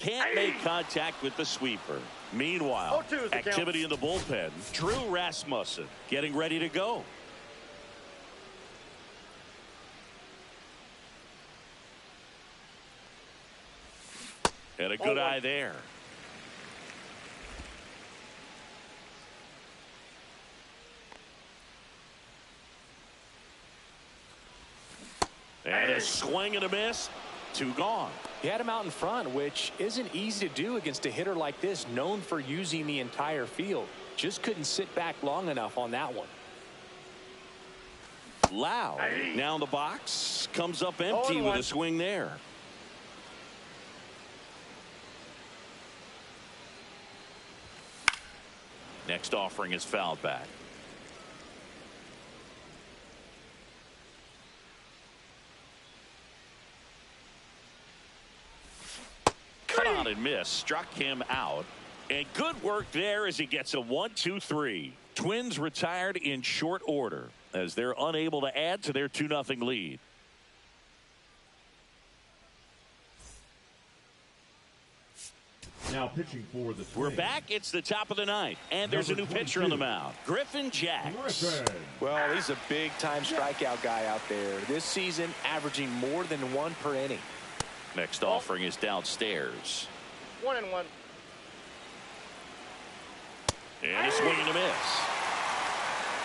Can't make contact with the sweeper. Meanwhile, activity in the bullpen. Drew Rasmussen getting ready to go. And a good eye there. And a swing and a miss. 2 gone. He had him out in front, which isn't easy to do against a hitter like this, known for using the entire field. Just couldn't sit back long enough on that one. Loud now in the box, comes up empty with a swing there. Next offering is fouled back. Cut on and miss, struck him out, and good work there as he gets a 1-2-3. Twins retired in short order as they're unable to add to their 2-0 lead. Now pitching for the Twins. We're back. It's the top of the 9th, and there's a new pitcher on the mound, Griffin Jacks. Well, he's a big-time strikeout guy out there. This season, averaging more than 1 per inning. Next offering is downstairs. 1-1. And a swing and a miss.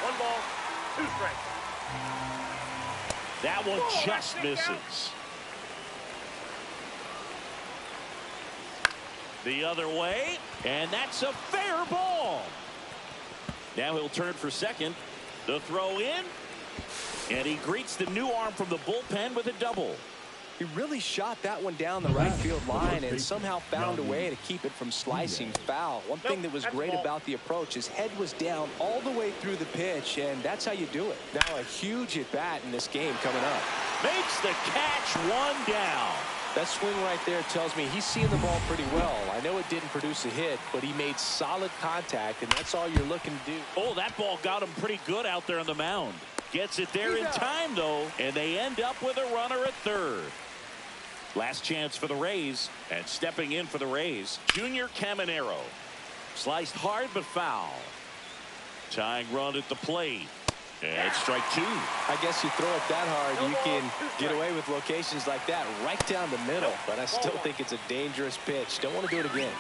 1 ball, 2 strikes. That one just misses. The other way, and that's a fair ball. Now he'll turn for second. The throw in, and he greets the new arm from the bullpen with a double. He really shot that one down the right field line and somehow found a way to keep it from slicing foul. One thing that was great about the approach, his head was down all the way through the pitch, and that's how you do it. Now a huge at-bat in this game coming up. Makes the catch, 1 down. That swing right there tells me he's seeing the ball pretty well. I know it didn't produce a hit, but he made solid contact, and that's all you're looking to do. Oh, that ball got him pretty good out there on the mound. Gets it there in time, though, and they end up with a runner at third. Last chance for the Rays, and stepping in for the Rays, Junior Caminero. Sliced hard but foul. Tying run at the plate. And it's strike two. I guess you throw it that hard, you can get away with locations like that right down the middle. But I still think it's a dangerous pitch. Don't want to do it again.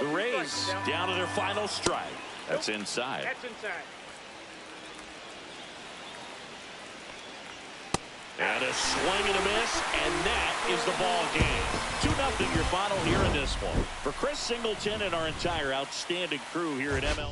The Rays down to their final strike. That's inside. That's inside. And a swing and a miss, and that is the ball game. 2-0 your final here in this one. For Chris Singleton and our entire outstanding crew here at ML.